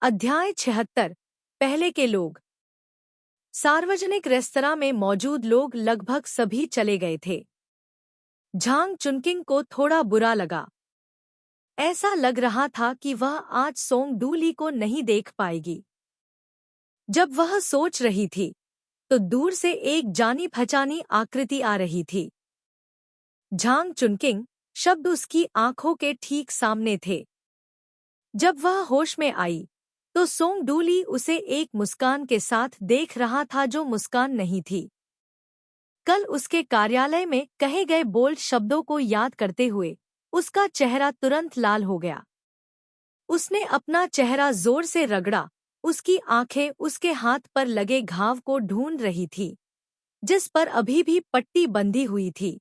अध्याय 76। पहले के लोग। सार्वजनिक रेस्तरां में मौजूद लोग लगभग सभी चले गए थे। झांग चुनकिंग को थोड़ा बुरा लगा। ऐसा लग रहा था कि वह आज सोंग डूली को नहीं देख पाएगी। जब वह सोच रही थी तो दूर से एक जानी पहचानी आकृति आ रही थी। झांग चुनकिंग शब्द उसकी आंखों के ठीक सामने थे। जब वह होश में आई तो सोंग डूली उसे एक मुस्कान के साथ देख रहा था जो मुस्कान नहीं थी। कल उसके कार्यालय में कहे गए बोल्ड शब्दों को याद करते हुए उसका चेहरा तुरंत लाल हो गया। उसने अपना चेहरा जोर से रगड़ा। उसकी आंखें उसके हाथ पर लगे घाव को ढूंढ रही थी जिस पर अभी भी पट्टी बंधी हुई थी।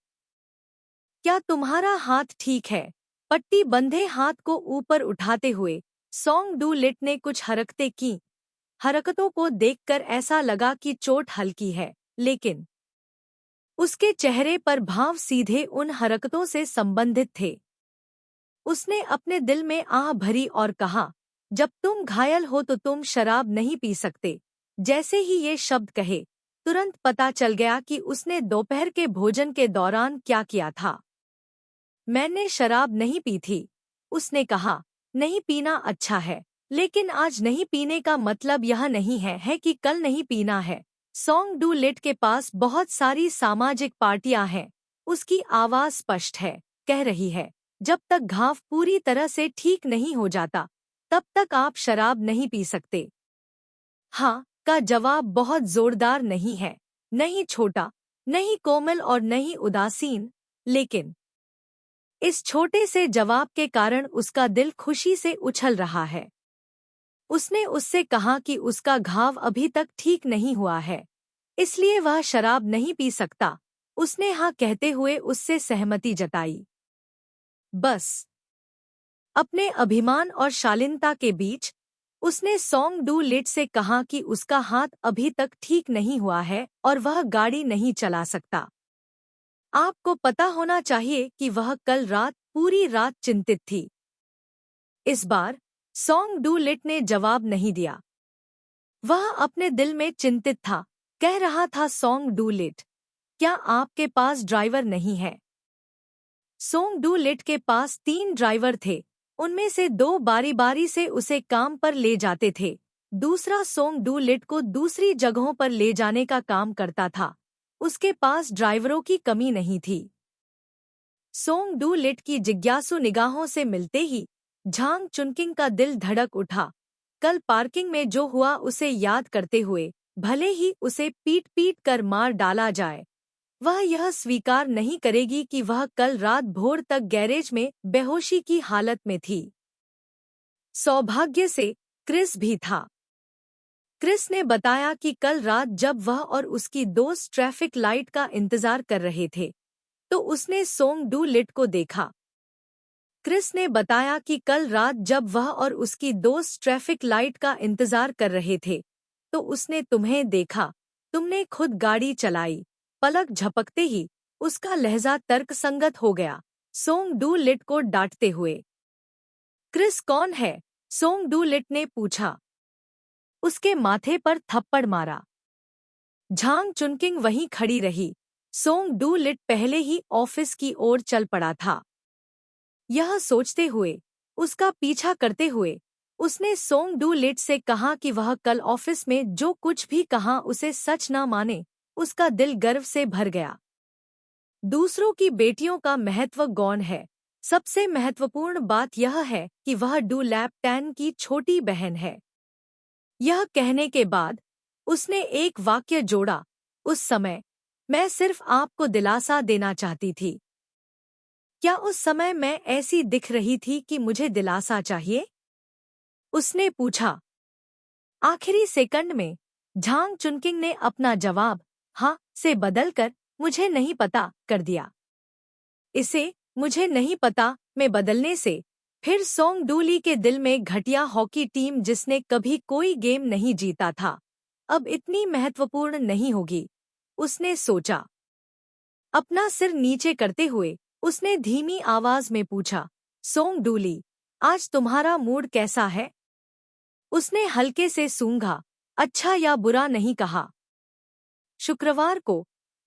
क्या तुम्हारा हाथ ठीक है? पट्टी बंधे हाथ को ऊपर उठाते हुए सोंग डू लिट ने कुछ हरकतें की। हरकतों को देखकर ऐसा लगा कि चोट हल्की है, लेकिन उसके चेहरे पर भाव सीधे उन हरकतों से संबंधित थे। उसने अपने दिल में आह भरी और कहा, जब तुम घायल हो तो तुम शराब नहीं पी सकते। जैसे ही ये शब्द कहे तुरंत पता चल गया कि उसने दोपहर के भोजन के दौरान क्या किया था। मैंने शराब नहीं पी थी, उसने कहा। नहीं पीना अच्छा है, लेकिन आज नहीं पीने का मतलब यह नहीं है कि कल नहीं पीना है। सोंग डू लिट के पास बहुत सारी सामाजिक पार्टियां हैं। उसकी आवाज स्पष्ट है, कह रही है, जब तक घाव पूरी तरह से ठीक नहीं हो जाता तब तक आप शराब नहीं पी सकते। हाँ का जवाब बहुत जोरदार नहीं है, नहीं छोटा, नहीं कोमल और नहीं उदासीन, लेकिन इस छोटे से जवाब के कारण उसका दिल खुशी से उछल रहा है। उसने उससे कहा कि उसका घाव अभी तक ठीक नहीं हुआ है, इसलिए वह शराब नहीं पी सकता। उसने हाँ कहते हुए उससे सहमति जताई। बस अपने अभिमान और शालीनता के बीच उसने सोंग डू लिट से कहा कि उसका हाथ अभी तक ठीक नहीं हुआ है और वह गाड़ी नहीं चला सकता। आपको पता होना चाहिए कि वह कल रात पूरी रात चिंतित थी। इस बार सोंग डू लिट ने जवाब नहीं दिया। वह अपने दिल में चिंतित था। कह रहा था, सोंग डू लिट, क्या आपके पास ड्राइवर नहीं है? सोंग डू लिट के पास 3 ड्राइवर थे। उनमें से 2 बारी बारी से उसे काम पर ले जाते थे। दूसरा सोंग डू लिट को दूसरी जगहों पर ले जाने का काम करता था। उसके पास ड्राइवरों की कमी नहीं थी। सोंग डू लिट की जिज्ञासु निगाहों से मिलते ही झांग चुनकिंग का दिल धड़क उठा। कल पार्किंग में जो हुआ उसे याद करते हुए भले ही उसे पीट पीट कर मार डाला जाए, वह यह स्वीकार नहीं करेगी कि वह कल रात भोर तक गैरेज में बेहोशी की हालत में थी। सौभाग्य से क्रिस भी था। क्रिस ने बताया कि कल रात जब वह और उसकी दोस्त ट्रैफिक लाइट का इंतजार कर रहे थे तो उसने सोंग डू लिट को देखा। क्रिस ने बताया कि कल रात जब वह और उसकी दोस्त ट्रैफिक लाइट का इंतजार कर रहे थे तो उसने तुम्हें देखा। तुमने खुद गाड़ी चलाई। पलक झपकते ही उसका लहजा तर्कसंगत हो गया, सोंग डू लिट को डांटते हुए। क्रिस कौन है? सोंग डू लिट ने पूछा। उसके माथे पर थप्पड़ मारा। झांग चुनकिंग वहीं खड़ी रही। सोंग डू लिट पहले ही ऑफिस की ओर चल पड़ा था। यह सोचते हुए, उसका पीछा करते हुए, उसने सोंग डू लिट से कहा कि वह कल ऑफिस में जो कुछ भी कहा उसे सच न माने। उसका दिल गर्व से भर गया। दूसरों की बेटियों का महत्व गौण है। सबसे महत्वपूर्ण बात यह है कि वह डू लैप टैन की छोटी बहन है। यह कहने के बाद उसने एक वाक्य जोड़ा, उस समय मैं सिर्फ आपको दिलासा देना चाहती थी। क्या उस समय मैं ऐसी दिख रही थी कि मुझे दिलासा चाहिए? उसने पूछा। आखिरी सेकंड में झांग चुनकिंग ने अपना जवाब हाँ से बदलकर मुझे नहीं पता कर दिया। इसे मुझे नहीं पता में बदलने से फिर सोंग डूली के दिल में घटिया हॉकी टीम जिसने कभी कोई गेम नहीं जीता था अब इतनी महत्वपूर्ण नहीं होगी, उसने सोचा। अपना सिर नीचे करते हुए उसने धीमी आवाज में पूछा, सोंग डूली, आज तुम्हारा मूड कैसा है? उसने हल्के से सूंघा, अच्छा या बुरा नहीं कहा। शुक्रवार को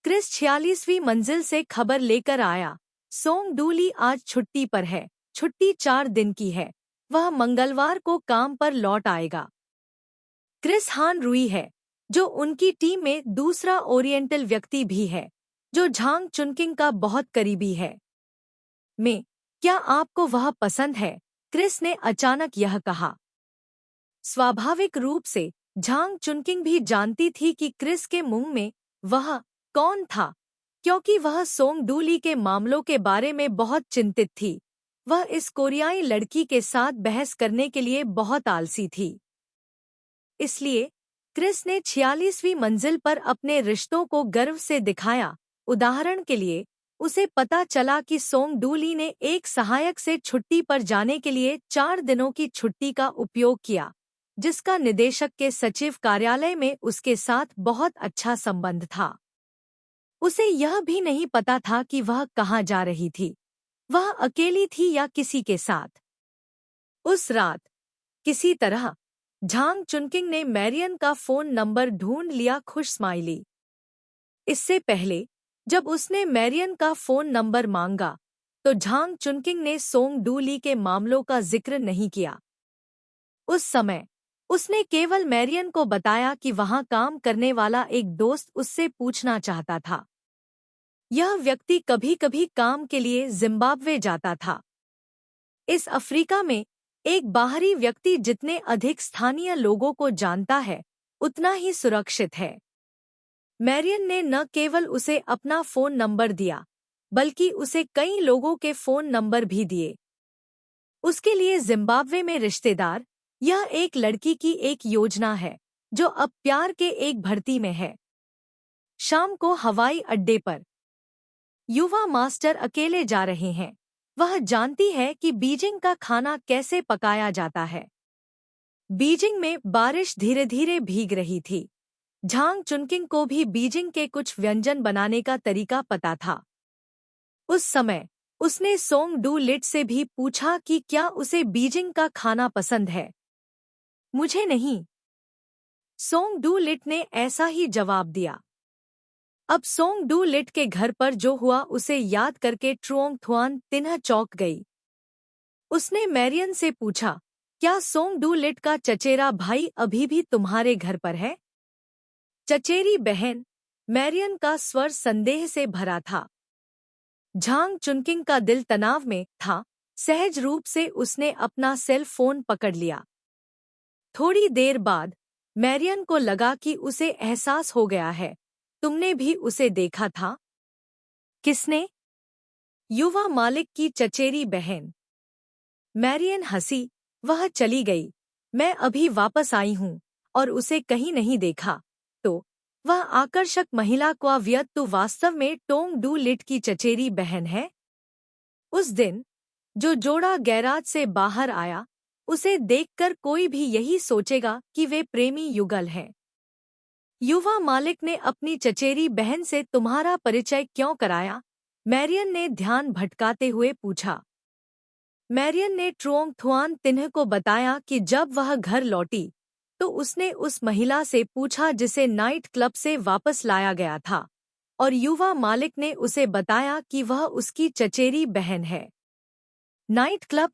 क्रिस 46वीं मंजिल से खबर लेकर आया, सोंग डूली आज छुट्टी पर है। छुट्टी 4 दिन की है। वह मंगलवार को काम पर लौट आएगा। क्रिस हान रुई है, जो उनकी टीम में दूसरा ओरिएंटल व्यक्ति भी है, जो झांग चुनकिंग का बहुत करीबी है। क्या आपको वह पसंद है? क्रिस ने अचानक यह कहा। स्वाभाविक रूप से झांग चुनकिंग भी जानती थी कि क्रिस के मुंह में वह कौन था, क्योंकि वह सोंग डूली के मामलों के बारे में बहुत चिंतित थी। वह इस कोरियाई लड़की के साथ बहस करने के लिए बहुत आलसी थी। इसलिए क्रिस ने 46वीं मंजिल पर अपने रिश्तों को गर्व से दिखाया। उदाहरण के लिए, उसे पता चला कि सोंग डूली ने एक सहायक से छुट्टी पर जाने के लिए 4 दिनों की छुट्टी का उपयोग किया, जिसका निदेशक के सचिव कार्यालय में उसके साथ बहुत अच्छा संबंध था। उसे यह भी नहीं पता था कि वह कहाँ जा रही थी, वह अकेली थी या किसी के साथ। उस रात किसी तरह झांग चुनकिंग ने मैरियन का फोन नंबर ढूंढ लिया। खुश स्माइली। इससे पहले जब उसने मैरियन का फोन नंबर मांगा, तो झांग चुनकिंग ने सोंग डूली के मामलों का जिक्र नहीं किया। उस समय उसने केवल मैरियन को बताया कि वहां काम करने वाला एक दोस्त उससे पूछना चाहता था। यह व्यक्ति कभी-कभी काम के लिए जिम्बाब्वे जाता था। इस अफ्रीका में एक बाहरी व्यक्ति जितने अधिक स्थानीय लोगों को जानता है, उतना ही सुरक्षित है। मैरियन ने न केवल उसे अपना फोन नंबर दिया, बल्कि उसे कई लोगों के फोन नंबर भी दिए। उसके लिए जिम्बाब्वे में रिश्तेदार। यह एक लड़की की एक योजना है, जो अब प्यार के एक भर्ती में है। शाम को हवाई अड्डे पर युवा मास्टर अकेले जा रहे हैं। वह जानती है कि बीजिंग का खाना कैसे पकाया जाता है। बीजिंग में बारिश धीरे धीरे भीग रही थी। झांग चुनकिंग को भी बीजिंग के कुछ व्यंजन बनाने का तरीका पता था। उस समय उसने सोंग डू लिट से भी पूछा कि क्या उसे बीजिंग का खाना पसंद है। मुझे नहीं, सोंग डू लिट ने ऐसा ही जवाब दिया। अब सोंग डू लिट के घर पर जो हुआ उसे याद करके ट्रुओंग थुआन तिन्ह चौंक गई। उसने मैरियन से पूछा, क्या सोंग डू लिट का चचेरा भाई अभी भी तुम्हारे घर पर है? चचेरी बहन? मैरियन का स्वर संदेह से भरा था। झांग चुनकिंग का दिल तनाव में था। सहज रूप से उसने अपना सेल फोन पकड़ लिया। थोड़ी देर बाद मैरियन को लगा कि उसे एहसास हो गया है। तुमने भी उसे देखा था? किसने? युवा मालिक की चचेरी बहन। मैरियन हंसी। वह चली गई। मैं अभी वापस आई हूँ और उसे कहीं नहीं देखा। तो वह आकर्षक महिला क्वावियत्तु वास्तव में टोंग डू लिट की चचेरी बहन है? उस दिन जो जोड़ा गैराज से बाहर आया, उसे देखकर कोई भी यही सोचेगा कि वे प्रेमी युगल हैं। युवा मालिक ने अपनी चचेरी बहन से तुम्हारा परिचय क्यों कराया? मैरियन ने ध्यान भटकाते हुए पूछा। मैरियन ने ट्रुओंग थुआन तिन्ह को बताया कि जब वह घर लौटी तो उसने उस महिला से पूछा जिसे नाइट क्लब से वापस लाया गया था, और युवा मालिक ने उसे बताया कि वह उसकी चचेरी बहन है। Night club?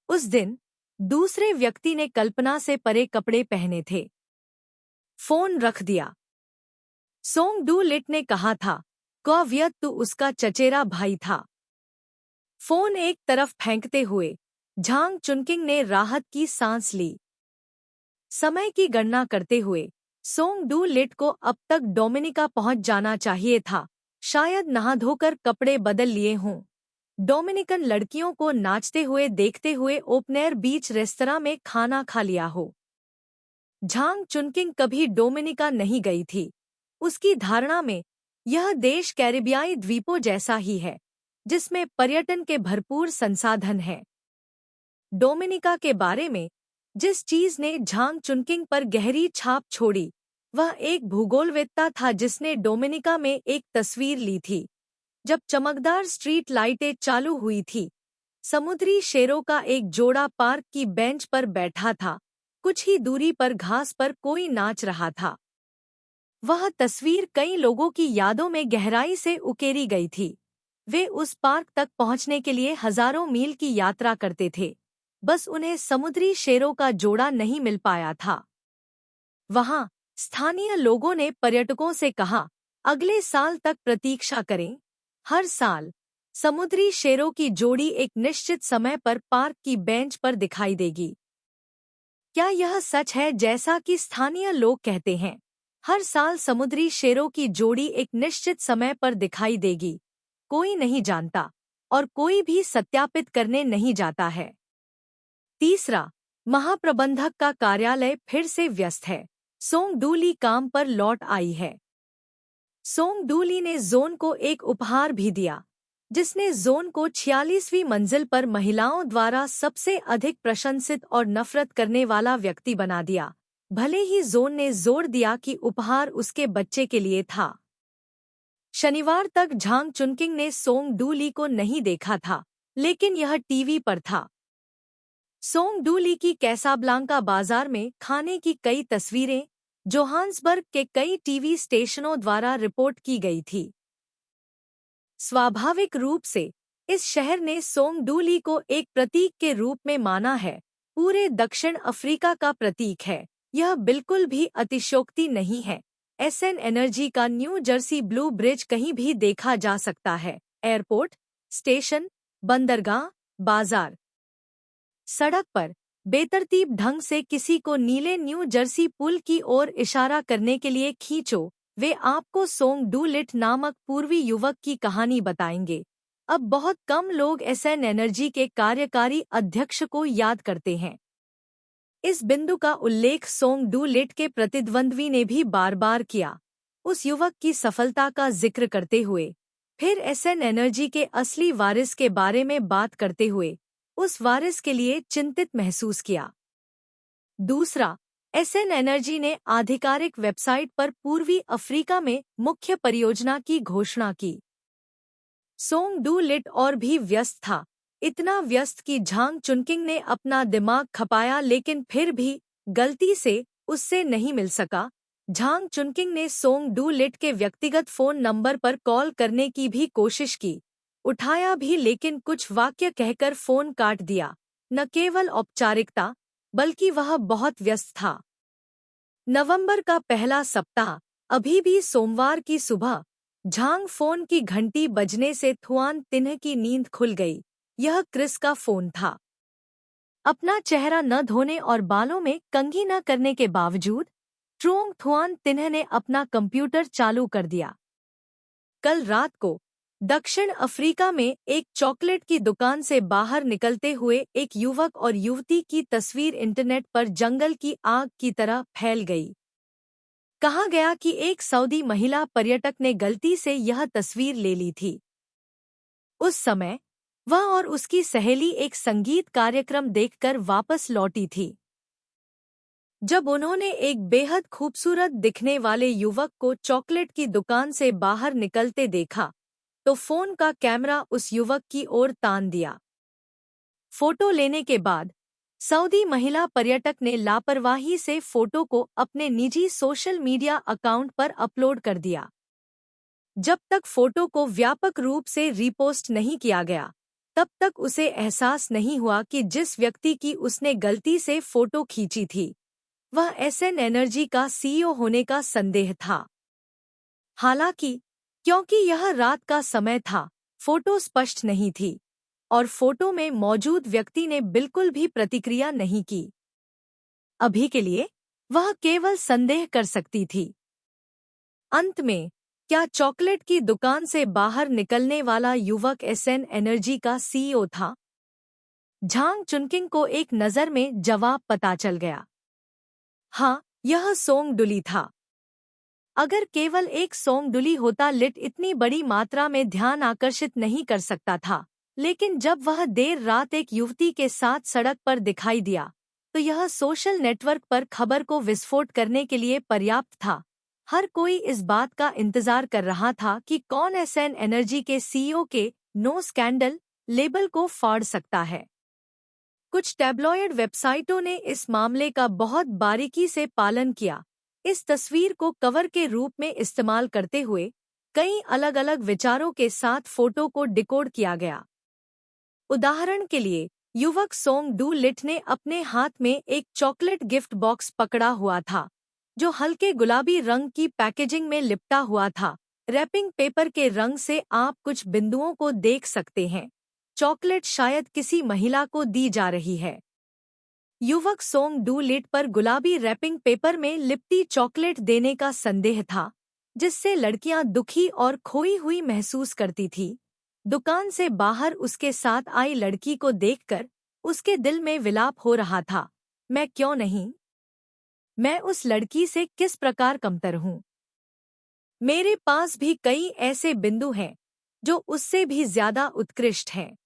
उस दिन दूसरे व्यक्ति ने कल्पना से परे कपड़े पहने थे। फोन रख दिया। सोंग डू लिट ने कहा था, क्वावियत्तु उसका चचेरा भाई था। फोन एक तरफ फेंकते हुए झांग चुनकिंग ने राहत की सांस ली। समय की गणना करते हुए सोंग डू लिट को अब तक डोमिनिका पहुंच जाना चाहिए था। शायद नहा धोकर कपड़े बदल लिए हों। डोमिनिकन लड़कियों को नाचते हुए देखते हुए ओपनेयर बीच रेस्तरां में खाना खा लिया हो। झांग चुनकिंग कभी डोमिनिका नहीं गई थी। उसकी धारणा में यह देश कैरिबियाई द्वीपों जैसा ही है, जिसमें पर्यटन के भरपूर संसाधन हैं। डोमिनिका के बारे में जिस चीज ने झांग चुनकिंग पर गहरी छाप छोड़ी, वह एक भूगोलवेत्ता था जिसने डोमिनिका में एक तस्वीर ली थी। जब चमकदार स्ट्रीट लाइटें चालू हुई थी, समुद्री शेरों का एक जोड़ा पार्क की बेंच पर बैठा था, कुछ ही दूरी पर घास पर कोई नाच रहा था। वह तस्वीर कई लोगों की यादों में गहराई से उकेरी गई थी। वे उस पार्क तक पहुंचने के लिए हजारों मील की यात्रा करते थे, बस उन्हें समुद्री शेरों का जोड़ा नहीं मिल पाया था। वहां स्थानीय लोगों ने पर्यटकों से कहा, अगले साल तक प्रतीक्षा करें। हर साल समुद्री शेरों की जोड़ी एक निश्चित समय पर पार्क की बेंच पर दिखाई देगी। क्या यह सच है जैसा कि स्थानीय लोग कहते हैं? हर साल समुद्री शेरों की जोड़ी एक निश्चित समय पर दिखाई देगी। कोई नहीं जानता और कोई भी सत्यापित करने नहीं जाता है। तीसरा, महाप्रबंधक का कार्यालय फिर से व्यस्त है। सोंग डूली काम पर लौट आई है। सोंग डूली ने जोन को एक उपहार भी दिया, जिसने जोन को 46वीं मंजिल पर महिलाओं द्वारा सबसे अधिक प्रशंसित और नफरत करने वाला व्यक्ति बना दिया। भले ही जोन ने जोर दिया कि उपहार उसके बच्चे के लिए था। शनिवार तक झांग चुनकिंग ने सोंग डूली को नहीं देखा था, लेकिन यह टीवी पर था। सोंग डूली की कैसाब्लांका बाजार में खाने की कई तस्वीरें जोहान्सबर्ग के कई टीवी स्टेशनों द्वारा रिपोर्ट की गई थी। स्वाभाविक रूप से इस शहर ने सोंग डूली को एक प्रतीक के रूप में माना है, पूरे दक्षिण अफ्रीका का प्रतीक है। यह बिल्कुल भी अतिशयोक्ति नहीं है। एसएन एनर्जी का न्यू जर्सी ब्लू ब्रिज कहीं भी देखा जा सकता है। एयरपोर्ट, स्टेशन, बंदरगाह, बाजार। सड़क पर बेतरतीब ढंग से किसी को नीले न्यू जर्सी पुल की ओर इशारा करने के लिए खींचो, वे आपको सोंग डू लिट नामक पूर्वी युवक की कहानी बताएंगे। अब बहुत कम लोग एसएन एनर्जी के कार्यकारी अध्यक्ष को याद करते हैं। इस बिंदु का उल्लेख सोंग डू लिट के प्रतिद्वंद्वी ने भी बार बार किया, उस युवक की सफलता का जिक्र करते हुए, फिर एसएन एनर्जी के असली वारिस के बारे में बात करते हुए उस वारिस के लिए चिंतित महसूस किया। दूसरा, एसएन एनर्जी ने आधिकारिक वेबसाइट पर पूर्वी अफ्रीका में मुख्य परियोजना की घोषणा की। सोंग डू लिट और भी व्यस्त था, इतना व्यस्त कि झांग चुनकिंग ने अपना दिमाग खपाया लेकिन फिर भी गलती से उससे नहीं मिल सका। झांग चुनकिंग ने सोंग डू लिट के व्यक्तिगत फोन नंबर पर कॉल करने की भी कोशिश की, उठाया भी लेकिन कुछ वाक्य कहकर फोन काट दिया। न केवल औपचारिकता, बल्कि वह बहुत व्यस्त था। नवंबर का पहला सप्ताह, अभी भी सोमवार की सुबह, झांग फोन की घंटी बजने से थुआन तिन्ह की नींद खुल गई। यह क्रिस का फोन था। अपना चेहरा न धोने और बालों में कंघी न करने के बावजूद ट्रोंग थुआन तिन्ह ने अपना कंप्यूटर चालू कर दिया। कल रात को दक्षिण अफ्रीका में एक चॉकलेट की दुकान से बाहर निकलते हुए एक युवक और युवती की तस्वीर इंटरनेट पर जंगल की आग की तरह फैल गई। कहा गया कि एक सऊदी महिला पर्यटक ने गलती से यह तस्वीर ले ली थी। उस समय वह और उसकी सहेली एक संगीत कार्यक्रम देखकर वापस लौटी थी। जब उन्होंने एक बेहद खूबसूरत दिखने वाले युवक को चॉकलेट की दुकान से बाहर निकलते देखा, तो फोन का कैमरा उस युवक की ओर तान दिया। फोटो लेने के बाद सऊदी महिला पर्यटक ने लापरवाही से फोटो को अपने निजी सोशल मीडिया अकाउंट पर अपलोड कर दिया। जब तक फोटो को व्यापक रूप से रीपोस्ट नहीं किया गया, तब तक उसे एहसास नहीं हुआ कि जिस व्यक्ति की उसने गलती से फोटो खींची थी, वह एसएन एनर्जी का सीईओ होने का संदेह था। हालांकि क्योंकि यह रात का समय था, फोटो स्पष्ट नहीं थी और फोटो में मौजूद व्यक्ति ने बिल्कुल भी प्रतिक्रिया नहीं की। अभी के लिए वह केवल संदेह कर सकती थी। अंत में क्या चॉकलेट की दुकान से बाहर निकलने वाला युवक एसएन एनर्जी का सीईओ था? झांग चुनकिंग को एक नज़र में जवाब पता चल गया। हाँ, यह सोंग डुली था। अगर केवल एक सोंग डुली होता, लिट इतनी बड़ी मात्रा में ध्यान आकर्षित नहीं कर सकता था। लेकिन जब वह देर रात एक युवती के साथ सड़क पर दिखाई दिया, तो यह सोशल नेटवर्क पर खबर को विस्फोट करने के लिए पर्याप्त था। हर कोई इस बात का इंतजार कर रहा था कि कौन एसएन एनर्जी के सीईओ के नो स्कैंडल लेबल को फाड़ सकता है। कुछ टैब्लॉयड वेबसाइटों ने इस मामले का बहुत बारीकी से पालन किया। इस तस्वीर को कवर के रूप में इस्तेमाल करते हुए कई अलग-अलग विचारों के साथ फोटो को डिकोड किया गया। उदाहरण के लिए, युवक सोंग डू लिट ने अपने हाथ में एक चॉकलेट गिफ्ट बॉक्स पकड़ा हुआ था, जो हल्के गुलाबी रंग की पैकेजिंग में लिपटा हुआ था। रैपिंग पेपर के रंग से आप कुछ बिंदुओं को देख सकते हैं। चॉकलेट शायद किसी महिला को दी जा रही है। युवक सोंग डू लिट पर गुलाबी रैपिंग पेपर में लिपटी चॉकलेट देने का संदेह था, जिससे लड़कियां दुखी और खोई हुई महसूस करती थी। दुकान से बाहर उसके साथ आई लड़की को देखकर उसके दिल में विलाप हो रहा था, मैं क्यों नहीं? मैं उस लड़की से किस प्रकार कमतर हूँ? मेरे पास भी कई ऐसे बिंदु हैं जो उससे भी ज्यादा उत्कृष्ट हैं।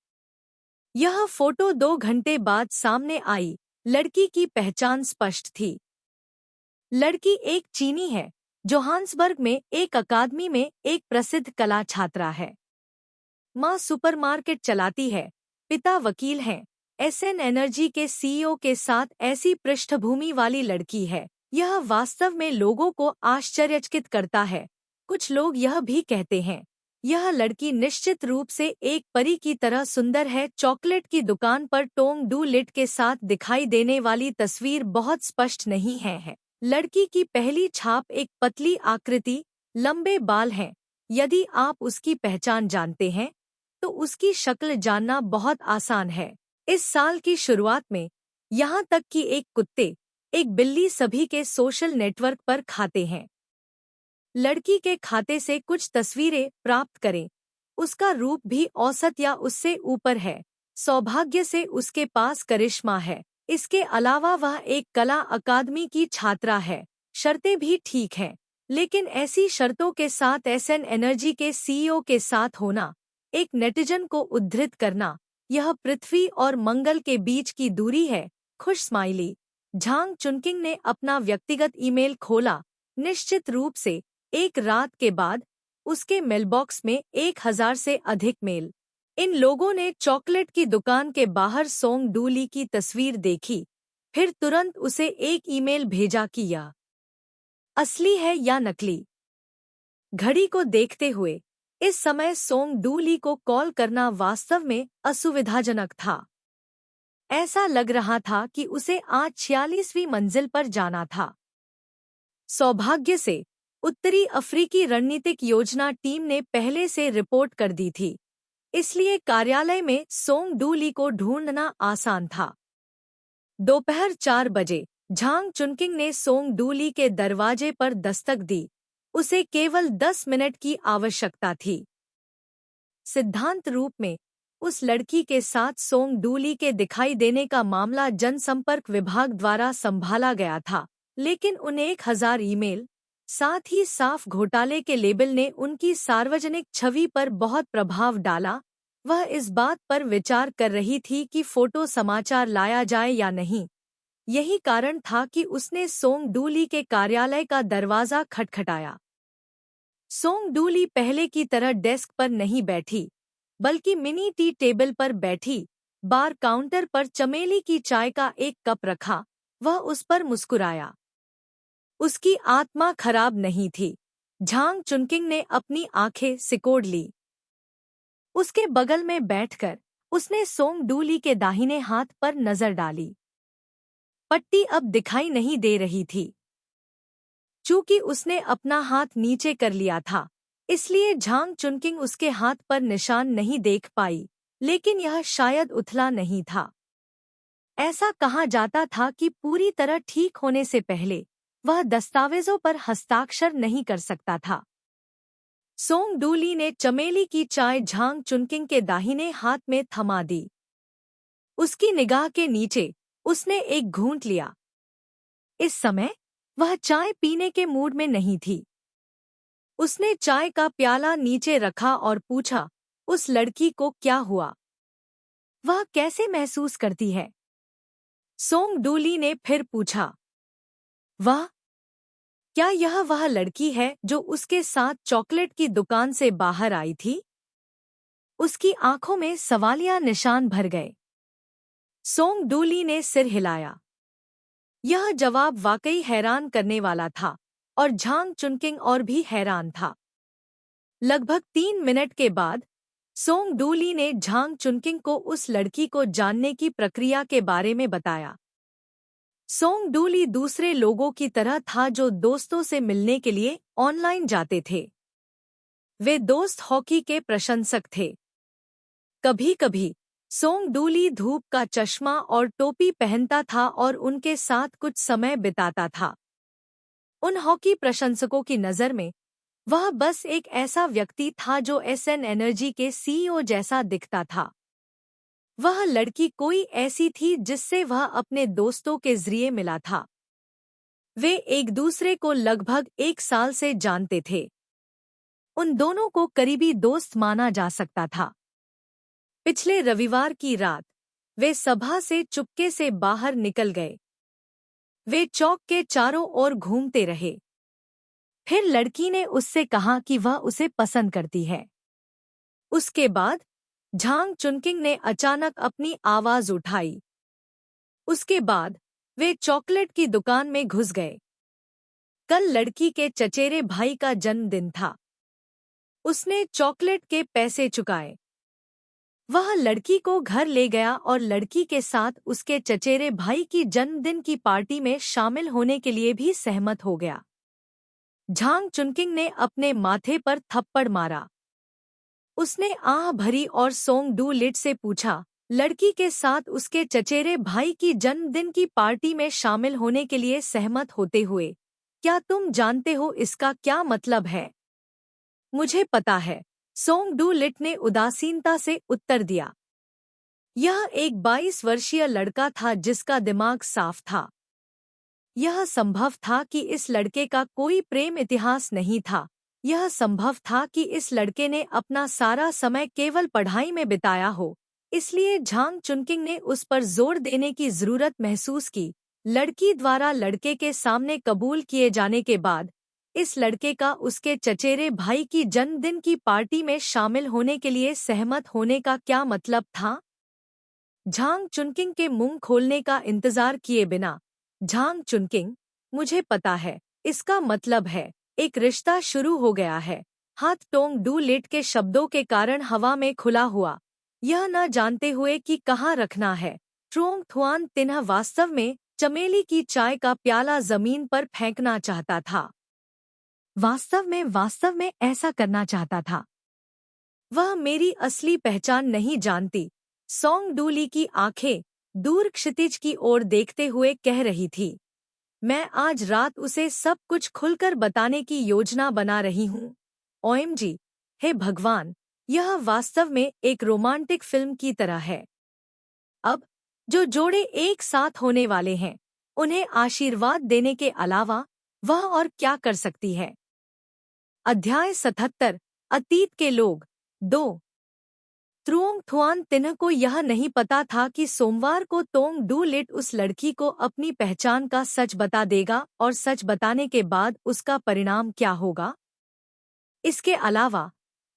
यह फोटो 2 घंटे बाद सामने आई। लड़की की पहचान स्पष्ट थी। लड़की एक चीनी है, जोहान्सबर्ग में एक अकादमी में एक प्रसिद्ध कला छात्रा है। माँ सुपरमार्केट चलाती है, पिता वकील हैं। एसएन एनर्जी के सीईओ के साथ ऐसी पृष्ठभूमि वाली लड़की है। यह वास्तव में लोगों को आश्चर्यचकित करता है। कुछ लोग यह भी कहते हैं, यह लड़की निश्चित रूप से एक परी की तरह सुंदर है। चॉकलेट की दुकान पर टोंग डू लिट के साथ दिखाई देने वाली तस्वीर बहुत स्पष्ट नहीं है। लड़की की पहली छाप एक पतली आकृति, लंबे बाल हैं। यदि आप उसकी पहचान जानते हैं, तो उसकी शक्ल जानना बहुत आसान है। इस साल की शुरुआत में, यहाँ तक कि एक कुत्ते, एक बिल्ली सभी के सोशल नेटवर्क पर खाते हैं। लड़की के खाते से कुछ तस्वीरें प्राप्त करें। उसका रूप भी औसत या उससे ऊपर है। सौभाग्य से उसके पास करिश्मा है। इसके अलावा वह एक कला अकादमी की छात्रा है। शर्तें भी ठीक हैं, लेकिन ऐसी शर्तों के साथ एसएन एनर्जी के सीईओ के साथ होना, एक नेटिजन को उद्धृत करना, यह पृथ्वी और मंगल के बीच की दूरी है। खुश स्माइली। झांग चुनकिंग ने अपना व्यक्तिगत ईमेल खोला। निश्चित रूप से एक रात के बाद उसके मेलबॉक्स में 1000 से अधिक मेल। इन लोगों ने चॉकलेट की दुकान के बाहर सोंग डू ली की तस्वीर देखी, फिर तुरंत उसे एक ईमेल भेजा कि यह असली है या नकली। घड़ी को देखते हुए इस समय सोंग डू ली को कॉल करना वास्तव में असुविधाजनक था। ऐसा लग रहा था कि उसे आज 46वीं मंजिल पर जाना था। सौभाग्य से उत्तरी अफ्रीकी रणनीतिक योजना टीम ने पहले से रिपोर्ट कर दी थी, इसलिए कार्यालय में सोंग डू ली को ढूंढना आसान था। दोपहर 4 बजे झांग चुनकिंग ने सोंग डू ली के दरवाजे पर दस्तक दी। उसे केवल 10 मिनट की आवश्यकता थी। सिद्धांत रूप में उस लड़की के साथ सोंग डू ली के दिखाई देने का मामला जनसंपर्क विभाग द्वारा संभाला गया था, लेकिन उन 1000 ईमेल, साथ ही साफ घोटाले के लेबल ने उनकी सार्वजनिक छवि पर बहुत प्रभाव डाला। वह इस बात पर विचार कर रही थी कि फोटो समाचार लाया जाए या नहीं। यही कारण था कि उसने सोंग डू ली के कार्यालय का दरवाजा खटखटाया। सोंग डू ली पहले की तरह डेस्क पर नहीं बैठी, बल्कि मिनी टी टेबल पर बैठी। बार काउंटर पर चमेली की चाय का एक कप रखा। वह उस पर मुस्कुराया। उसकी आत्मा खराब नहीं थी। झांग चुनकिंग ने अपनी आंखें सिकोड़ ली। उसके बगल में बैठकर उसने सोंग डू ली के दाहिने हाथ पर नजर डाली। पट्टी अब दिखाई नहीं दे रही थी। चूंकि उसने अपना हाथ नीचे कर लिया था, इसलिए झांग चुनकिंग उसके हाथ पर निशान नहीं देख पाई, लेकिन यह शायद उथला नहीं था। ऐसा कहा जाता था कि पूरी तरह ठीक होने से पहले वह दस्तावेजों पर हस्ताक्षर नहीं कर सकता था। सोंग डू ली ने चमेली की चाय झांग चुनकिंग के दाहिने हाथ में थमा दी। उसकी निगाह के नीचे उसने एक घूंट लिया। इस समय वह चाय पीने के मूड में नहीं थी। उसने चाय का प्याला नीचे रखा और पूछा, उस लड़की को क्या हुआ? वह कैसे महसूस करती है? सोंग डू ली ने फिर पूछा, क्या यह वह लड़की है जो उसके साथ चॉकलेट की दुकान से बाहर आई थी? उसकी आंखों में सवालिया निशान भर गए। सोंग डूली ने सिर हिलाया। यह जवाब वाकई हैरान करने वाला था और झांग चुनकिंग और भी हैरान था। लगभग 3 मिनट के बाद सोंग डूली ने झांग चुनकिंग को उस लड़की को जानने की प्रक्रिया के बारे में बताया। सोंग डूली दूसरे लोगों की तरह था जो दोस्तों से मिलने के लिए ऑनलाइन जाते थे। वे दोस्त हॉकी के प्रशंसक थे। कभी-कभी सोंग डूली धूप का चश्मा और टोपी पहनता था और उनके साथ कुछ समय बिताता था। उन हॉकी प्रशंसकों की नज़र में वह बस एक ऐसा व्यक्ति था जो एसएन एनर्जी के सीईओ जैसा दिखता था। वह लड़की कोई ऐसी थी जिससे वह अपने दोस्तों के जरिए मिला था। वे एक दूसरे को लगभग 1 साल से जानते थे। उन दोनों को करीबी दोस्त माना जा सकता था। पिछले रविवार की रात वे सभा से चुपके से बाहर निकल गए। वे चौक के चारों ओर घूमते रहे। फिर लड़की ने उससे कहा कि वह उसे पसंद करती है। उसके बाद झांग चुनकिंग ने अचानक अपनी आवाज उठाई। उसके बाद वे चॉकलेट की दुकान में घुस गए। कल लड़की के चचेरे भाई का जन्मदिन था। उसने चॉकलेट के पैसे चुकाए। वह लड़की को घर ले गया और लड़की के साथ उसके चचेरे भाई की जन्मदिन की पार्टी में शामिल होने के लिए भी सहमत हो गया। झांग चुनकिंग ने अपने माथे पर थप्पड़ मारा। उसने आह भरी और सोंग डू लिट से पूछा, लड़की के साथ उसके चचेरे भाई की जन्मदिन की पार्टी में शामिल होने के लिए सहमत होते हुए, क्या तुम जानते हो इसका क्या मतलब है? मुझे पता है, सोंग डू लिट ने उदासीनता से उत्तर दिया। यह एक 22 वर्षीय लड़का था जिसका दिमाग साफ था। यह संभव था कि इस लड़के का कोई प्रेम इतिहास नहीं था। यह संभव था कि इस लड़के ने अपना सारा समय केवल पढ़ाई में बिताया हो। इसलिए झांग चुनकिंग ने उस पर जोर देने की जरूरत महसूस की। लड़की द्वारा लड़के के सामने कबूल किए जाने के बाद इस लड़के का उसके चचेरे भाई की जन्मदिन की पार्टी में शामिल होने के लिए सहमत होने का क्या मतलब था? झांग चुनकिंग के मुंह खोलने का इंतजार किए बिना, झांग चुनकिंग, मुझे पता है, इसका मतलब है एक रिश्ता शुरू हो गया है। हाथ टोंग डू लिट के शब्दों के कारण हवा में खुला हुआ, यह न जानते हुए कि कहाँ रखना है। ट्रोंग थुआन तिन्ह वास्तव में चमेली की चाय का प्याला जमीन पर फेंकना चाहता था। वास्तव में ऐसा करना चाहता था। वह मेरी असली पहचान नहीं जानती, सोंग डूली की आंखें दूर क्षितिज की ओर देखते हुए कह रही थी। मैं आज रात उसे सब कुछ खुलकर बताने की योजना बना रही हूँ। ओएमजी, हे भगवान, यह वास्तव में एक रोमांटिक फिल्म की तरह है। अब जो जोड़े एक साथ होने वाले हैं, उन्हें आशीर्वाद देने के अलावा वह और क्या कर सकती है? अध्याय 77, अतीत के लोग 2। त्रुओंग थुआन तिन्ह को यह नहीं पता था कि सोमवार को तोंग डू लिट उस लड़की को अपनी पहचान का सच बता देगा और सच बताने के बाद उसका परिणाम क्या होगा। इसके अलावा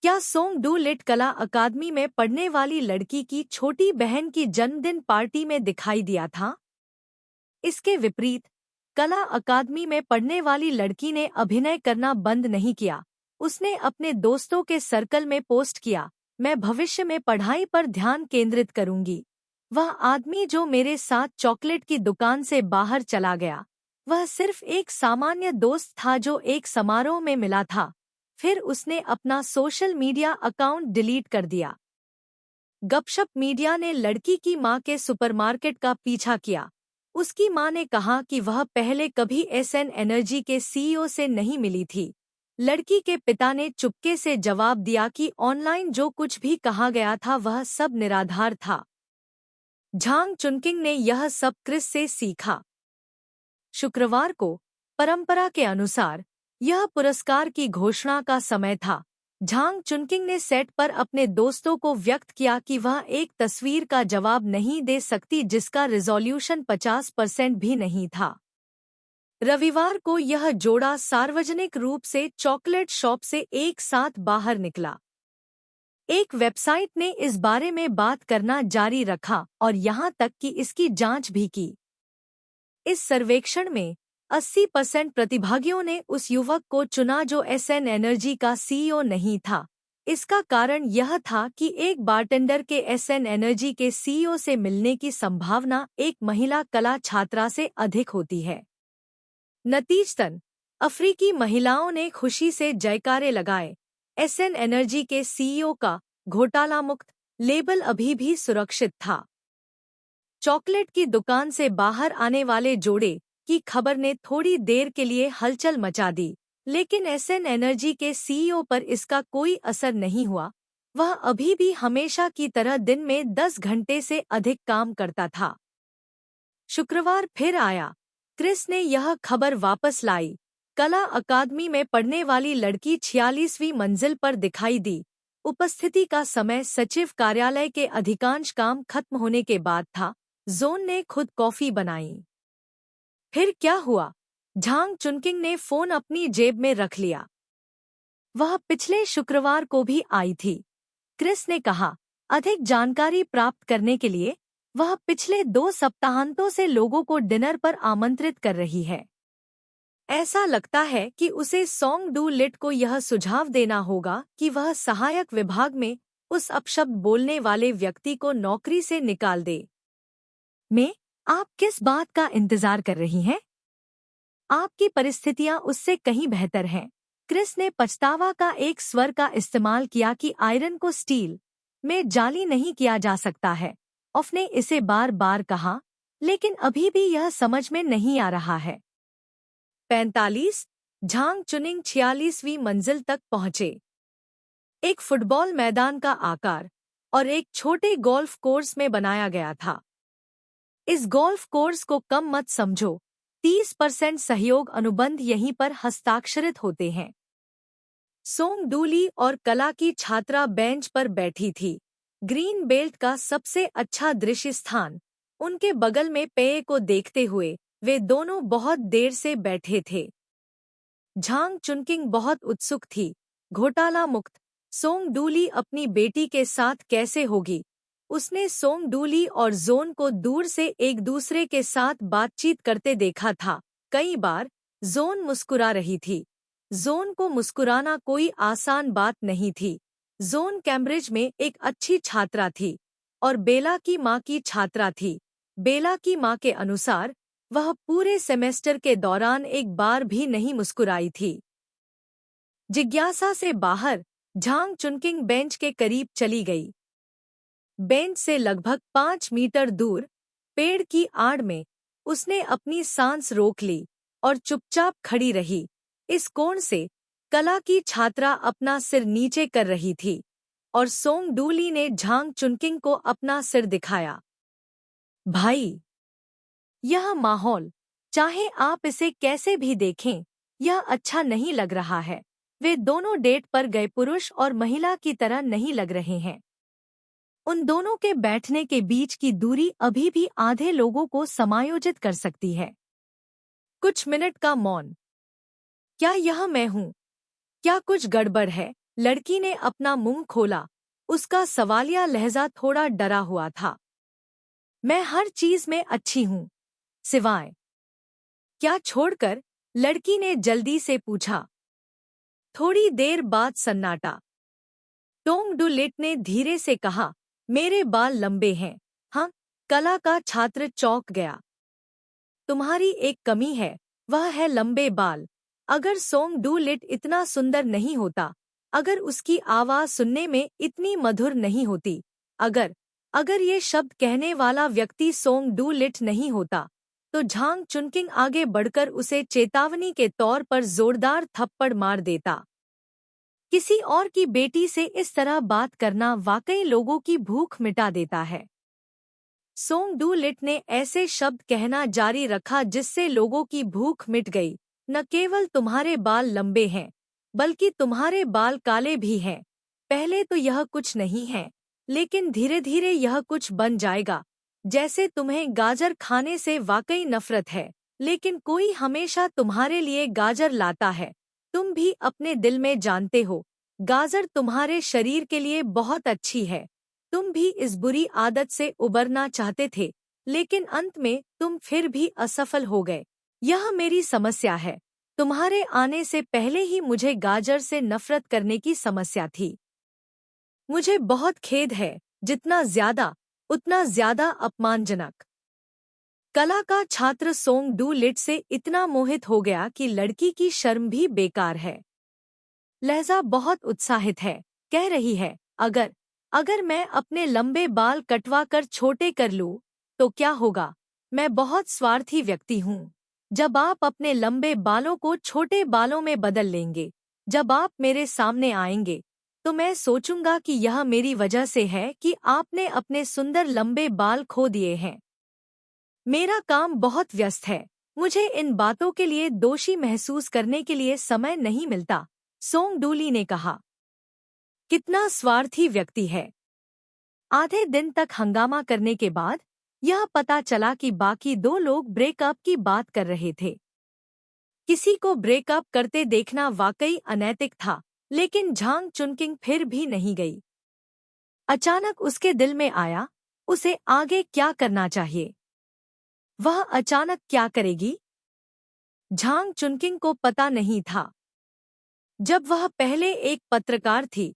क्या सोंग डू लिट कला अकादमी में पढ़ने वाली लड़की की छोटी बहन की जन्मदिन पार्टी में दिखाई दिया था? इसके विपरीत, कला अकादमी में पढ़ने वाली लड़की ने अभिनय करना बंद नहीं किया। उसने अपने दोस्तों के सर्कल में पोस्ट किया, मैं भविष्य में पढ़ाई पर ध्यान केंद्रित करूंगी। वह आदमी जो मेरे साथ चॉकलेट की दुकान से बाहर चला गया, वह सिर्फ एक सामान्य दोस्त था जो एक समारोह में मिला था। फिर उसने अपना सोशल मीडिया अकाउंट डिलीट कर दिया। गपशप मीडिया ने लड़की की मां के सुपरमार्केट का पीछा किया। उसकी मां ने कहा कि वह पहले कभी एसएन एनर्जी के सीईओ से नहीं मिली थी। लड़की के पिता ने चुपके से जवाब दिया कि ऑनलाइन जो कुछ भी कहा गया था वह सब निराधार था। झांग चुनकिंग ने यह सब क्रिस से सीखा। शुक्रवार को, परंपरा के अनुसार, यह पुरस्कार की घोषणा का समय था। झांग चुनकिंग ने सेट पर अपने दोस्तों को व्यक्त किया कि वह एक तस्वीर का जवाब नहीं दे सकती जिसका रिजोल्यूशन 50% भी नहीं था। रविवार को यह जोड़ा सार्वजनिक रूप से चॉकलेट शॉप से एक साथ बाहर निकला। एक वेबसाइट ने इस बारे में बात करना जारी रखा और यहाँ तक कि इसकी जांच भी की। इस सर्वेक्षण में 80% प्रतिभागियों ने उस युवक को चुना जो एसएन एनर्जी का सीईओ नहीं था। इसका कारण यह था कि एक बारटेंडर के एसएन एनर्जी के सीईओ से मिलने की संभावना एक महिला कला छात्रा से अधिक होती है। नतीजतन अफ्रीकी महिलाओं ने खुशी से जयकारे लगाए। एसएन एनर्जी के सीईओ का घोटाला मुक्त लेबल अभी भी सुरक्षित था। चॉकलेट की दुकान से बाहर आने वाले जोड़े की खबर ने थोड़ी देर के लिए हलचल मचा दी, लेकिन एसएन एनर्जी के सीईओ पर इसका कोई असर नहीं हुआ। वह अभी भी हमेशा की तरह दिन में 10 घंटे से अधिक काम करता था। शुक्रवार फिर आया। क्रिस ने यह खबर वापस लाई। कला अकादमी में पढ़ने वाली लड़की 46वीं मंजिल पर दिखाई दी। उपस्थिति का समय सचिव कार्यालय के अधिकांश काम खत्म होने के बाद था। जोन ने खुद कॉफी बनाई। फिर क्या हुआ? झांग चुनकिंग ने फोन अपनी जेब में रख लिया। वह पिछले शुक्रवार को भी आई थी। क्रिस ने कहा, अधिक जानकारी प्राप्त करने के लिए वह पिछले 2 सप्ताहांतों से लोगों को डिनर पर आमंत्रित कर रही है। ऐसा लगता है कि उसे सोंग डू लिट को यह सुझाव देना होगा कि वह सहायक विभाग में उस अपशब्द बोलने वाले व्यक्ति को नौकरी से निकाल दे। आप किस बात का इंतजार कर रही हैं? आपकी परिस्थितियां उससे कहीं बेहतर हैं। क्रिस ने पछतावा का एक स्वर का इस्तेमाल किया कि आयरन को स्टील में जाली नहीं किया जा सकता है। उसने इसे बार बार कहा, लेकिन अभी भी यह समझ में नहीं आ रहा है। 45 झांग चुनिंग 46वीं मंजिल तक पहुंचे। एक फुटबॉल मैदान का आकार और एक छोटे गोल्फ कोर्स में बनाया गया था। इस गोल्फ कोर्स को कम मत समझो। 30% सहयोग अनुबंध यहीं पर हस्ताक्षरित होते हैं। सोंग डूली और कला की छात्रा बेंच पर बैठी थी। ग्रीन बेल्ट का सबसे अच्छा दृश्य स्थान। उनके बगल में पेय को देखते हुए वे दोनों बहुत देर से बैठे थे। झांग चुनकिंग बहुत उत्सुक थी। घोटाला मुक्त सोंग डूली अपनी बेटी के साथ कैसे होगी? उसने सोंग डूली और जोन को दूर से एक दूसरे के साथ बातचीत करते देखा था। कई बार जोन मुस्कुरा रही थी। जोन को मुस्कुराना कोई आसान बात नहीं थी। जोन कैम्ब्रिज में एक अच्छी छात्रा थी और बेला की मां की छात्रा थी। बेला की मां के अनुसार वह पूरे सेमेस्टर के दौरान एक बार भी नहीं मुस्कुराई थी। जिज्ञासा से बाहर झांग चुनकिंग बेंच के करीब चली गई। बेंच से लगभग 5 मीटर दूर पेड़ की आड़ में उसने अपनी सांस रोक ली और चुपचाप खड़ी रही। इस कोण से कला की छात्रा अपना सिर नीचे कर रही थी और सोंग डूली ने झांग चुनकिंग को अपना सिर दिखाया। भाई, यह माहौल, चाहे आप इसे कैसे भी देखें, यह अच्छा नहीं लग रहा है। वे दोनों डेट पर गए पुरुष और महिला की तरह नहीं लग रहे हैं। उन दोनों के बैठने के बीच की दूरी अभी भी आधे लोगों को समायोजित कर सकती है। कुछ मिनट का मौन। क्या यह मैं हूँ? क्या कुछ गड़बड़ है? लड़की ने अपना मुंह खोला। उसका सवालिया लहजा थोड़ा डरा हुआ था। मैं हर चीज में अच्छी हूँ, सिवाय क्या छोड़कर? लड़की ने जल्दी से पूछा। थोड़ी देर बाद सन्नाटा। टोंग डू लिट ने धीरे से कहा, मेरे बाल लंबे हैं। हाँ, कला का छात्र चौंक गया। तुम्हारी एक कमी है, वह है लंबे बाल। अगर सोंग डू लिट इतना सुंदर नहीं होता, अगर उसकी आवाज सुनने में इतनी मधुर नहीं होती, अगर ये शब्द कहने वाला व्यक्ति सोंग डू लिट नहीं होता, तो झांग चुनकिंग आगे बढ़कर उसे चेतावनी के तौर पर जोरदार थप्पड़ मार देता। किसी और की बेटी से इस तरह बात करना वाकई लोगों की भूख मिटा देता है। सोंग डू लिट ने ऐसे शब्द कहना जारी रखा जिससे लोगों की भूख मिट गई। न केवल तुम्हारे बाल लंबे हैं, बल्कि तुम्हारे बाल काले भी हैं। पहले तो यह कुछ नहीं है, लेकिन धीरे धीरे यह कुछ बन जाएगा। जैसे तुम्हें गाजर खाने से वाकई नफरत है, लेकिन कोई हमेशा तुम्हारे लिए गाजर लाता है। तुम भी अपने दिल में जानते हो गाजर तुम्हारे शरीर के लिए बहुत अच्छी है। तुम भी इस बुरी आदत से उबरना चाहते थे, लेकिन अंत में तुम फिर भी असफल हो गए। यह मेरी समस्या है। तुम्हारे आने से पहले ही मुझे गाजर से नफरत करने की समस्या थी। मुझे बहुत खेद है, जितना ज्यादा उतना ज्यादा अपमानजनक। कला का छात्र सोंग डू लिट से इतना मोहित हो गया कि लड़की की शर्म भी बेकार है। लहजा बहुत उत्साहित है, कह रही है, अगर अगर मैं अपने लंबे बाल कटवा कर छोटे कर लूं, तो क्या होगा? मैं बहुत स्वार्थी व्यक्ति हूँ। जब आप अपने लंबे बालों को छोटे बालों में बदल लेंगे, जब आप मेरे सामने आएंगे, तो मैं सोचूंगा कि यह मेरी वजह से है कि आपने अपने सुंदर लंबे बाल खो दिए हैं। मेरा काम बहुत व्यस्त है। मुझे इन बातों के लिए दोषी महसूस करने के लिए समय नहीं मिलता, सोंग डूली ने कहा। कितना स्वार्थी व्यक्ति है। आधे दिन तक हंगामा करने के बाद यह पता चला कि बाकी दो लोग ब्रेकअप की बात कर रहे थे। किसी को ब्रेकअप करते देखना वाकई अनैतिक था, लेकिन झांग चुनकिंग फिर भी नहीं गई। अचानक उसके दिल में आया, उसे आगे क्या करना चाहिए। वह अचानक क्या करेगी? झांग चुनकिंग को पता नहीं था। जब वह पहले एक पत्रकार थी,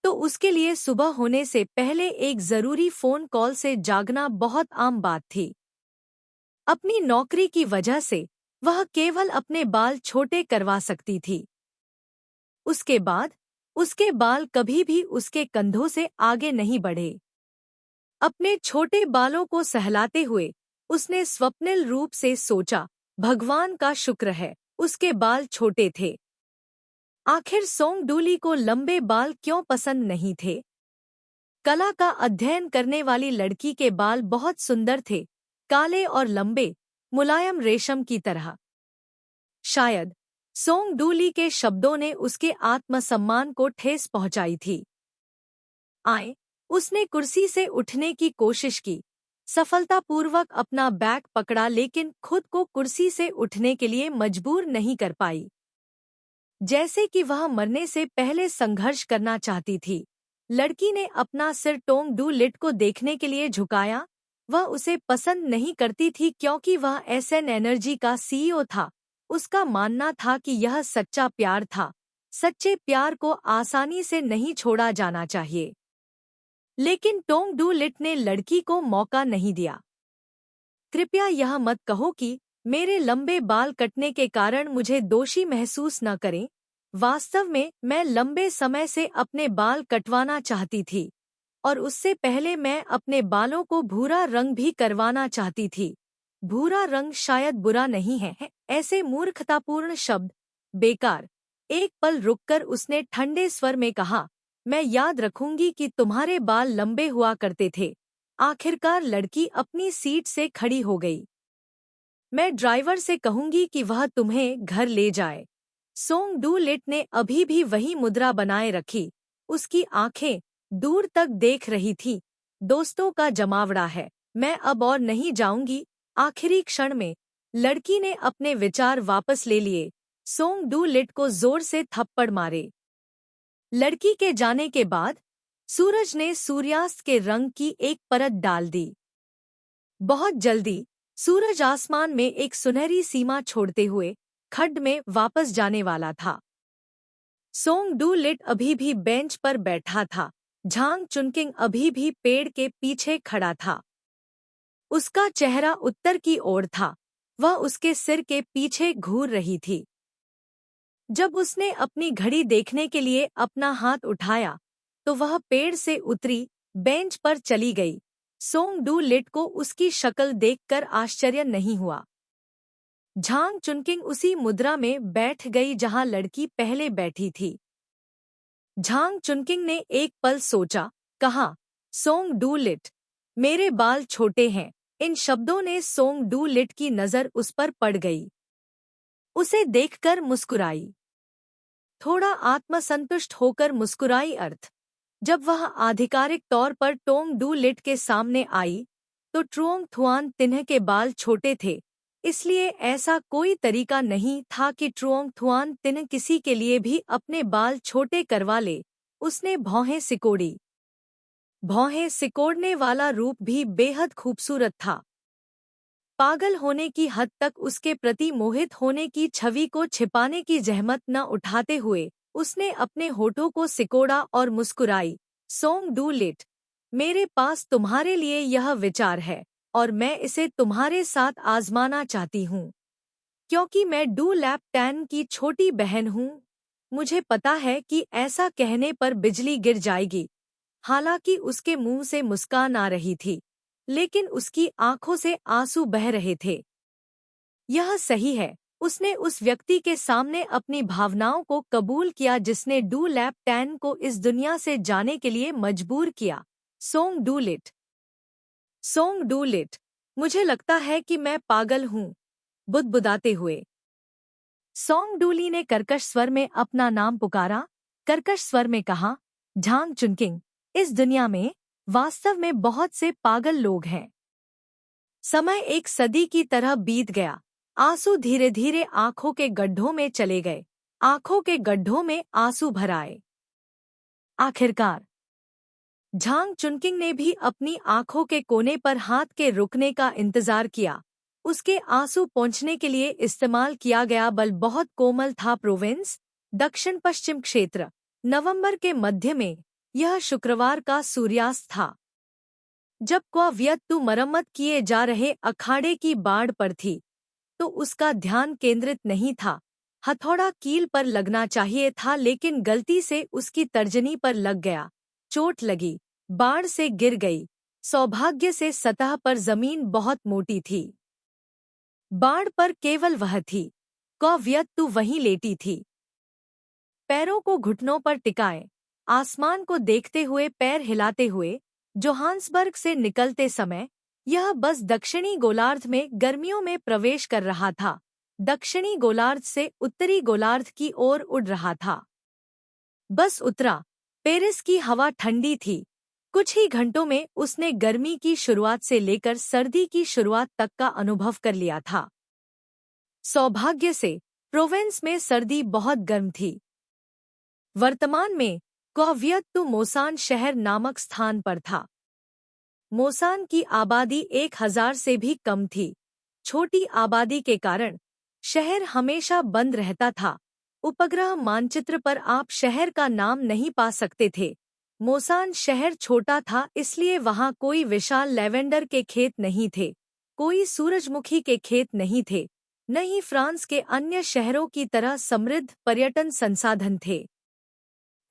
तो उसके लिए सुबह होने से पहले एक जरूरी फोन कॉल से जागना बहुत आम बात थी। अपनी नौकरी की वजह से वह केवल अपने बाल छोटे करवा सकती थी। उसके बाद उसके बाल कभी भी उसके कंधों से आगे नहीं बढ़े। अपने छोटे बालों को सहलाते हुए उसने स्वप्निल रूप से सोचा, भगवान का शुक्र है, उसके बाल छोटे थे। आखिर सोंग डूली को लंबे बाल क्यों पसंद नहीं थे? कला का अध्ययन करने वाली लड़की के बाल बहुत सुंदर थे, काले और लंबे, मुलायम रेशम की तरह। शायद सोंग डूली के शब्दों ने उसके आत्मसम्मान को ठेस पहुंचाई थी। आए, उसने कुर्सी से उठने की कोशिश की, सफलतापूर्वक अपना बैग पकड़ा, लेकिन खुद को कुर्सी से उठने के लिए मजबूर नहीं कर पाई। जैसे कि वह मरने से पहले संघर्ष करना चाहती थी। लड़की ने अपना सिर टोंग डू लिट को देखने के लिए झुकाया। वह उसे पसंद नहीं करती थी क्योंकि वह एसएन एनर्जी का सीईओ था। उसका मानना था कि यह सच्चा प्यार था। सच्चे प्यार को आसानी से नहीं छोड़ा जाना चाहिए। लेकिन टोंग डू लिट ने लड़की को मौका नहीं दिया। कृपया यह मत कहो कि मेरे लंबे बाल कटने के कारण मुझे दोषी महसूस न करें। वास्तव में मैं लंबे समय से अपने बाल कटवाना चाहती थी, और उससे पहले मैं अपने बालों को भूरा रंग भी करवाना चाहती थी। भूरा रंग शायद बुरा नहीं है। ऐसे मूर्खतापूर्ण शब्द, बेकार। एक पल रुककर उसने ठंडे स्वर में कहा, मैं याद रखूंगी कि तुम्हारे बाल लंबे हुआ करते थे। आखिरकार लड़की अपनी सीट से खड़ी हो गई। मैं ड्राइवर से कहूंगी कि वह तुम्हें घर ले जाए। सोंग डू लिट ने अभी भी वही मुद्रा बनाए रखी। उसकी आंखें दूर तक देख रही थी। दोस्तों का जमावड़ा है, मैं अब और नहीं जाऊंगी। आखिरी क्षण में लड़की ने अपने विचार वापस ले लिए। सोंग डू लिट को जोर से थप्पड़ मारे। लड़की के जाने के बाद सूरज ने सूर्यास्त के रंग की एक परत डाल दी। बहुत जल्दी सूरज आसमान में एक सुनहरी सीमा छोड़ते हुए खड्ड में वापस जाने वाला था। सोंग डू लिट अभी भी बेंच पर बैठा था। झांग चुनकिंग अभी भी पेड़ के पीछे खड़ा था। उसका चेहरा उत्तर की ओर था। वह उसके सिर के पीछे घूर रही थी। जब उसने अपनी घड़ी देखने के लिए अपना हाथ उठाया, तो वह पेड़ से उतरी, बेंच पर चली गई। सोंग डू लिट को उसकी शक्ल देखकर आश्चर्य नहीं हुआ। झांग चुनकिंग उसी मुद्रा में बैठ गई जहां लड़की पहले बैठी थी। झांग चुनकिंग ने एक पल सोचा, कहा, सोंग डू लिट, मेरे बाल छोटे हैं। इन शब्दों ने सोंग डू लिट की नजर उस पर पड़ गई। उसे देखकर मुस्कुराई। थोड़ा आत्मसंतुष्ट होकर मुस्कुराई। अर्थ जब वह आधिकारिक तौर पर टोंग डू लिट के सामने आई, तो ट्रुओंग थुआन तिन्ह के बाल छोटे थे, इसलिए ऐसा कोई तरीका नहीं था कि ट्रुओंग थुआन तिन किसी के लिए भी अपने बाल छोटे करवा ले। उसने भौहें सिकोड़ी। भौहें सिकोड़ने वाला रूप भी बेहद खूबसूरत था। पागल होने की हद तक उसके प्रति मोहित होने की छवि को छिपाने की जहमत न उठाते हुए उसने अपने होठों को सिकोड़ा और मुस्कुराई। सोंग डू लिट, मेरे पास तुम्हारे लिए यह विचार है और मैं इसे तुम्हारे साथ आजमाना चाहती हूँ। क्योंकि मैं डू लैप टैन की छोटी बहन हूँ। मुझे पता है कि ऐसा कहने पर बिजली गिर जाएगी। हालांकि उसके मुंह से मुस्कान आ रही थी, लेकिन उसकी आंखों से आंसू बह रहे थे। यह सही है, उसने उस व्यक्ति के सामने अपनी भावनाओं को कबूल किया जिसने डू लैप टैन को इस दुनिया से जाने के लिए मजबूर किया। सोंग डू लिट, सोंग डू लिट, मुझे लगता है कि मैं पागल हूँ, बुदबुदाते हुए सोंग डूली ने कर्कश स्वर में अपना नाम पुकारा। कर्कश स्वर में कहा, झांग चुनकिंग, इस दुनिया में वास्तव में बहुत से पागल लोग हैं। समय एक सदी की तरह बीत गया। आंसू धीरे धीरे आंखों के गड्ढों में चले गए। आंखों के गड्ढों में आंसू भर आए। आखिरकार झांग चुनकिंग ने भी अपनी आंखों के कोने पर हाथ के रुकने का इंतजार किया। उसके आंसू पोंछने के लिए इस्तेमाल किया गया बल बहुत कोमल था। प्रोविंस, दक्षिण पश्चिम क्षेत्र, नवंबर के मध्य में। यह शुक्रवार का सूर्यास्त था। जब क्वावियत्तु मरम्मत किए जा रहे अखाड़े की बाड़ पर थी, तो उसका ध्यान केंद्रित नहीं था। हथौड़ा कील पर लगना चाहिए था, लेकिन गलती से उसकी तर्जनी पर लग गया। चोट लगी, बाड़ से गिर गई। सौभाग्य से सतह पर जमीन बहुत मोटी थी। बाड़ पर केवल वह थी। क्वावियत्तु वहीं लेटी थी, पैरों को घुटनों पर टिकाए, आसमान को देखते हुए, पैर हिलाते हुए। जोहान्सबर्ग से निकलते समय यह बस दक्षिणी गोलार्ध में गर्मियों में प्रवेश कर रहा था। दक्षिणी गोलार्ध से उत्तरी गोलार्ध की ओर उड़ रहा था। बस उतरा। पेरिस की हवा ठंडी थी। कुछ ही घंटों में उसने गर्मी की शुरुआत से लेकर सर्दी की शुरुआत तक का अनुभव कर लिया था। सौभाग्य से प्रोवेंस में सर्दी बहुत गर्म थी। वर्तमान में क्वावियत्तु मोसान शहर नामक स्थान पर था। मोसान की आबादी 1000 से भी कम थी। छोटी आबादी के कारण शहर हमेशा बंद रहता था। उपग्रह मानचित्र पर आप शहर का नाम नहीं पा सकते थे। मोसान शहर छोटा था, इसलिए वहां कोई विशाल लेवेंडर के खेत नहीं थे, कोई सूरजमुखी के खेत नहीं थे, न ही फ्रांस के अन्य शहरों की तरह समृद्ध पर्यटन संसाधन थे।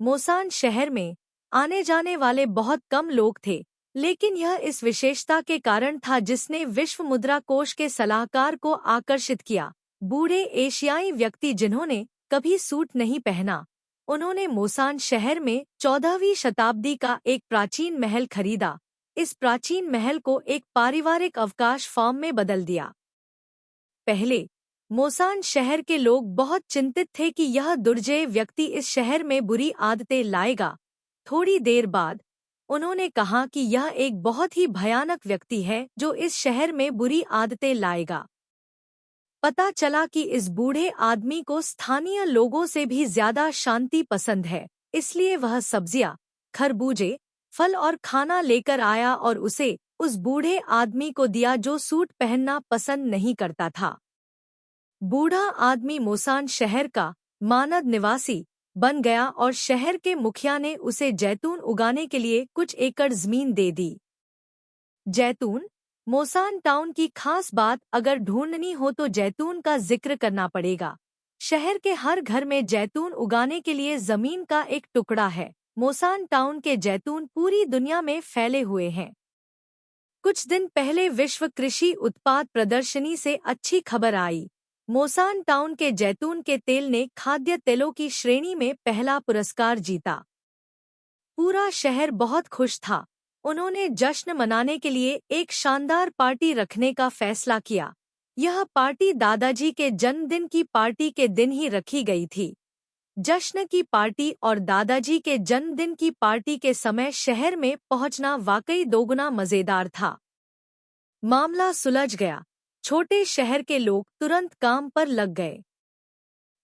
मोसान शहर में आने जाने वाले बहुत कम लोग थे, लेकिन यह इस विशेषता के कारण था जिसने विश्व मुद्रा कोष के सलाहकार को आकर्षित किया। बूढ़े एशियाई व्यक्ति जिन्होंने कभी सूट नहीं पहना, उन्होंने मोसान शहर में 14वीं शताब्दी का एक प्राचीन महल खरीदा। इस प्राचीन महल को एक पारिवारिक अवकाश फार्म में बदल दिया। पहले मोसान शहर के लोग बहुत चिंतित थे कि यह दुर्जय व्यक्ति इस शहर में बुरी आदतें लाएगा। थोड़ी देर बाद उन्होंने कहा कि यह एक बहुत ही भयानक व्यक्ति है जो इस शहर में बुरी आदतें लाएगा। पता चला कि इस बूढ़े आदमी को स्थानीय लोगों से भी ज्यादा शांति पसंद है, इसलिए वह सब्जियां, खरबूजे, फल और खाना लेकर आया और उसे उस बूढ़े आदमी को दिया जो सूट पहनना पसंद नहीं करता था। बूढ़ा आदमी मोसान शहर का मानद निवासी बन गया और शहर के मुखिया ने उसे जैतून उगाने के लिए कुछ एकड़ जमीन दे दी। जैतून, मोसान टाउन की खास बात अगर ढूंढनी हो तो जैतून का जिक्र करना पड़ेगा। शहर के हर घर में जैतून उगाने के लिए जमीन का एक टुकड़ा है। मोसान टाउन के जैतून पूरी दुनिया में फैले हुए हैं। कुछ दिन पहले विश्व कृषि उत्पाद प्रदर्शनी से अच्छी खबर आई। मोसान टाउन के जैतून के तेल ने खाद्य तेलों की श्रेणी में पहला पुरस्कार जीता। पूरा शहर बहुत खुश था। उन्होंने जश्न मनाने के लिए एक शानदार पार्टी रखने का फैसला किया। यह पार्टी दादाजी के जन्मदिन की पार्टी के दिन ही रखी गई थी। जश्न की पार्टी और दादाजी के जन्मदिन की पार्टी के समय शहर में पहुंचना वाकई दोगुना मजेदार था। मामला सुलझ गया। छोटे शहर के लोग तुरंत काम पर लग गए।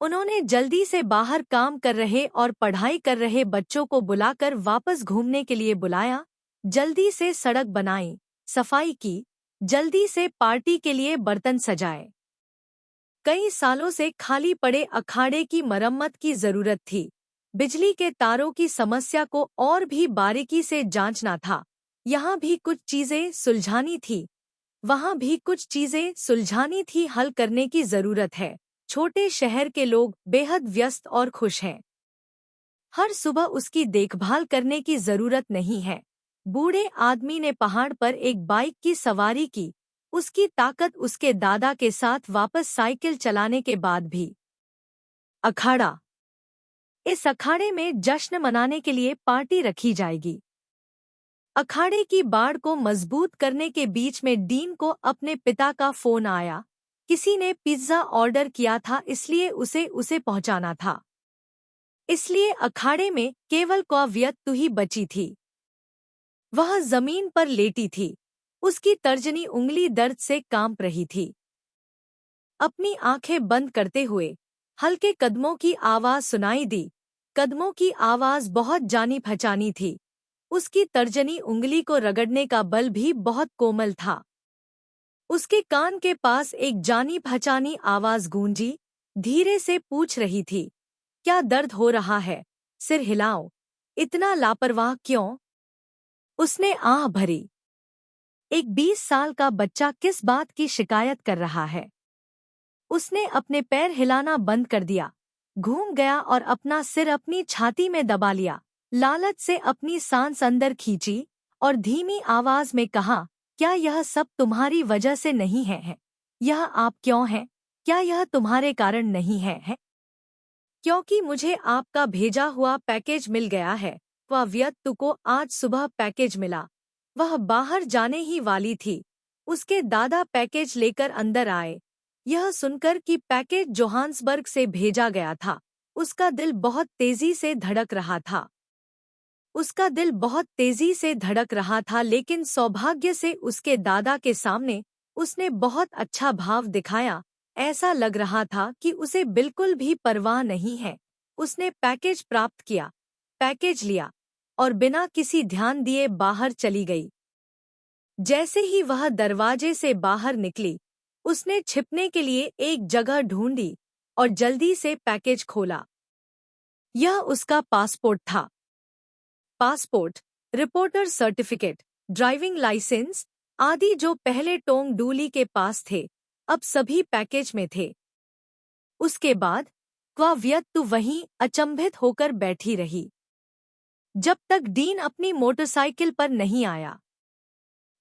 उन्होंने जल्दी से बाहर काम कर रहे और पढ़ाई कर रहे बच्चों को बुलाकर वापस घूमने के लिए बुलाया, जल्दी से सड़क बनाई, सफाई की, जल्दी से पार्टी के लिए बर्तन सजाए। कई सालों से खाली पड़े अखाड़े की मरम्मत की जरूरत थी। बिजली के तारों की समस्या को और भी बारीकी से जांचना था। यहाँ भी कुछ चीजें सुलझानी थी, वहाँ भी कुछ चीजें सुलझानी थी, हल करने की जरूरत है। छोटे शहर के लोग बेहद व्यस्त और खुश हैं। हर सुबह उसकी देखभाल करने की जरूरत नहीं है। बूढ़े आदमी ने पहाड़ पर एक बाइक की सवारी की, उसकी ताकत उसके दादा के साथ वापस साइकिल चलाने के बाद भी। अखाड़ा। इस अखाड़े में जश्न मनाने के लिए पार्टी रखी जाएगी। अखाड़े की बाड़ को मजबूत करने के बीच में डीन को अपने पिता का फोन आया। किसी ने पिज्जा ऑर्डर किया था, इसलिए उसे पहुंचाना था। इसलिए अखाड़े में केवल क्वाव्यतु ही बची थी। वह जमीन पर लेटी थी, उसकी तर्जनी उंगली दर्द से कांप रही थी। अपनी आंखें बंद करते हुए हल्के कदमों की आवाज सुनाई दी। कदमों की आवाज बहुत जानी पहचानी थी। उसकी तर्जनी उंगली को रगड़ने का बल भी बहुत कोमल था। उसके कान के पास एक जानी पहचानी आवाज गूंजी, धीरे से पूछ रही थी, क्या दर्द हो रहा है? सिर हिलाओ। इतना लापरवाह क्यों? उसने आह भरी। एक 20 साल का बच्चा किस बात की शिकायत कर रहा है? उसने अपने पैर हिलाना बंद कर दिया, घूम गया और अपना सिर अपनी छाती में दबा लिया। लालच से अपनी सांस अंदर खींची और धीमी आवाज में कहा, क्या यह सब तुम्हारी वजह से नहीं है? यह आप क्यों हैं? क्या यह तुम्हारे कारण नहीं है? क्योंकि मुझे आपका भेजा हुआ पैकेज मिल गया है। क्वाव्यतु को आज सुबह पैकेज मिला। वह बाहर जाने ही वाली थी। उसके दादा पैकेज लेकर अंदर आए। यह सुनकर कि पैकेज जोहान्सबर्ग से भेजा गया था, उसका दिल बहुत तेजी से धड़क रहा था। लेकिन सौभाग्य से उसके दादा के सामने उसने बहुत अच्छा भाव दिखाया। ऐसा लग रहा था कि उसे बिल्कुल भी परवाह नहीं है। उसने पैकेज प्राप्त किया, पैकेज लिया और बिना किसी ध्यान दिए बाहर चली गई। जैसे ही वह दरवाजे से बाहर निकली, उसने छिपने के लिए एक जगह ढूंढी और जल्दी से पैकेज खोला। यह उसका पासपोर्ट था। Passport, reporter certificate, driving licence आदि जो पहले टोंग डूली के पास थे, अब सभी पैकेज में थे। उसके बाद क्वाव्यतु वहीं अचंभित होकर बैठी रही, जब तक डीन अपनी मोटरसाइकिल पर नहीं आया।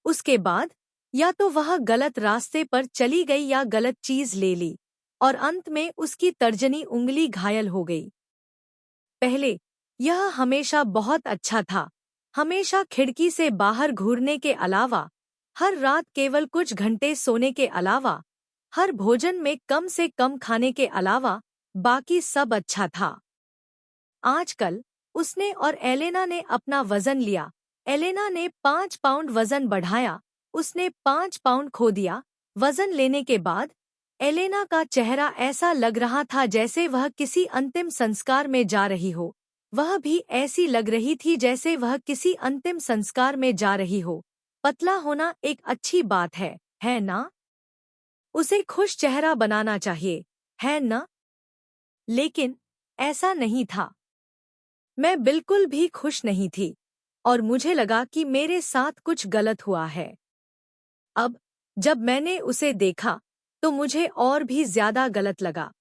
उसके बाद या तो वह गलत रास्ते पर चली गई या गलत चीज ले ली और अंत में उसकी तर्जनी उंगली घायल हो गई। पहले यह हमेशा बहुत अच्छा था, हमेशा खिड़की से बाहर घूरने के अलावा, हर रात केवल कुछ घंटे सोने के अलावा, हर भोजन में कम से कम खाने के अलावा, बाकी सब अच्छा था। आजकल उसने और एलेना ने अपना वजन लिया। एलेना ने 5 पाउंड वजन बढ़ाया, उसने 5 पाउंड खो दिया। वजन लेने के बाद एलेना का चेहरा ऐसा लग रहा था जैसे वह किसी अंतिम संस्कार में जा रही हो। वह भी ऐसी लग रही थी जैसे वह किसी अंतिम संस्कार में जा रही हो। पतला होना एक अच्छी बात है ना? उसे खुश चेहरा बनाना चाहिए, है ना? लेकिन ऐसा नहीं था। मैं बिल्कुल भी खुश नहीं थी और मुझे लगा कि मेरे साथ कुछ गलत हुआ है। अब जब मैंने उसे देखा तो मुझे और भी ज्यादा गलत लगा।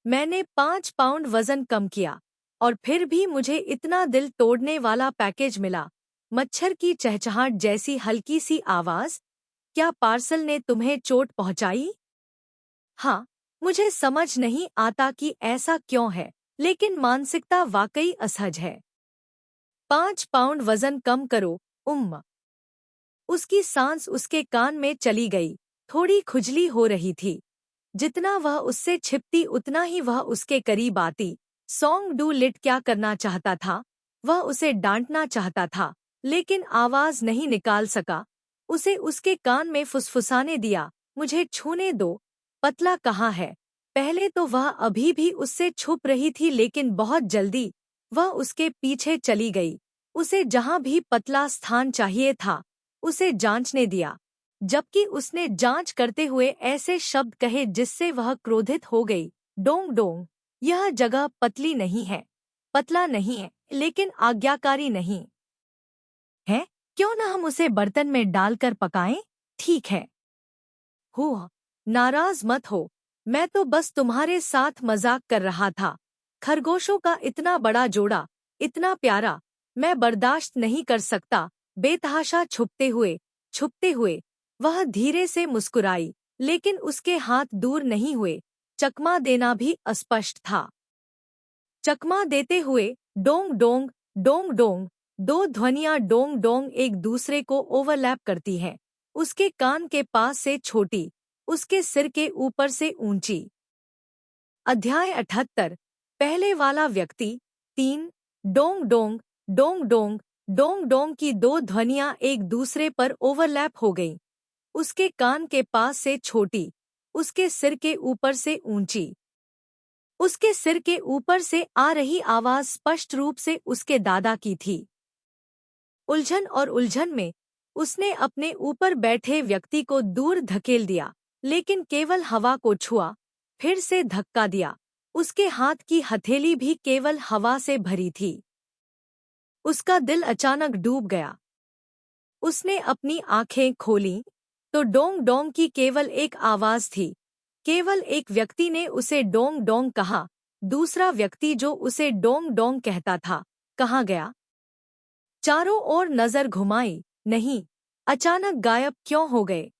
मैंने 5 पाउंड वजन कम किया और फिर भी मुझे इतना दिल तोड़ने वाला पैकेज मिला। मच्छर की चहचहाट जैसी हल्की सी आवाज, क्या पार्सल ने तुम्हें चोट पहुंचाई? हाँ, मुझे समझ नहीं आता कि ऐसा क्यों है, लेकिन मानसिकता वाकई असहज है। 5 पाउंड वजन कम करो, उसकी सांस उसके कान में चली गई। थोड़ी खुजली हो रही थी। जितना वह उससे छिपती उतना ही वह उसके करीब आती। सॉन्ग डू लिट क्या करना चाहता था? वह उसे डांटना चाहता था, लेकिन आवाज नहीं निकाल सका। उसे उसके कान में फुसफुसाने दिया, मुझे छूने दो। पतला कहाँ है? पहले तो वह अभी भी उससे छुप रही थी, लेकिन बहुत जल्दी वह उसके पीछे चली गई। उसे जहां भी पतला स्थान चाहिए था उसे जांचने दिया, जबकि उसने जांच करते हुए ऐसे शब्द कहे जिससे वह क्रोधित हो गई। डोंग डोंग, यह जगह पतली नहीं है, पतला नहीं है, लेकिन आज्ञाकारी नहीं है। क्यों न हम उसे बर्तन में डालकर पकाएं? ठीक है। हो, नाराज मत हो, मैं तो बस तुम्हारे साथ मजाक कर रहा था। खरगोशों का इतना बड़ा जोड़ा, इतना प्यारा, मैं बर्दाश्त नहीं कर सकता। बेतहाशा छुपते हुए वह धीरे से मुस्कुराई, लेकिन उसके हाथ दूर नहीं हुए। चकमा देना भी अस्पष्ट था। चकमा देते हुए डोंग डोंग, डोंग डोंग, दो ध्वनियां डोंग डोंग एक दूसरे को ओवरलैप करती हैं। उसके कान के पास से छोटी, उसके सिर के ऊपर से ऊंची। अध्याय 78, पहले वाला व्यक्ति 3। Dong Dong, Dong Dong, Dong Dong की दो ध्वनियां एक दूसरे पर ओवरलैप हो गईं। उसके कान के पास से छोटी, उसके सिर के ऊपर से ऊंची। उसके सिर के ऊपर से आ रही आवाज स्पष्ट रूप से उसके दादा की थी। उलझन और उलझन में उसने अपने ऊपर बैठे व्यक्ति को दूर धकेल दिया, लेकिन केवल हवा को छुआ, फिर से धक्का दिया। उसके हाथ की हथेली भी केवल हवा से भरी थी। उसका दिल अचानक डूब गया। उसने अपनी आंखें खोलीं तो डोंग डोंग की केवल एक आवाज थी। केवल एक व्यक्ति ने उसे डोंग डोंग कहा। दूसरा व्यक्ति जो उसे डोंग डोंग कहता था, कहाँ गया? चारों ओर नजर घुमाई, नहीं, अचानक गायब क्यों हो गए?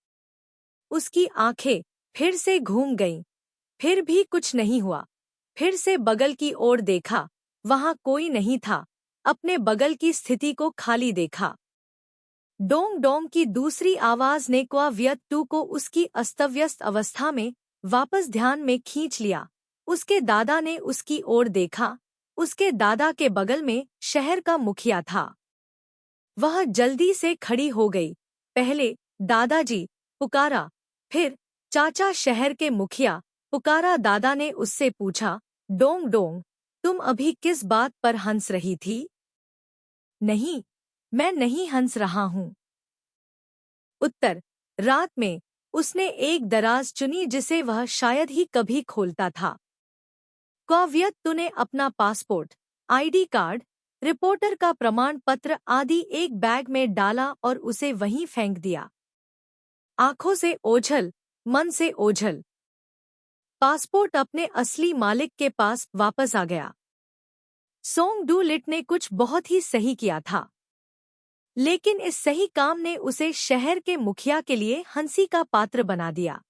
उसकी आंखें फिर से घूम गईं, फिर भी कुछ नहीं हुआ। फिर से बगल की ओर देखा, वहां कोई नहीं था। अपने बगल की स्थिति को खाली देखा। डोंग डोंग की दूसरी आवाज ने क्वावियत्तू को उसकी अस्तव्यस्त अवस्था में वापस ध्यान में खींच लिया। उसके दादा ने उसकी ओर देखा। उसके दादा के बगल में शहर का मुखिया था। वह जल्दी से खड़ी हो गई। पहले दादाजी पुकारा, फिर चाचा शहर के मुखिया पुकारा। दादा ने उससे पूछा, डोंग डोंग, तुम अभी किस बात पर हंस रही थी? नहीं, मैं नहीं हंस रहा हूँ। उत्तर, रात में उसने एक दराज चुनी जिसे वह शायद ही कभी खोलता था। क्वावियत्तू ने अपना पासपोर्ट, आईडी कार्ड, रिपोर्टर का प्रमाण पत्र आदि एक बैग में डाला और उसे वहीं फेंक दिया। आंखों से ओझल, मन से ओझल। पासपोर्ट अपने असली मालिक के पास वापस आ गया। सोंग डू लिट ने कुछ बहुत ही सही किया था, लेकिन इस सही काम ने उसे शहर के मुखिया के लिए हंसी का पात्र बना दिया।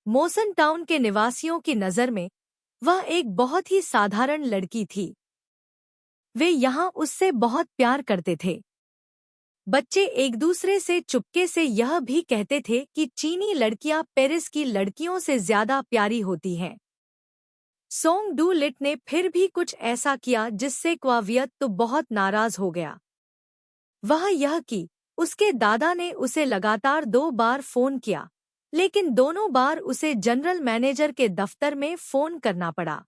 मोसन टाउन के निवासियों की नज़र में वह एक बहुत ही साधारण लड़की थी। वे यहाँ उससे बहुत प्यार करते थे। बच्चे एक दूसरे से चुपके से यह भी कहते थे कि चीनी लड़कियां पेरिस की लड़कियों से ज्यादा प्यारी होती हैं। सोंग डू लिट ने फिर भी कुछ ऐसा किया जिससे क्वावियत्तू बहुत नाराज हो गया। वह यह कि उसके दादा ने उसे लगातार 2 बार फोन किया, लेकिन दोनों बार उसे जनरल मैनेजर के दफ्तर में फोन करना पड़ा।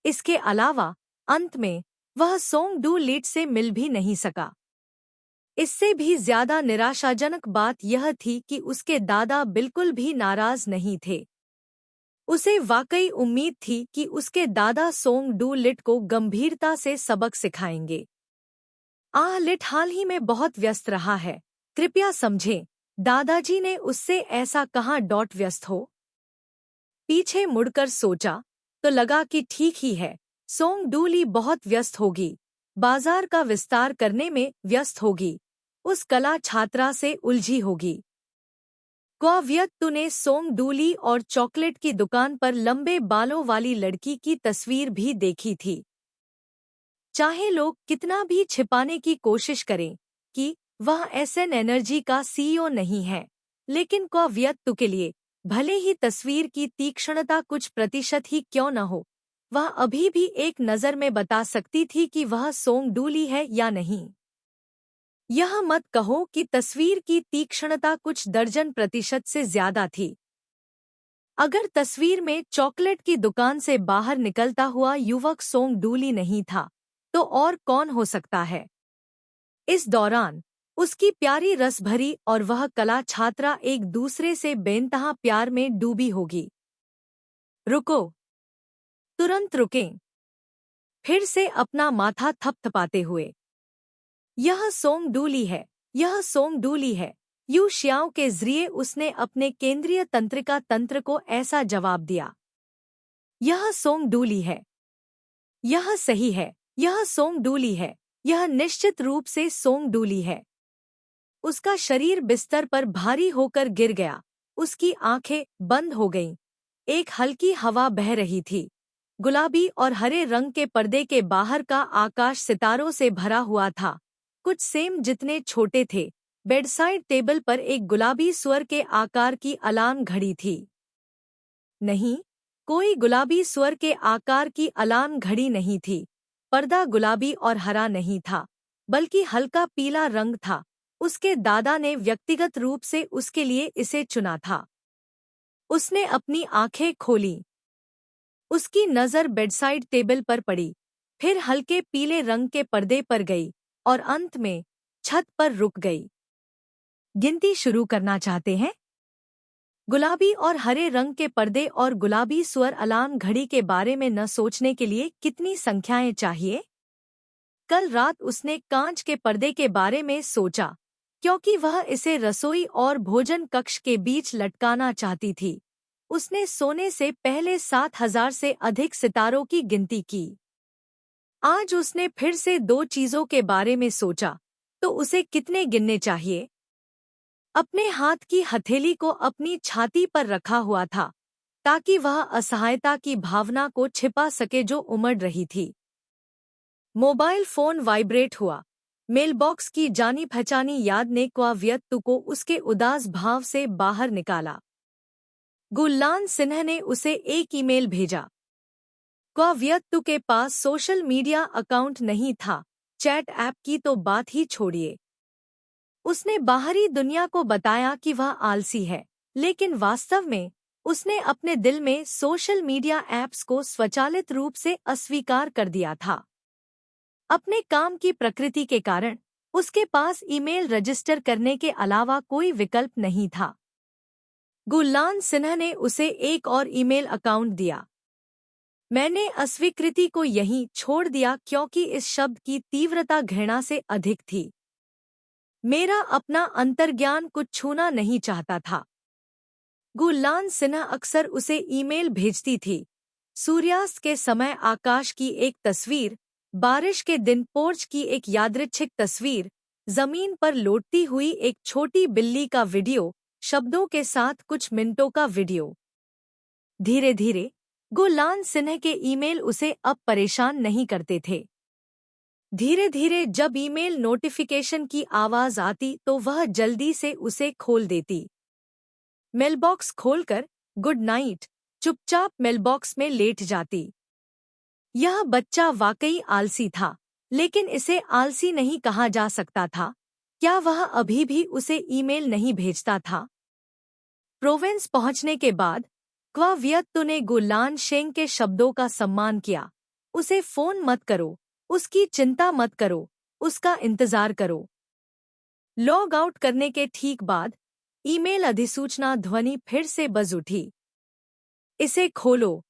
इसके अलावा अंत में वह सोंग डू लिट से मिल भी नहीं सका। इससे भी ज्यादा निराशाजनक बात यह थी कि उसके दादा बिल्कुल भी नाराज नहीं थे। उसे वाकई उम्मीद थी कि उसके दादा सोंग डू लिट को गंभीरता से सबक सिखाएंगे। लिट हाल ही में बहुत व्यस्त रहा है, कृपया समझें। दादाजी ने उससे ऐसा कहा। व्यस्त हो? पीछे मुड़कर सोचा तो लगा कि ठीक ही है। सोंग डू ली बहुत व्यस्त होगी, बाजार का विस्तार करने में व्यस्त होगी, उस कला छात्रा से उलझी होगी। क्वावियत्तू ने सोंग डू ली और चॉकलेट की दुकान पर लंबे बालों वाली लड़की की तस्वीर भी देखी थी। चाहे लोग कितना भी छिपाने की कोशिश करें कि वह एसएन एनर्जी का सीईओ नहीं है, लेकिन क्वावियत्तू के लिए भले ही तस्वीर की तीक्ष्णता कुछ प्रतिशत ही क्यों न हो, वह अभी भी एक नज़र में बता सकती थी कि वह सोंग डू ली है या नहीं। यह मत कहो कि तस्वीर की तीक्ष्णता कुछ दर्जन प्रतिशत से ज्यादा थी। अगर तस्वीर में चॉकलेट की दुकान से बाहर निकलता हुआ युवक सोंग डूली नहीं था, तो और कौन हो सकता है? इस दौरान उसकी प्यारी रसभरी और वह कला छात्रा एक दूसरे से बेनतहा प्यार में डूबी होगी। रुको, तुरंत रुकें। फिर से अपना माथा थपथपाते हुए, यह सोंग डूली है, यह सोंग डूली है। यू शियाओ के जरिए उसने अपने केंद्रीय तंत्रिका तंत्र को ऐसा जवाब दिया। यह सोंग डूली है। यह सही है, यह सोंग डूली है, यह निश्चित रूप से सोंग डूली है। उसका शरीर बिस्तर पर भारी होकर गिर गया, उसकी आंखें बंद हो गईं। एक हल्की हवा बह रही थी। गुलाबी और हरे रंग के पर्दे के बाहर का आकाश सितारों से भरा हुआ था, कुछ सेम जितने छोटे थे। बेडसाइड टेबल पर एक गुलाबी स्वर के आकार की अलार्म घड़ी थी। नहीं, कोई गुलाबी स्वर के आकार की अलार्म घड़ी नहीं थी। पर्दा गुलाबी और हरा नहीं था, बल्कि हल्का पीला रंग था। उसके दादा ने व्यक्तिगत रूप से उसके लिए इसे चुना था। उसने अपनी आंखें खोलीं। उसकी नज़र बेडसाइड टेबल पर पड़ी, फिर हल्के पीले रंग के पर्दे पर गई और अंत में छत पर रुक गई। गिनती शुरू करना चाहते हैं? गुलाबी और हरे रंग के पर्दे और गुलाबी स्वर अलार्म घड़ी के बारे में न सोचने के लिए कितनी संख्याएं चाहिए? कल रात उसने कांच के पर्दे के बारे में सोचा, क्योंकि वह इसे रसोई और भोजन कक्ष के बीच लटकाना चाहती थी। उसने सोने से पहले 7,000 से अधिक सितारों की गिनती की। आज उसने फिर से दो चीजों के बारे में सोचा, तो उसे कितने गिनने चाहिए? अपने हाथ की हथेली को अपनी छाती पर रखा हुआ था, ताकि वह असहायता की भावना को छिपा सके जो उमड़ रही थी। मोबाइल फोन वाइब्रेट हुआ। मेलबॉक्स की जानी पहचानी याद ने क्वाव्यक्तु को उसके उदास भाव से बाहर निकाला। गुल्लान सिन्हा ने उसे एक ईमेल भेजा। क्वाव्यक्तु के पास सोशल मीडिया अकाउंट नहीं था, चैट ऐप की तो बात ही छोड़िए। उसने बाहरी दुनिया को बताया कि वह आलसी है, लेकिन वास्तव में उसने अपने दिल में सोशल मीडिया ऐप्स को स्वचालित रूप से अस्वीकार कर दिया था। अपने काम की प्रकृति के कारण उसके पास ईमेल रजिस्टर करने के अलावा कोई विकल्प नहीं था। गुल्लान सिन्हा ने उसे एक और ईमेल अकाउंट दिया। मैंने अस्वीकृति को यहीं छोड़ दिया क्योंकि इस शब्द की तीव्रता घृणा से अधिक थी। मेरा अपना अंतर्ज्ञान कुछ छूना नहीं चाहता था। गुल्लान सिन्हा अक्सर उसे ईमेल भेजती थी। सूर्यास्त के समय आकाश की एक तस्वीर, बारिश के दिन पोर्च की एक यादृच्छिक तस्वीर, जमीन पर लौटती हुई एक छोटी बिल्ली का वीडियो, शब्दों के साथ कुछ मिनटों का वीडियो। धीरे धीरे गुल्लान सिन्हा के ईमेल उसे अब परेशान नहीं करते थे। धीरे धीरे जब ईमेल नोटिफिकेशन की आवाज आती तो वह जल्दी से उसे खोल देती। मेलबॉक्स खोलकर गुड नाइट चुपचाप मेलबॉक्स में लेट जाती। यह बच्चा वाकई आलसी था, लेकिन इसे आलसी नहीं कहा जा सकता था। क्या वह अभी भी उसे ईमेल नहीं भेजता था? प्रोवेंस पहुंचने के बाद क्वाव्यक्तु ने गुल्लान शेंग के शब्दों का सम्मान किया। उसे फोन मत करो, उसकी चिंता मत करो, उसका इंतजार करो। लॉग आउट करने के ठीक बाद ईमेल अधिसूचना ध्वनि फिर से बज उठी। इसे खोलो।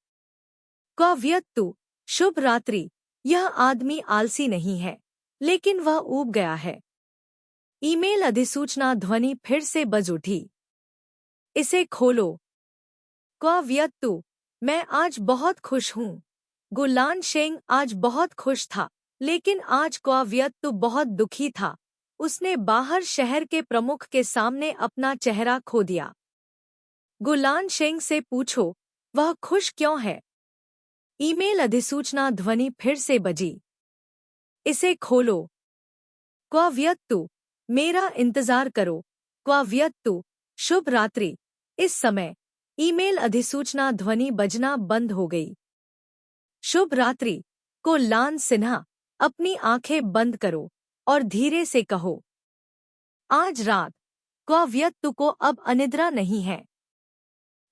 क्वाव्यक्तु, शुभ रात्रि। यह आदमी आलसी नहीं है, लेकिन वह ऊब गया है। ईमेल अधिसूचना ध्वनि फिर से बज उठी। इसे खोलो। क्वाव्यक्तु, मैं आज बहुत खुश हूँ। गुल्लान शेंग आज बहुत खुश था, लेकिन आज क्वाव्यक्तु बहुत दुखी था। उसने बाहर शहर के प्रमुख के सामने अपना चेहरा खो दिया। गुल्लान शेंग से पूछो, वह खुश क्यों है? ईमेल अधिसूचना ध्वनि फिर से बजी। इसे खोलो। क्वाव्यक्तु, मेरा इंतजार करो। क्वाव्यक्तु, शुभ रात्रि। इस समय ईमेल अधिसूचना ध्वनि बजना बंद हो गई। शुभ रात्रि। गुल्लान सिन्हा, अपनी आंखें बंद करो और धीरे से कहो, आज रात क्वाव्यक्तु को अब अनिद्रा नहीं है।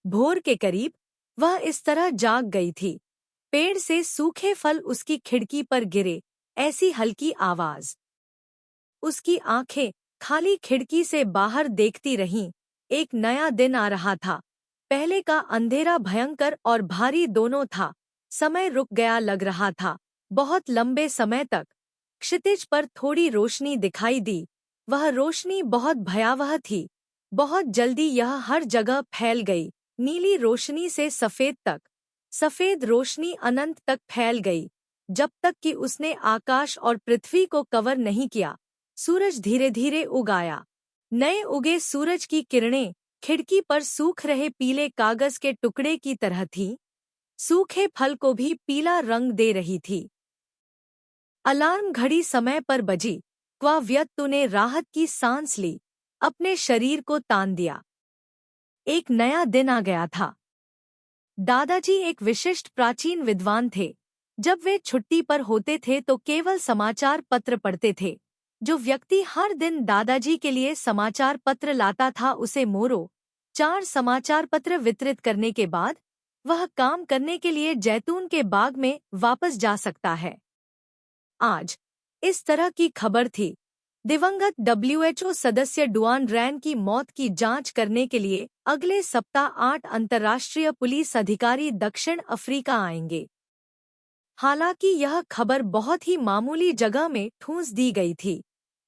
भोर के करीब वह इस तरह जाग गई थी। पेड़ से सूखे फल उसकी खिड़की पर गिरे, ऐसी हल्की आवाज। उसकी आंखें खाली खिड़की से बाहर देखती रहीं। एक नया दिन आ रहा था। पहले का अंधेरा भयंकर और भारी दोनों था। समय रुक गया लग रहा था, बहुत लंबे समय तक। क्षितिज पर थोड़ी रोशनी दिखाई दी। वह रोशनी बहुत भयावह थी। बहुत जल्दी यह हर जगह फैल गई, नीली रोशनी से सफेद तक। सफेद रोशनी अनंत तक फैल गई, जब तक कि उसने आकाश और पृथ्वी को कवर नहीं किया। सूरज धीरे धीरे उगाया। नए उगे सूरज की किरणें खिड़की पर सूख रहे पीले कागज के टुकड़े की तरह थीं। सूखे फल को भी पीला रंग दे रही थी। अलार्म घड़ी समय पर बजी। क्वाव्यक्तु ने राहत की सांस ली, अपने शरीर को तान दिया। एक नया दिन आ गया था। दादाजी एक विशिष्ट प्राचीन विद्वान थे। जब वे छुट्टी पर होते थे तो केवल समाचार पत्र पढ़ते थे। जो व्यक्ति हर दिन दादाजी के लिए समाचार पत्र लाता था उसे मोरो 4 समाचार पत्र वितरित करने के बाद वह काम करने के लिए जैतून के बाग में वापस जा सकता है। आज इस तरह की खबर थी। दिवंगत WHO सदस्य डुआन रैन की मौत की जांच करने के लिए अगले सप्ताह 8 अंतर्राष्ट्रीय पुलिस अधिकारी दक्षिण अफ्रीका आएंगे। हालांकि यह खबर बहुत ही मामूली जगह में ठूंस दी गई थी,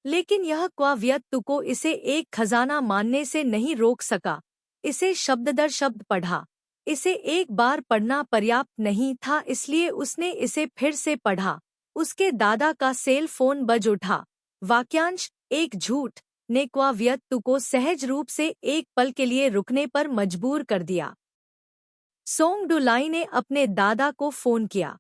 लेकिन यह क्वाव्यक्तु को इसे एक खजाना मानने से नहीं रोक सका। इसे शब्द दर शब्द पढ़ा। इसे एक बार पढ़ना पर्याप्त नहीं था, इसलिए उसने इसे फिर से पढ़ा। उसके दादा का सेल फोन बज उठा। वाक्यांश एक झूठ ने क्वाव्यक्तु को सहज रूप से एक पल के लिए रुकने पर मजबूर कर दिया। सोंगडुलाई ने अपने दादा को फोन किया।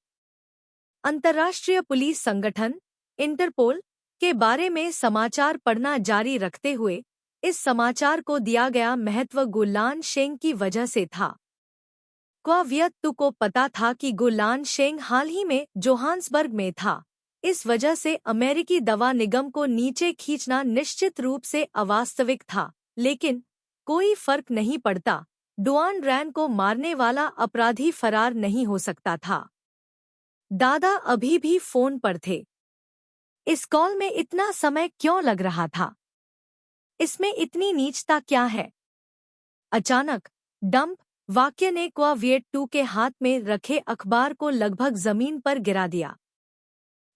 अंतर्राष्ट्रीय पुलिस संगठन इंटरपोल के बारे में समाचार पढ़ना जारी रखते हुए इस समाचार को दिया गया महत्व गुलान शेंग की वजह से था। क्वाव्यक्तु को पता था कि गुलान शेंग हाल ही में जोहान्सबर्ग में था। इस वजह से अमेरिकी दवा निगम को नीचे खींचना निश्चित रूप से अवास्तविक था, लेकिन कोई फर्क नहीं पड़ता। डुआन रैन को मारने वाला अपराधी फरार नहीं हो सकता था। दादा अभी भी फोन पर थे। इस कॉल में इतना समय क्यों लग रहा था? इसमें इतनी नीचता क्या है? अचानक डंप वाक्य ने क्वाव्यक्तु के हाथ में रखे अखबार को लगभग जमीन पर गिरा दिया।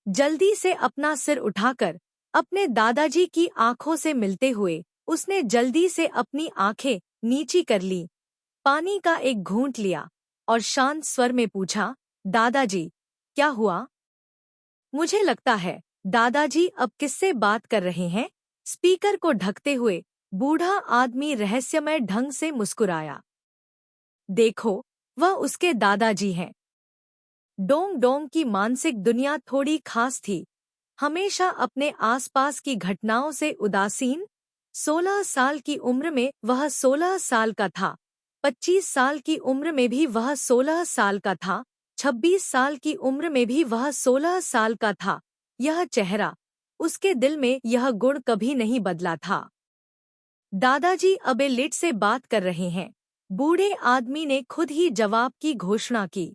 जल्दी से अपना सिर उठाकर अपने दादाजी की आंखों से मिलते हुए उसने जल्दी से अपनी आंखें नीची कर ली, पानी का एक घूंट लिया और शांत स्वर में पूछा, दादाजी क्या हुआ? मुझे लगता है दादाजी अब किससे बात कर रहे हैं? स्पीकर को ढकते हुए बूढ़ा आदमी रहस्यमय ढंग से मुस्कुराया। देखो, वह उसके दादाजी हैं। डोंग डोंग की मानसिक दुनिया थोड़ी खास थी। हमेशा अपने आसपास की घटनाओं से उदासीन। 16 साल की उम्र में वह 16 साल का था। 25 साल की उम्र में भी वह 16 साल का था। 26 साल की उम्र में भी वह 16 साल का था। यह चेहरा, उसके दिल में यह गुण कभी नहीं बदला था। दादाजी अब एलिट से बात कर रहे हैं, बूढ़े आदमी ने खुद ही जवाब की घोषणा की।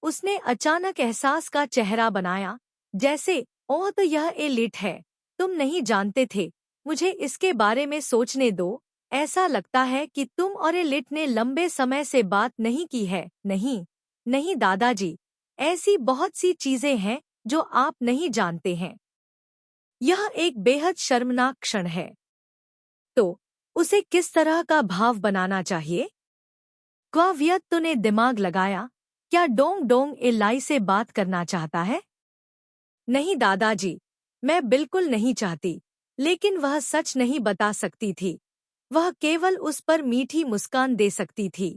उसने अचानक एहसास का चेहरा बनाया, जैसे ओह तो यह एलिट है। तुम नहीं जानते थे, मुझे इसके बारे में सोचने दो। ऐसा लगता है कि तुम और एलिट ने लंबे समय से बात नहीं की है। नहीं नहीं दादाजी, ऐसी बहुत सी चीजें हैं जो आप नहीं जानते हैं। यह एक बेहद शर्मनाक क्षण है। तो उसे किस तरह का भाव बनाना चाहिए? क्वाव्यक्तु ने दिमाग लगाया। क्या डोंग डोंग एलाई से बात करना चाहता है? नहीं दादाजी, मैं बिल्कुल नहीं चाहती। लेकिन वह सच नहीं बता सकती थी। वह केवल उस पर मीठी मुस्कान दे सकती थी।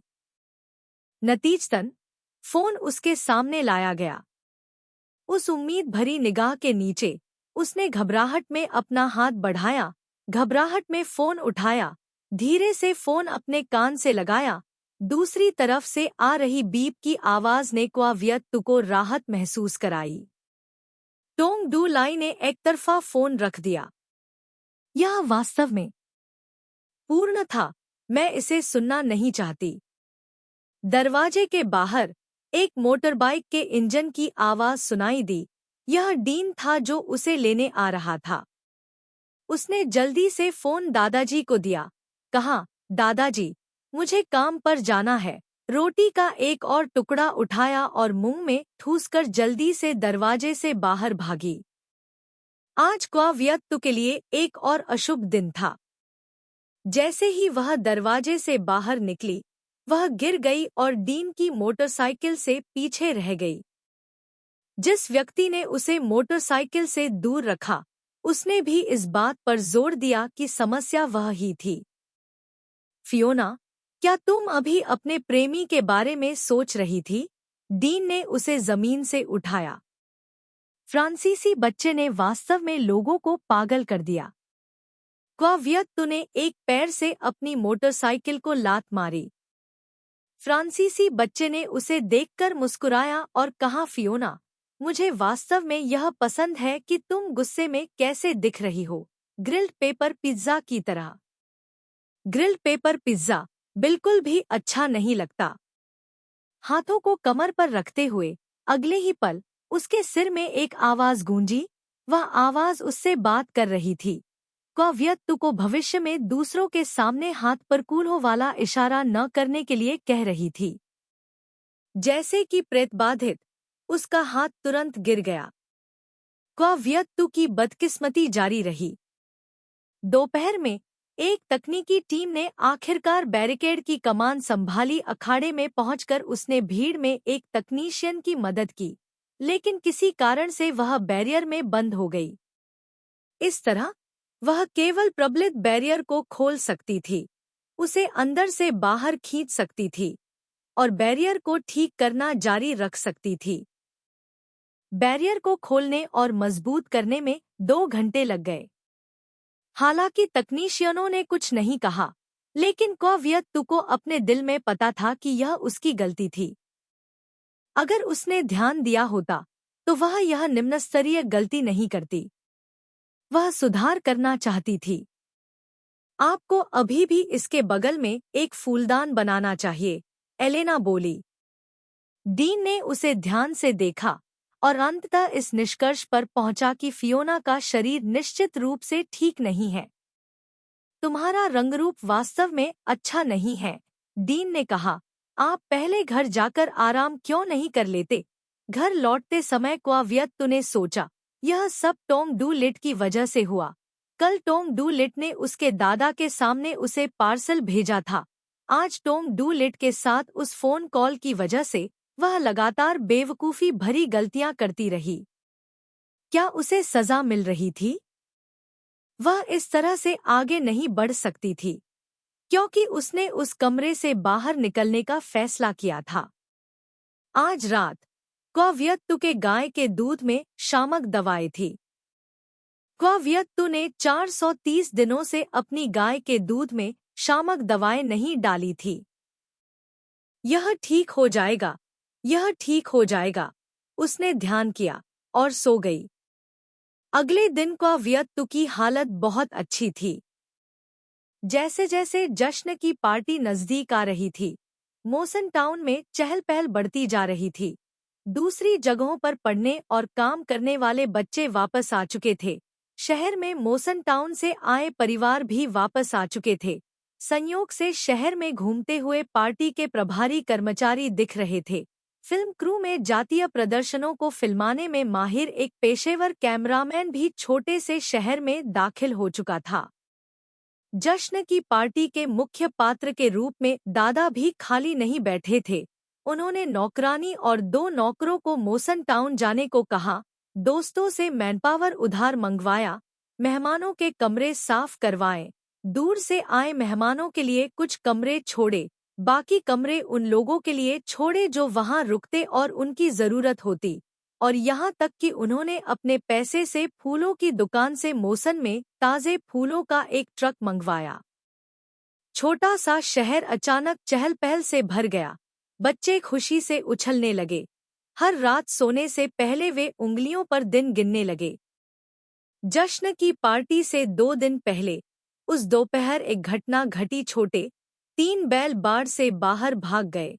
नतीजतन फोन उसके सामने लाया गया। उस उम्मीद भरी निगाह के नीचे उसने घबराहट में अपना हाथ बढ़ाया, घबराहट में फोन उठाया, धीरे से फोन अपने कान से लगाया। दूसरी तरफ से आ रही बीप की आवाज ने क्वाव्यक्तु को राहत महसूस कराई। टोंग डू लाई ने एकतरफा फोन रख दिया। यह वास्तव में पूर्ण था। मैं इसे सुनना नहीं चाहती। दरवाजे के बाहर एक मोटरबाइक के इंजन की आवाज सुनाई दी। यह डीन था जो उसे लेने आ रहा था। उसने जल्दी से फोन दादाजी को दिया। कहा, दादाजी, मुझे काम पर जाना है। रोटी का एक और टुकड़ा उठाया और मुंह में ठूसकर जल्दी से दरवाजे से बाहर भागी। आज क्वाव्यक्तु के लिए एक और अशुभ दिन था। जैसे ही वह दरवाजे से बाहर निकली, वह गिर गई और डीन की मोटरसाइकिल से पीछे रह गई। जिस व्यक्ति ने उसे मोटरसाइकिल से दूर रखा, उसने भी इस बात पर जोर दिया कि समस्या वह ही थी। फियोना, क्या तुम अभी अपने प्रेमी के बारे में सोच रही थी? डीन ने उसे जमीन से उठाया। फ्रांसीसी बच्चे ने वास्तव में लोगों को पागल कर दिया। क्वाव्यक्तु ने एक पैर से अपनी मोटरसाइकिल को लात मारी। फ्रांसीसी बच्चे ने उसे देखकर मुस्कुराया और कहा, फियोना, मुझे वास्तव में यह पसंद है कि तुम गुस्से में कैसे दिख रही हो, ग्रिल्ड पेपर पिज्जा की तरह। ग्रिल्ड पेपर पिज्जा बिल्कुल भी अच्छा नहीं लगता। हाथों को कमर पर रखते हुए अगले ही पल उसके सिर में एक आवाज गूंजी। वह आवाज उससे बात कर रही थी। क्वाव्यक्तु को भविष्य में दूसरों के सामने हाथ पर कूल्हों वाला इशारा न करने के लिए कह रही थी। जैसे कि प्रेतबाधित, उसका हाथ तुरंत गिर गया। क्वाव्यक्तु की बदकिस्मती जारी रही। दोपहर में एक तकनीकी टीम ने आखिरकार बैरिकेड की कमान संभाली। अखाड़े में पहुंचकर उसने भीड़ में एक तकनीशियन की मदद की, लेकिन किसी कारण से वह बैरियर में बंद हो गई। इस तरह वह केवल प्रबलित बैरियर को खोल सकती थी, उसे अंदर से बाहर खींच सकती थी और बैरियर को ठीक करना जारी रख सकती थी। बैरियर को खोलने और मजबूत करने में 2 घंटे लग गए। हालांकि तकनीशियनों ने कुछ नहीं कहा, लेकिन क्वाव्यक्तु को अपने दिल में पता था कि यह उसकी गलती थी। अगर उसने ध्यान दिया होता तो वह यह निम्नस्तरीय गलती नहीं करती। वह सुधार करना चाहती थी। आपको अभी भी इसके बगल में एक फूलदान बनाना चाहिए, एलेना बोली। डीन ने उसे ध्यान से देखा और अंततः इस निष्कर्ष पर पहुंचा कि फियोना का शरीर निश्चित रूप से ठीक नहीं है। तुम्हारा रंगरूप वास्तव में अच्छा नहीं है, डीन ने कहा। आप पहले घर जाकर आराम क्यों नहीं कर लेते? घर लौटते समय क्वाव्यक्तु ने सोचा, यह सब टॉम डू लिट की वजह से हुआ। कल टॉम डू लिट ने उसके दादा के सामने उसे पार्सल भेजा था। आज टॉम डू लिट के साथ उस फोन कॉल की वजह से वह लगातार बेवकूफ़ी भरी गलतियां करती रही। क्या उसे सजा मिल रही थी? वह इस तरह से आगे नहीं बढ़ सकती थी, क्योंकि उसने उस कमरे से बाहर निकलने का फैसला किया था। आज रात क्वाव्यक्तु के गाय के दूध में शामक दवाएं थी। क्वाव्यक्तु ने 430 दिनों से अपनी गाय के दूध में शामक दवाएं नहीं डाली थी। यह ठीक हो जाएगा, यह ठीक हो जाएगा, उसने ध्यान किया और सो गई। अगले दिन क्वाव्यक्तु की हालत बहुत अच्छी थी। जैसे जैसे जश्न की पार्टी नजदीक आ रही थी, मोसन टाउन में चहल पहल बढ़ती जा रही थी। दूसरी जगहों पर पढ़ने और काम करने वाले बच्चे वापस आ चुके थे। शहर में मोसन टाउन से आए परिवार भी वापस आ चुके थे। संयोग से शहर में घूमते हुए पार्टी के प्रभारी कर्मचारी दिख रहे थे। फिल्म क्रू में जातीय प्रदर्शनों को फिल्माने में माहिर एक पेशेवर कैमरामैन भी छोटे से शहर में दाखिल हो चुका था। जश्न की पार्टी के मुख्य पात्र के रूप में दादा भी खाली नहीं बैठे थे। उन्होंने नौकरानी और 2 नौकरों को मोसन टाउन जाने को कहा, दोस्तों से मैनपावर उधार मंगवाया, मेहमानों के कमरे साफ करवाएं, दूर से आए मेहमानों के लिए कुछ कमरे छोड़े, बाकी कमरे उन लोगों के लिए छोड़े जो वहां रुकते और उनकी जरूरत होती। और यहाँ तक कि उन्होंने अपने पैसे से फूलों की दुकान से मोसन में ताज़े फूलों का एक ट्रक मंगवाया। छोटा सा शहर अचानक चहल पहल से भर गया। बच्चे खुशी से उछलने लगे। हर रात सोने से पहले वे उंगलियों पर दिन गिनने लगे। जश्न की पार्टी से 2 दिन पहले उस दोपहर एक घटना घटी। छोटे 3 बैल बाड़ से बाहर भाग गए।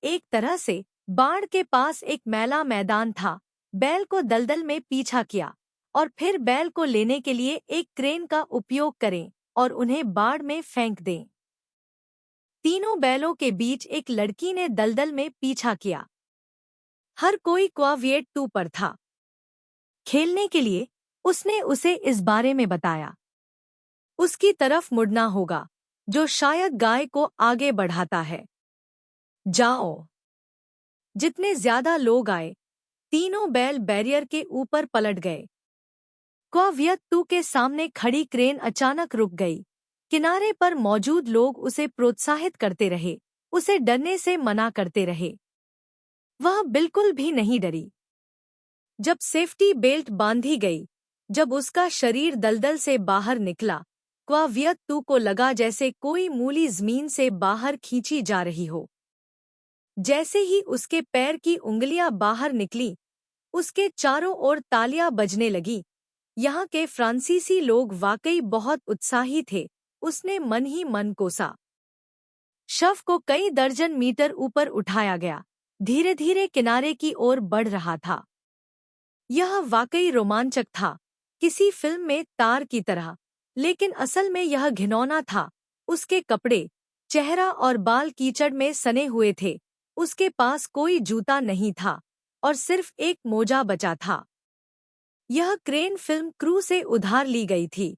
एक तरह से बाड़ के पास एक मैला मैदान था। बैल को दलदल में पीछा किया और फिर बैल को लेने के लिए एक क्रेन का उपयोग करें और उन्हें बाड़ में फेंक दें। तीनों बैलों के बीच एक लड़की ने दलदल में पीछा किया। हर कोई क्वाविएट 2 पर था। खेलने के लिए उसने उसे इस बारे में बताया। उसकी तरफ मुड़ना होगा, जो शायद गाय को आगे बढ़ाता है। जाओ। जितने ज्यादा लोग आए, तीनों बैल बैरियर के ऊपर पलट गए। क्वावियत 2 के सामने खड़ी क्रेन अचानक रुक गई। किनारे पर मौजूद लोग उसे प्रोत्साहित करते रहे, उसे डरने से मना करते रहे। वह बिल्कुल भी नहीं डरी। जब सेफ्टी बेल्ट बांधी गई, जब उसका शरीर दलदल से बाहर निकला, क्वावियत 2 को लगा जैसे कोई मूली जमीन से बाहर खींची जा रही हो। जैसे ही उसके पैर की उंगलियां बाहर निकली, उसके चारों ओर तालियां बजने लगी। यहाँ के फ्रांसीसी लोग वाकई बहुत उत्साही थे, उसने मन ही मन कोसा। शव को कई दर्जन मीटर ऊपर उठाया गया, धीरे धीरे किनारे की ओर बढ़ रहा था। यह वाकई रोमांचक था, किसी फिल्म में तार की तरह, लेकिन असल में यह घिनौना था। उसके कपड़े, चेहरा और बाल कीचड़ में सने हुए थे। उसके पास कोई जूता नहीं था और सिर्फ एक मोजा बचा था। यह क्रेन फिल्म क्रू से उधार ली गई थी।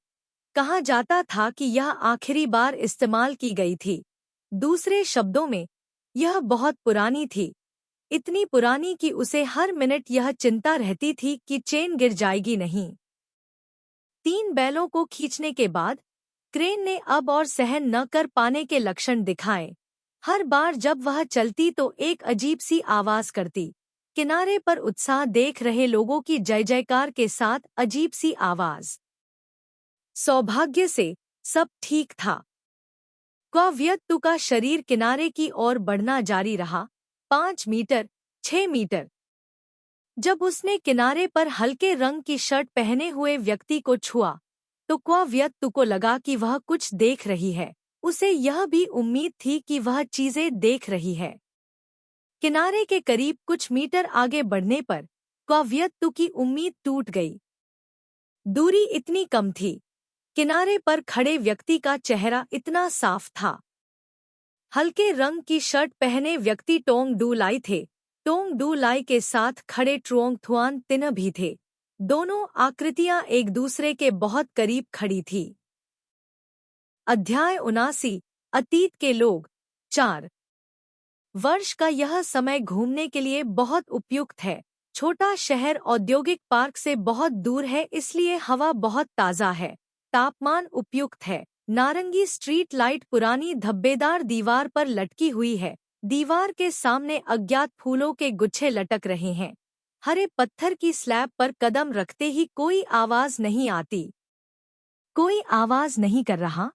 कहा जाता था कि यह आखिरी बार इस्तेमाल की गई थी। दूसरे शब्दों में, यह बहुत पुरानी थी, इतनी पुरानी कि उसे हर मिनट यह चिंता रहती थी कि चेन गिर जाएगी नहीं। 3 बैलों को खींचने के बाद क्रेन ने अब और सहन न कर पाने के लक्षण दिखाए। हर बार जब वह चलती तो एक अजीब सी आवाज करती। किनारे पर उत्साह देख रहे लोगों की जय जयकार के साथ अजीब सी आवाज। सौभाग्य से सब ठीक था। क्वावियत 2 का शरीर किनारे की ओर बढ़ना जारी रहा। 5 मीटर, 6 मीटर। जब उसने किनारे पर हल्के रंग की शर्ट पहने हुए व्यक्ति को छुआ, तो क्वावियत 2 को लगा कि वह कुछ देख रही है। उसे यह भी उम्मीद थी कि वह चीजें देख रही है। किनारे के करीब कुछ मीटर आगे बढ़ने पर क्वावियत 2 की उम्मीद टूट गई। दूरी इतनी कम थी, किनारे पर खड़े व्यक्ति का चेहरा इतना साफ था। हल्के रंग की शर्ट पहने व्यक्ति टोंग डू लाई थे। टोंग डू लाई के साथ खड़े ट्रुओंग थुआन तिन भी थे। दोनों आकृतियां एक दूसरे के बहुत करीब खड़ी थी। अध्याय 79। अतीत के लोग। 4 वर्ष का यह समय घूमने के लिए बहुत उपयुक्त है। छोटा शहर औद्योगिक पार्क से बहुत दूर है, इसलिए हवा बहुत ताज़ा है। तापमान उपयुक्त है। नारंगी स्ट्रीट लाइट पुरानी धब्बेदार दीवार पर लटकी हुई है। दीवार के सामने अज्ञात फूलों के गुच्छे लटक रहे हैं। हरे पत्थर की स्लैब पर कदम रखते ही कोई आवाज नहीं आती। कोई आवाज नहीं कर रहा।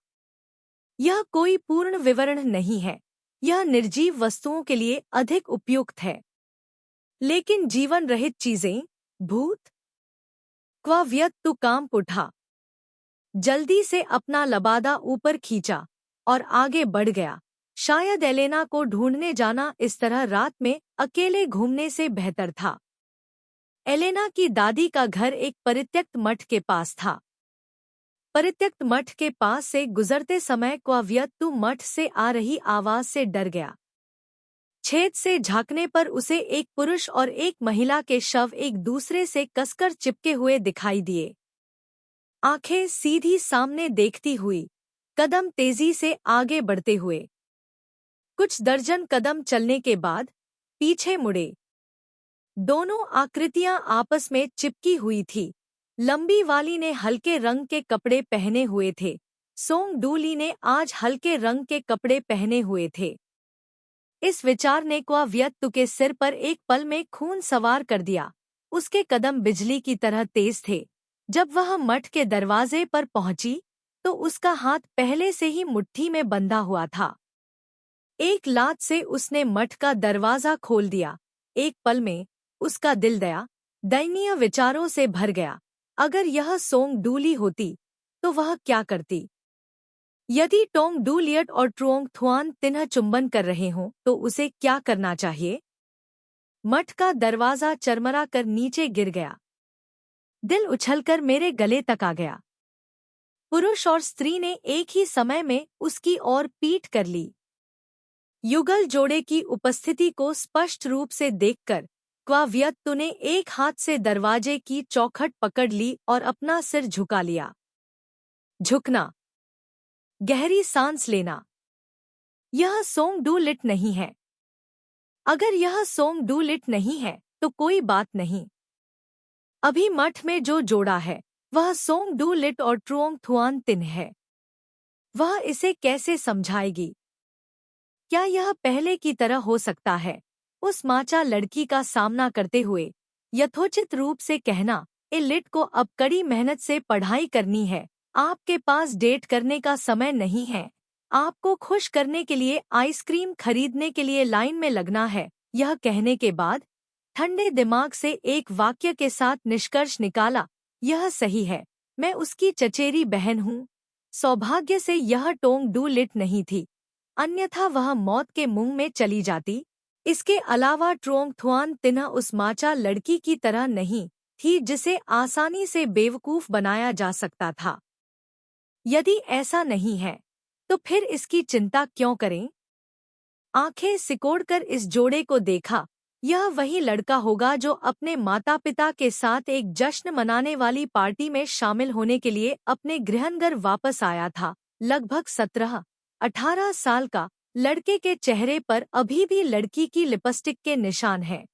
यह कोई पूर्ण विवरण नहीं है। यह निर्जीव वस्तुओं के लिए अधिक उपयुक्त है। लेकिन जीवन रहित चीजें, भूत। क्वावियत 2 कांप उठा। जल्दी से अपना लबादा ऊपर खींचा और आगे बढ़ गया। शायद एलेना को ढूंढने जाना इस तरह रात में अकेले घूमने से बेहतर था। एलेना की दादी का घर एक परित्यक्त मठ के पास था। परित्यक्त मठ के पास से गुजरते समय क्वावियत 2 मठ से आ रही आवाज से डर गया। छेद से झांकने पर उसे एक पुरुष और एक महिला के शव एक दूसरे से कसकर चिपके हुए दिखाई दिए। आंखें सीधी सामने देखती हुई, कदम तेजी से आगे बढ़ते हुए। कुछ दर्जन कदम चलने के बाद पीछे मुड़े। दोनों आकृतियां आपस में चिपकी हुई थी। लंबी वाली ने हल्के रंग के कपड़े पहने हुए थे। सोंग डूली ने आज हल्के रंग के कपड़े पहने हुए थे। इस विचार ने क्वावियत 2 के सिर पर एक पल में खून सवार कर दिया। उसके कदम बिजली की तरह तेज थे। जब वह मठ के दरवाजे पर पहुंची, तो उसका हाथ पहले से ही मुट्ठी में बंधा हुआ था। एक लात से उसने मठ का दरवाजा खोल दिया। एक पल में उसका दिल दयनीय विचारों से भर गया। अगर यह सोंग डूली होती तो वह क्या करती? यदि टोंग डू लियट और ट्रुओंग थुआन तिन्ह चुंबन कर रहे हों तो उसे क्या करना चाहिए? मठ का दरवाजा चरमरा कर नीचे गिर गया। दिल उछलकर मेरे गले तक आ गया। पुरुष और स्त्री ने एक ही समय में उसकी ओर पीठ कर ली। युगल जोड़े की उपस्थिति को स्पष्ट रूप से देखकर क्वाव्यक्तु ने एक हाथ से दरवाजे की चौखट पकड़ ली और अपना सिर झुका लिया। झुकना, गहरी सांस लेना। यह सोंग डू लिट नहीं है। अगर यह सोंग डू लिट नहीं है तो कोई बात नहीं। अभी मठ में जो जोड़ा है वह सोंग डू लिट और ट्रुओंग थुआन तिन है। वह इसे कैसे समझाएगी? क्या यह पहले की तरह हो सकता है? उस माचा लड़की का सामना करते हुए यथोचित रूप से कहना, ए लिट को अब कड़ी मेहनत से पढ़ाई करनी है, आपके पास डेट करने का समय नहीं है, आपको खुश करने के लिए आइसक्रीम खरीदने के लिए लाइन में लगना है। यह कहने के बाद ठंडे दिमाग से एक वाक्य के साथ निष्कर्ष निकाला, यह सही है, मैं उसकी चचेरी बहन हूँ। सौभाग्य से यह टोंग डू लिट नहीं थी, अन्यथा वह मौत के मुंह में चली जाती। इसके अलावा ट्रोंग थुआन तिन्ह उस माचा लड़की की तरह नहीं थी जिसे आसानी से बेवकूफ बनाया जा सकता था। यदि ऐसा नहीं है तो फिर इसकी चिंता क्यों करें? आंखें सिकोड़कर इस जोड़े को देखा। यह वही लड़का होगा जो अपने माता पिता के साथ एक जश्न मनाने वाली पार्टी में शामिल होने के लिए अपने गृहनगर वापस आया था। लगभग 17-18 साल का लड़के के चेहरे पर अभी भी लड़की की लिपस्टिक के निशान हैं।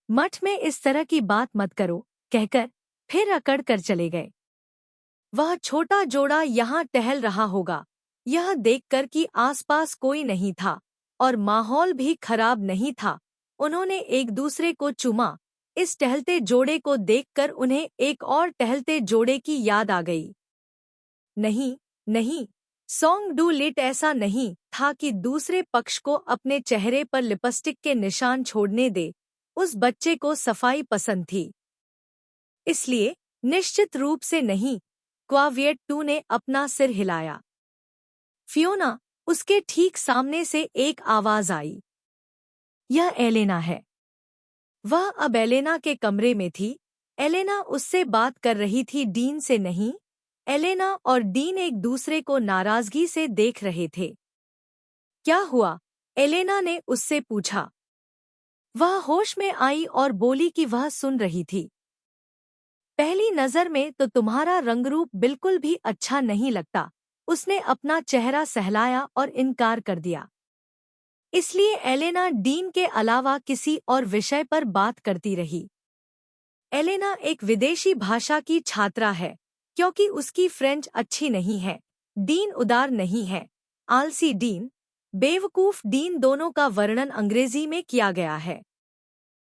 मठ में इस तरह की बात मत करो, कहकर फिर अकड़ कर चले गए। वह छोटा जोड़ा यहाँ टहल रहा होगा। यह देखकर कि आसपास कोई नहीं था और माहौल भी खराब नहीं था, उन्होंने एक दूसरे को चूमा। इस टहलते जोड़े को देखकर उन्हें एक और टहलते जोड़े की याद आ गई। नहीं, नहीं, सोंग डू लिट ऐसा नहीं था कि दूसरे पक्ष को अपने चेहरे पर लिपस्टिक के निशान छोड़ने दे। उस बच्चे को सफाई पसंद थी। इसलिए निश्चित रूप से नहीं। क्वाविएट ने अपना सिर हिलाया। फियोना, उसके ठीक सामने से एक आवाज आई। यह एलेना है। वह अब एलेना के कमरे में थी। एलेना उससे बात कर रही थी, डीन से नहीं। एलेना और डीन एक दूसरे को नाराजगी से देख रहे थे। क्या हुआ? एलेना ने उससे पूछा। वह होश में आई और बोली कि वह सुन रही थी। पहली नजर में तो तुम्हारा रंगरूप बिल्कुल भी अच्छा नहीं लगता। उसने अपना चेहरा सहलाया और इनकार कर दिया। इसलिए एलेना डीन के अलावा किसी और विषय पर बात करती रही। एलेना एक विदेशी भाषा की छात्रा है, क्योंकि उसकी फ्रेंच अच्छी नहीं है। डीन उदार नहीं है। आलसी डीन, बेवकूफ डीन दोनों का वर्णन अंग्रेजी में किया गया है।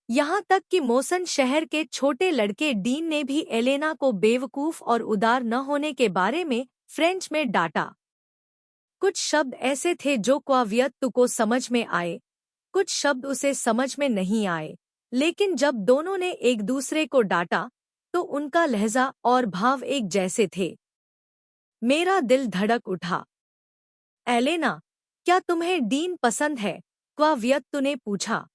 यहाँ तक कि मोसन शहर के छोटे लड़के डीन ने भी एलेना को बेवकूफ और उदार न होने के बारे में फ्रेंच में डांटा। कुछ शब्द ऐसे थे जो क्वावियत्तु को समझ में आए, कुछ शब्द उसे समझ में नहीं आए, लेकिन जब दोनों ने एक दूसरे को डांटा तो उनका लहजा और भाव एक जैसे थे। मेरा दिल धड़क उठा। एलेना, क्या तुम्हें डीन पसंद है? क्वावियत्तु ने पूछा।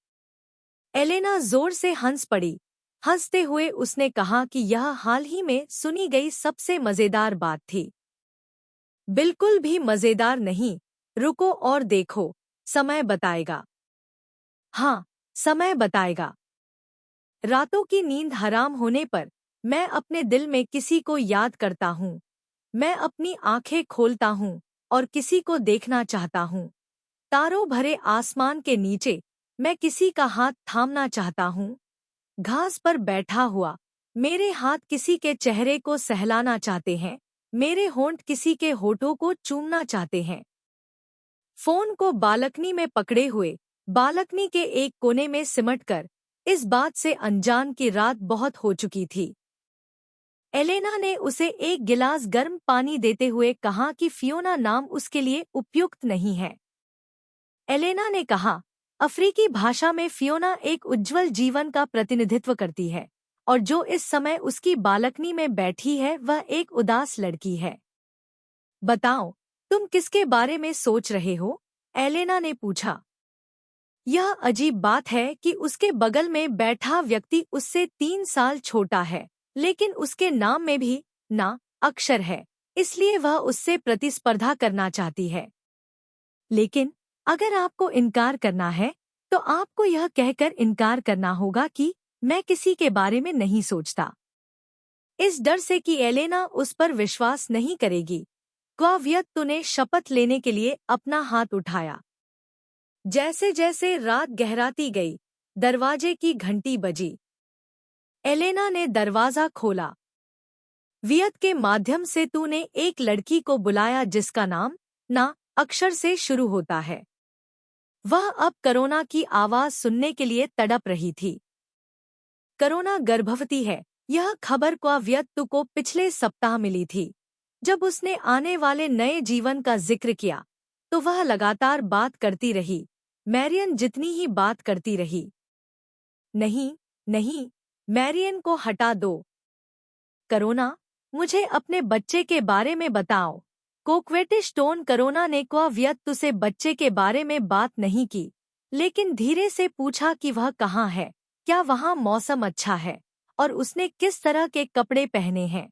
एलेना जोर से हंस पड़ी। हंसते हुए उसने कहा कि यह हाल ही में सुनी गई सबसे मजेदार बात थी। बिल्कुल भी मजेदार नहीं। रुको और देखो, समय बताएगा। हाँ, समय बताएगा। रातों की नींद हराम होने पर मैं अपने दिल में किसी को याद करता हूँ। मैं अपनी आंखें खोलता हूँ और किसी को देखना चाहता हूँ। तारों भरे आसमान के नीचे मैं किसी का हाथ थामना चाहता हूँ। घास पर बैठा हुआ मेरे हाथ किसी के चेहरे को सहलाना चाहते हैं। मेरे होंठ किसी के होठों को चूमना चाहते हैं। फोन को बालकनी में पकड़े हुए, बालकनी के एक कोने में सिमटकर, इस बात से अनजान की रात बहुत हो चुकी थी। एलेना ने उसे एक गिलास गर्म पानी देते हुए कहा कि फियोना नाम उसके लिए उपयुक्त नहीं है। एलेना ने कहा, अफ्रीकी भाषा में फियोना एक उज्जवल जीवन का प्रतिनिधित्व करती है और जो इस समय उसकी बालकनी में बैठी है वह एक उदास लड़की है। बताओ, तुम किसके बारे में सोच रहे हो? एलेना ने पूछा। यह अजीब बात है कि उसके बगल में बैठा व्यक्ति उससे 3 साल छोटा है, लेकिन उसके नाम में भी ना अक्षर है, इसलिए वह उससे प्रतिस्पर्धा करना चाहती है। लेकिन अगर आपको इनकार करना है, तो आपको यह कहकर इनकार करना होगा कि मैं किसी के बारे में नहीं सोचता। इस डर से कि एलेना उस पर विश्वास नहीं करेगी, क्वावियत्तु ने शपथ लेने के लिए अपना हाथ उठाया। जैसे जैसे रात गहराती गई, दरवाजे की घंटी बजी। एलेना ने दरवाजा खोला। वियत के माध्यम से तूने एक लड़की को बुलाया जिसका नाम ना अक्षर से शुरू होता है। वह अब करोना की आवाज सुनने के लिए तड़प रही थी। करोना गर्भवती है, यह खबर क्वावियत्तु को पिछले सप्ताह मिली थी। जब उसने आने वाले नए जीवन का जिक्र किया, तो वह लगातार बात करती रही। मैरियन जितनी ही बात करती रही। नहीं, नहीं, मैरियन को हटा दो। करोना, मुझे अपने बच्चे के बारे में बताओ। कोक्वेटिश टोन। करोना ने क्वावियत्तु से बच्चे के बारे में बात नहीं की, लेकिन धीरे से पूछा कि वह कहाँ है, क्या वहाँ मौसम अच्छा है, और उसने किस तरह के कपड़े पहने हैं।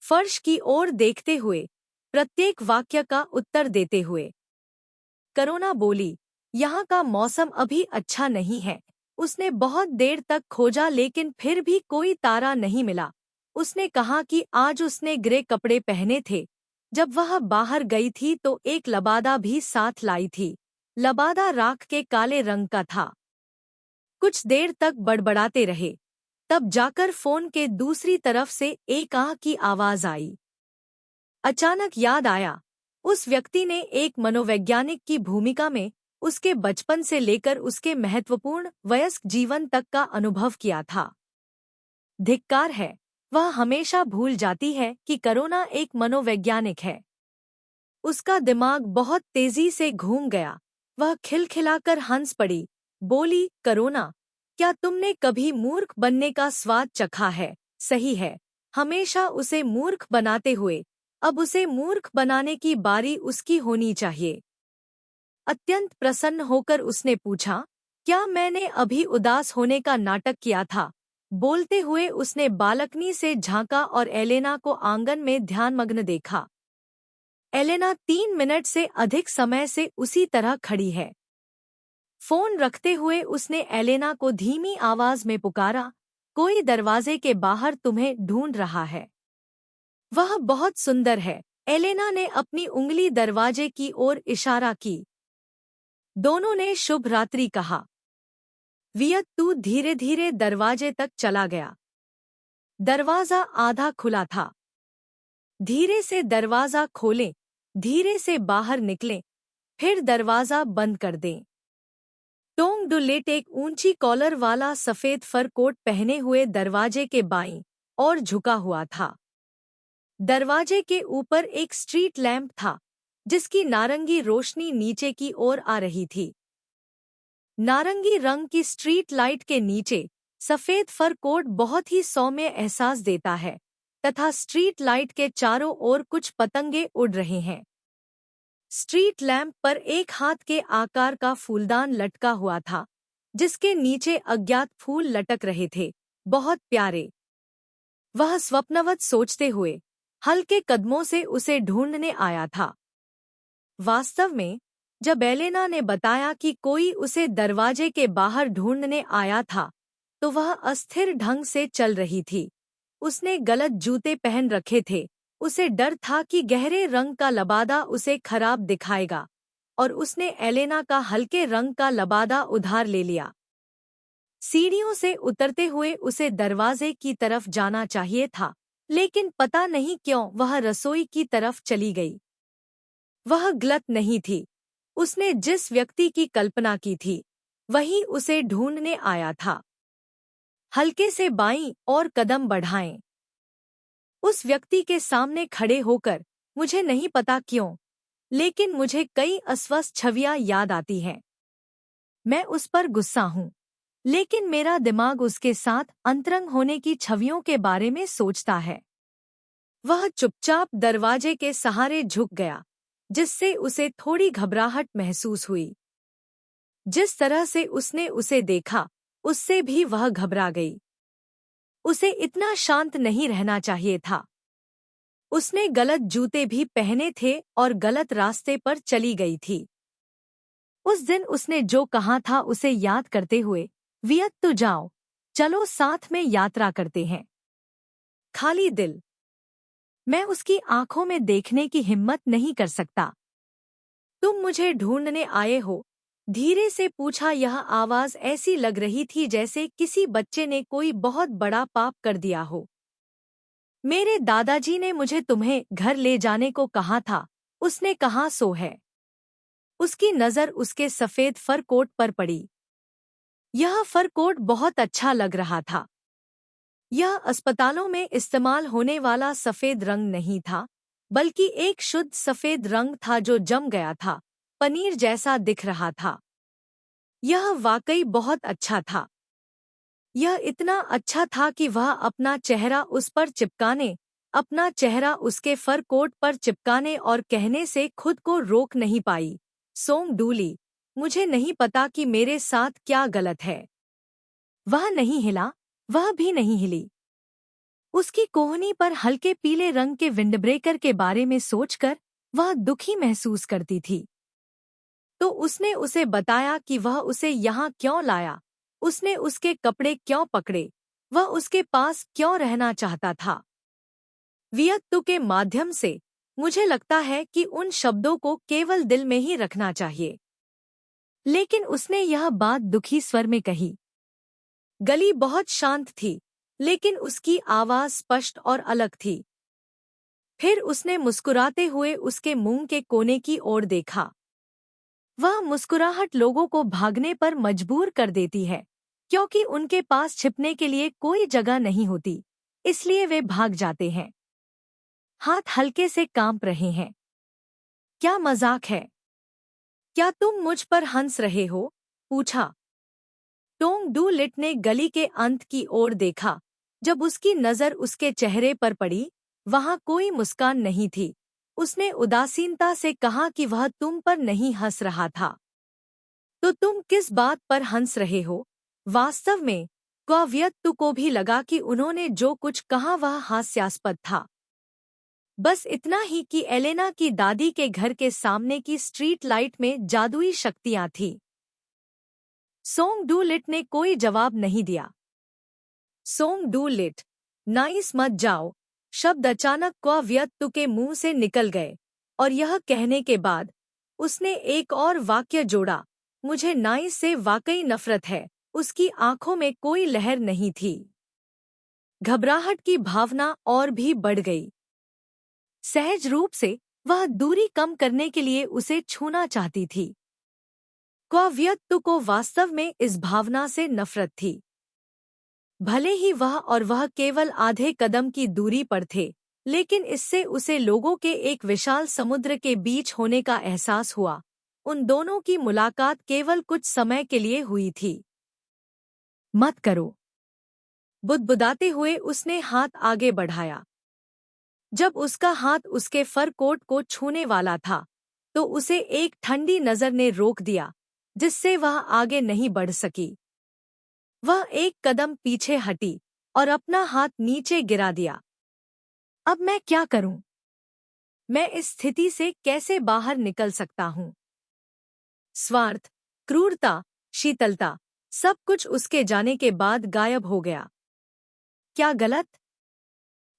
फर्श की ओर देखते हुए, प्रत्येक वाक्य का उत्तर देते हुए करोना बोली, यहाँ का मौसम अभी अच्छा नहीं है। उसने बहुत देर तक खोजा लेकिन फिर भी कोई तारा नहीं मिला। उसने कहा कि आज उसने ग्रे कपड़े पहने थे। जब वह बाहर गई थी तो एक लबादा भी साथ लाई थी। लबादा राख के काले रंग का था। कुछ देर तक बड़बड़ाते रहे, तब जाकर फोन के दूसरी तरफ से एक आह की आवाज आई। अचानक याद आया, उस व्यक्ति ने एक मनोवैज्ञानिक की भूमिका में उसके बचपन से लेकर उसके महत्वपूर्ण वयस्क जीवन तक का अनुभव किया था। धिक्कार है, वह हमेशा भूल जाती है कि करोना एक मनोवैज्ञानिक है। उसका दिमाग बहुत तेजी से घूम गया। वह खिलखिलाकर हंस पड़ी, बोली, करोना, क्या तुमने कभी मूर्ख बनने का स्वाद चखा है? सही है, हमेशा उसे मूर्ख बनाते हुए, अब उसे मूर्ख बनाने की बारी उसकी होनी चाहिए। अत्यंत प्रसन्न होकर उसने पूछा, क्या मैंने अभी उदास होने का नाटक किया था? बोलते हुए उसने बालकनी से झांका और एलेना को आंगन में ध्यानमग्न देखा। एलेना 3 मिनट से अधिक समय से उसी तरह खड़ी है। फोन रखते हुए उसने एलेना को धीमी आवाज में पुकारा, कोई दरवाजे के बाहर तुम्हें ढूंढ रहा है। वह बहुत सुंदर है। एलेना ने अपनी उंगली दरवाजे की ओर इशारा की। दोनों ने शुभ रात्रि कहा। वियत्तु धीरे धीरे दरवाजे तक चला गया। दरवाजा आधा खुला था। धीरे से दरवाजा खोलें, धीरे से बाहर निकलें, फिर दरवाजा बंद कर दें। टोंग डुलेट एक ऊंची कॉलर वाला सफेद फर कोट पहने हुए दरवाजे के बाईं ओर झुका हुआ था। दरवाजे के ऊपर एक स्ट्रीट लैंप था, जिसकी नारंगी रोशनी नीचे की ओर आ रही थी। नारंगी रंग की स्ट्रीट लाइट के नीचे सफेद फर कोट बहुत ही सौम्य एहसास देता है, तथा स्ट्रीट लाइट के चारों ओर कुछ पतंगे उड़ रहे हैं। स्ट्रीट लैंप पर एक हाथ के आकार का फूलदान लटका हुआ था, जिसके नीचे अज्ञात फूल लटक रहे थे, बहुत प्यारे। वह स्वप्नवत सोचते हुए हल्के कदमों से उसे ढूंढने आया था। वास्तव में जब एलेना ने बताया कि कोई उसे दरवाजे के बाहर ढूंढने आया था, तो वह अस्थिर ढंग से चल रही थी। उसने गलत जूते पहन रखे थे। उसे डर था कि गहरे रंग का लबादा उसे खराब दिखाएगा, और उसने एलेना का हल्के रंग का लबादा उधार ले लिया। सीढ़ियों से उतरते हुए उसे दरवाजे की तरफ जाना चाहिए था, लेकिन पता नहीं क्यों वह रसोई की तरफ चली गई। वह गलत नहीं थी। उसने जिस व्यक्ति की कल्पना की थी, वही उसे ढूंढने आया था। हल्के से बाईं ओर कदम बढ़ाएं। उस व्यक्ति के सामने खड़े होकर, मुझे नहीं पता क्यों, लेकिन मुझे कई अस्वस्थ छवियां याद आती हैं। मैं उस पर गुस्सा हूँ। लेकिन मेरा दिमाग उसके साथ अंतरंग होने की छवियों के बारे में सोचता है। वह चुपचाप दरवाजे के सहारे झुक गया, जिससे उसे थोड़ी घबराहट महसूस हुई। जिस तरह से उसने उसे देखा, उससे भी वह घबरा गई। उसे इतना शांत नहीं रहना चाहिए था। उसने गलत जूते भी पहने थे और गलत रास्ते पर चली गई थी। उस दिन उसने जो कहा था उसे याद करते हुए, वियत तो जाओ, चलो साथ में यात्रा करते हैं। खाली दिल। मैं उसकी आंखों में देखने की हिम्मत नहीं कर सकता। तुम मुझे ढूंढने आए हो? धीरे से पूछा। यह आवाज ऐसी लग रही थी जैसे किसी बच्चे ने कोई बहुत बड़ा पाप कर दिया हो। मेरे दादाजी ने मुझे तुम्हें घर ले जाने को कहा था, उसने कहा सो है। उसकी नज़र उसके सफ़ेद फर कोट पर पड़ी। यह फर कोट बहुत अच्छा लग रहा था। यह अस्पतालों में इस्तेमाल होने वाला सफ़ेद रंग नहीं था, बल्कि एक शुद्ध सफ़ेद रंग था जो जम गया था, पनीर जैसा दिख रहा था। यह वाकई बहुत अच्छा था। यह इतना अच्छा था कि वह अपना चेहरा उस पर चिपकाने, अपना चेहरा उसके फर कोट पर चिपकाने और कहने से खुद को रोक नहीं पाई, सोंग डूली, मुझे नहीं पता कि मेरे साथ क्या गलत है। वह नहीं हिला, वह भी नहीं हिली। उसकी कोहनी पर हल्के पीले रंग के विंडब्रेकर के बारे में सोचकर वह दुखी महसूस करती थी। तो उसने उसे बताया कि वह उसे यहाँ क्यों लाया, उसने उसके कपड़े क्यों पकड़े, वह उसके पास क्यों रहना चाहता था। वियत्तु के माध्यम से मुझे लगता है कि उन शब्दों को केवल दिल में ही रखना चाहिए। लेकिन उसने यह बात दुखी स्वर में कही। गली बहुत शांत थी, लेकिन उसकी आवाज स्पष्ट और अलग थी। फिर उसने मुस्कुराते हुए उसके मुंह के कोने की ओर देखा। वह मुस्कुराहट लोगों को भागने पर मजबूर कर देती है, क्योंकि उनके पास छिपने के लिए कोई जगह नहीं होती, इसलिए वे भाग जाते हैं। हाथ हल्के से कांप रहे हैं। क्या मजाक है? क्या तुम मुझ पर हंस रहे हो? पूछा। टोंग डू लिट ने गली के अंत की ओर देखा। जब उसकी नज़र उसके चेहरे पर पड़ी, वहां कोई मुस्कान नहीं थी। उसने उदासीनता से कहा कि वह तुम पर नहीं हंस रहा था। तो तुम किस बात पर हंस रहे हो? वास्तव में क्वाव्यक्तु को भी लगा कि उन्होंने जो कुछ कहा वह हास्यास्पद था। बस इतना ही कि एलेना की दादी के घर के सामने की स्ट्रीट लाइट में जादुई शक्तियां थीं। सोंग डू लिट ने कोई जवाब नहीं दिया। सोंग डू लिट, नाइस मत जाओ, शब्द अचानक क्वाव्यक्तु के मुंह से निकल गए, और यह कहने के बाद उसने एक और वाक्य जोड़ा, मुझे नाइस से वाकई नफरत है। उसकी आंखों में कोई लहर नहीं थी। घबराहट की भावना और भी बढ़ गई। सहज रूप से वह दूरी कम करने के लिए उसे छूना चाहती थी। क्वाव्यक्तु को वास्तव में इस भावना से नफरत थी। भले ही वह केवल आधे कदम की दूरी पर थे, लेकिन इससे उसे लोगों के एक विशाल समुद्र के बीच होने का एहसास हुआ। उन दोनों की मुलाकात केवल कुछ समय के लिए हुई थी। मत करो। बुदबुदाते हुए उसने हाथ आगे बढ़ाया। जब उसका हाथ उसके फर कोट को छूने वाला था, तो उसे एक ठंडी नज़र ने रोक दिया, जिससे वह आगे नहीं बढ़ सकी। वह एक कदम पीछे हटी और अपना हाथ नीचे गिरा दिया। अब मैं क्या करूं? मैं इस स्थिति से कैसे बाहर निकल सकता हूं? स्वार्थ, क्रूरता, शीतलता, सब कुछ उसके जाने के बाद गायब हो गया। क्या गलत?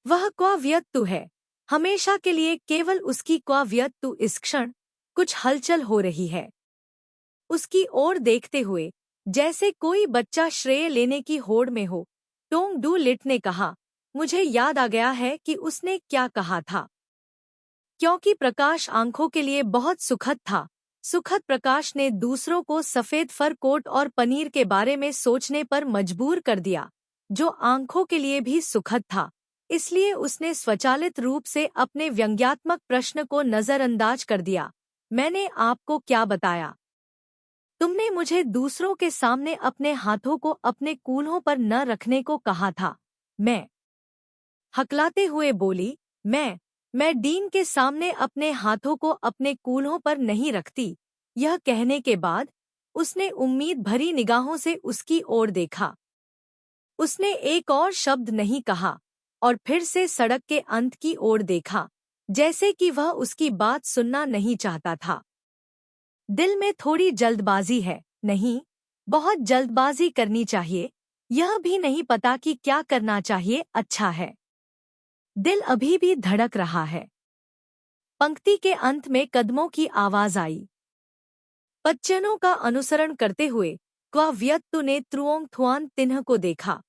वह क्वाव्यक्तु है, हमेशा के लिए केवल उसकी क्वाव्यक्तु। इस क्षण कुछ हलचल हो रही है। उसकी ओर देखते हुए, जैसे कोई बच्चा श्रेय लेने की होड़ में हो, टोंग डू लिट ने कहा, मुझे याद आ गया है कि उसने क्या कहा था। क्योंकि प्रकाश आंखों के लिए बहुत सुखद था, सुखद प्रकाश ने दूसरों को सफेद फर कोट और पनीर के बारे में सोचने पर मजबूर कर दिया, जो आंखों के लिए भी सुखद था। इसलिए उसने स्वचालित रूप से अपने व्यंग्यात्मक प्रश्न को नजरअंदाज कर दिया, मैंने आपको क्या बताया? तुमने मुझे दूसरों के सामने अपने हाथों को अपने कूल्हों पर न रखने को कहा था। मैं हकलाते हुए बोली, मैं डीन के सामने अपने हाथों को अपने कूल्हों पर नहीं रखती। यह कहने के बाद उसने उम्मीद भरी निगाहों से उसकी ओर देखा। उसने एक और शब्द नहीं कहा और फिर से सड़क के अंत की ओर देखा, जैसे कि वह उसकी बात सुनना नहीं चाहता था। दिल में थोड़ी जल्दबाजी है, नहीं, बहुत जल्दबाजी करनी चाहिए। यह भी नहीं पता कि क्या करना चाहिए अच्छा है। दिल अभी भी धड़क रहा है। पंक्ति के अंत में कदमों की आवाज आई। पच्चनों का अनुसरण करते हुए क्वाव्यक्तु ने त्रुओंग थुआन तिन्ह को देखा।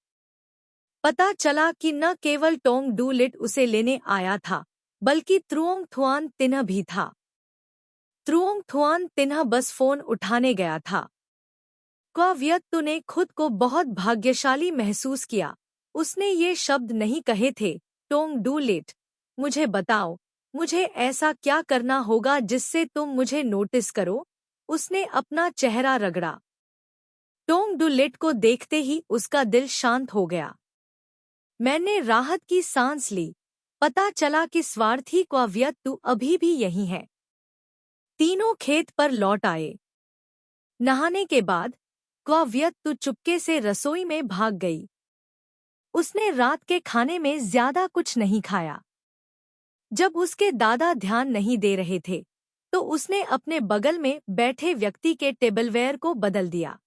पता चला कि न केवल टोंग डू लिट उसे लेने आया था, बल्कि त्रुओंग थुआन तिन्ह भी था। त्रुओंग थुआन तिन्ह बस फोन उठाने गया था। क्वाव्यक्तु ने खुद को बहुत भाग्यशाली महसूस किया। उसने ये शब्द नहीं कहे थे, टोंग डू लिट, मुझे बताओ, मुझे ऐसा क्या करना होगा जिससे तुम मुझे नोटिस करो। उसने अपना चेहरा रगड़ा। टोंग डू लिट को देखते ही उसका दिल शांत हो गया। मैंने राहत की सांस ली। पता चला कि स्वार्थी क्वाव्यक्तु अभी भी यही है। तीनों खेत पर लौट आए। नहाने के बाद क्वाव्यक्तु चुपके से रसोई में भाग गई। उसने रात के खाने में ज्यादा कुछ नहीं खाया। जब उसके दादा ध्यान नहीं दे रहे थे, तो उसने अपने बगल में बैठे व्यक्ति के टेबलवेयर को बदल दिया।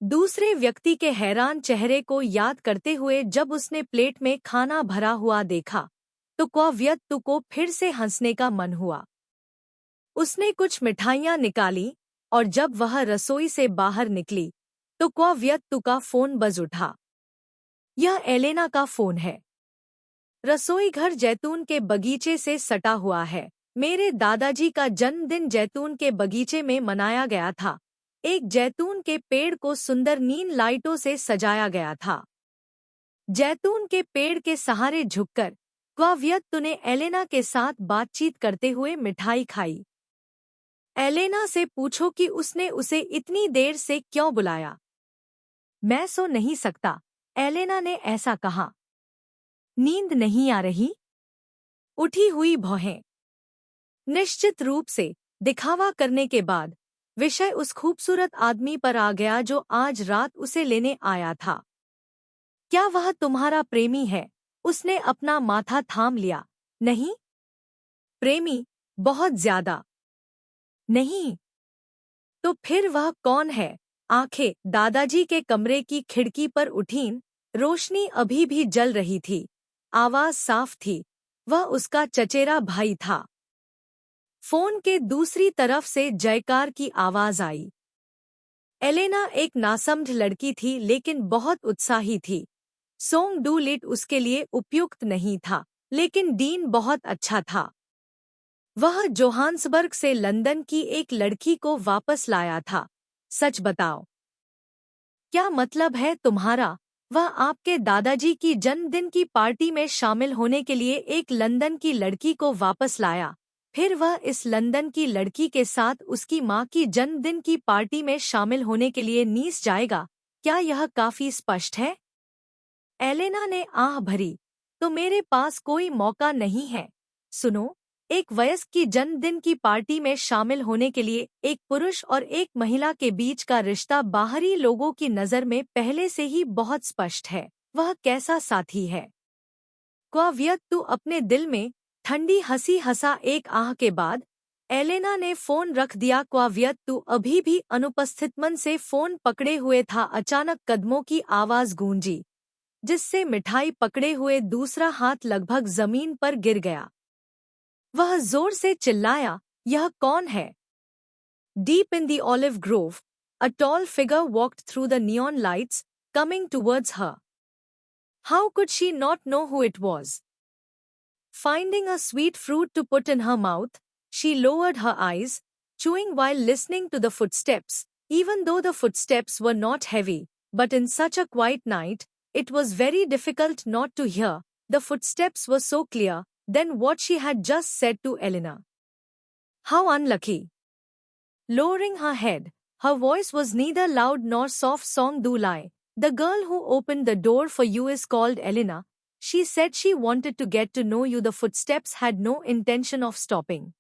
दूसरे व्यक्ति के हैरान चेहरे को याद करते हुए जब उसने प्लेट में खाना भरा हुआ देखा, तो क्वाव्यक्तु को फिर से हंसने का मन हुआ। उसने कुछ मिठाइयाँ निकाली और जब वह रसोई से बाहर निकली, तो क्वाव्यक्तु का फोन बज उठा। यह एलेना का फोन है। रसोई घर जैतून के बगीचे से सटा हुआ है। मेरे दादाजी का जन्मदिन जैतून के बगीचे में मनाया गया था। एक जैतून के पेड़ को सुंदर नील लाइटों से सजाया गया था। जैतून के पेड़ के सहारे झुककर क्वाव्यक्तु ने एलेना के साथ बातचीत करते हुए मिठाई खाई। एलेना से पूछो कि उसने उसे इतनी देर से क्यों बुलाया। मैं सो नहीं सकता, एलेना ने ऐसा कहा। नींद नहीं आ रही? उठी हुई भौहें। निश्चित रूप से दिखावा करने के बाद विषय उस खूबसूरत आदमी पर आ गया जो आज रात उसे लेने आया था। क्या वह तुम्हारा प्रेमी है? उसने अपना माथा थाम लिया। नहीं। प्रेमी? बहुत ज्यादा। नहीं। तो फिर वह कौन है? आंखें दादाजी के कमरे की खिड़की पर उठीं। रोशनी अभी भी जल रही थी। आवाज साफ थी। वह उसका चचेरा भाई था। फोन के दूसरी तरफ से जयकार की आवाज आई। एलेना एक नासमझ लड़की थी लेकिन बहुत उत्साही थी। सोंग डू लिट उसके लिए उपयुक्त नहीं था, लेकिन डीन बहुत अच्छा था। वह जोहान्सबर्ग से लंदन की एक लड़की को वापस लाया था। सच बताओ, क्या मतलब है तुम्हारा? वह आपके दादाजी की जन्मदिन की पार्टी में शामिल होने के लिए एक लंदन की लड़की को वापस लाया। फिर वह इस लंदन की लड़की के साथ उसकी माँ की जन्मदिन की पार्टी में शामिल होने के लिए नीस जाएगा। क्या यह काफी स्पष्ट है? एलेना ने आह भरी। तो मेरे पास कोई मौका नहीं है। सुनो, एक वयस्क की जन्मदिन की पार्टी में शामिल होने के लिए एक पुरुष और एक महिला के बीच का रिश्ता बाहरी लोगों की नज़र में पहले से ही बहुत स्पष्ट है। वह कैसा साथी है? क्वाव्यक्तु अपने दिल में ठंडी हंसी हंसा। एक आह के बाद एलेना ने फोन रख दिया। क्वाव्यक्तु अभी भी अनुपस्थित मन से फोन पकड़े हुए था। अचानक कदमों की आवाज गूंजी, जिससे मिठाई पकड़े हुए दूसरा हाथ लगभग जमीन पर गिर गया। वह जोर से चिल्लाया, यह कौन है? Deep in the olive grove, a tall figure walked through the neon lights, coming towards her. How could she not know who it was? Finding a sweet fruit to put in her mouth, she lowered her eyes, chewing while listening to the footsteps. Even though the footsteps were not heavy, but in such a quiet night, it was very difficult not to hear. The footsteps were so clear. Then what she had just said to Elena. How unlucky! Lowering her head, Her voice was neither loud nor soft. Song Do Lie. The girl who opened the door for you is called Elena. She said she wanted to get to know you. The footsteps had no intention of stopping.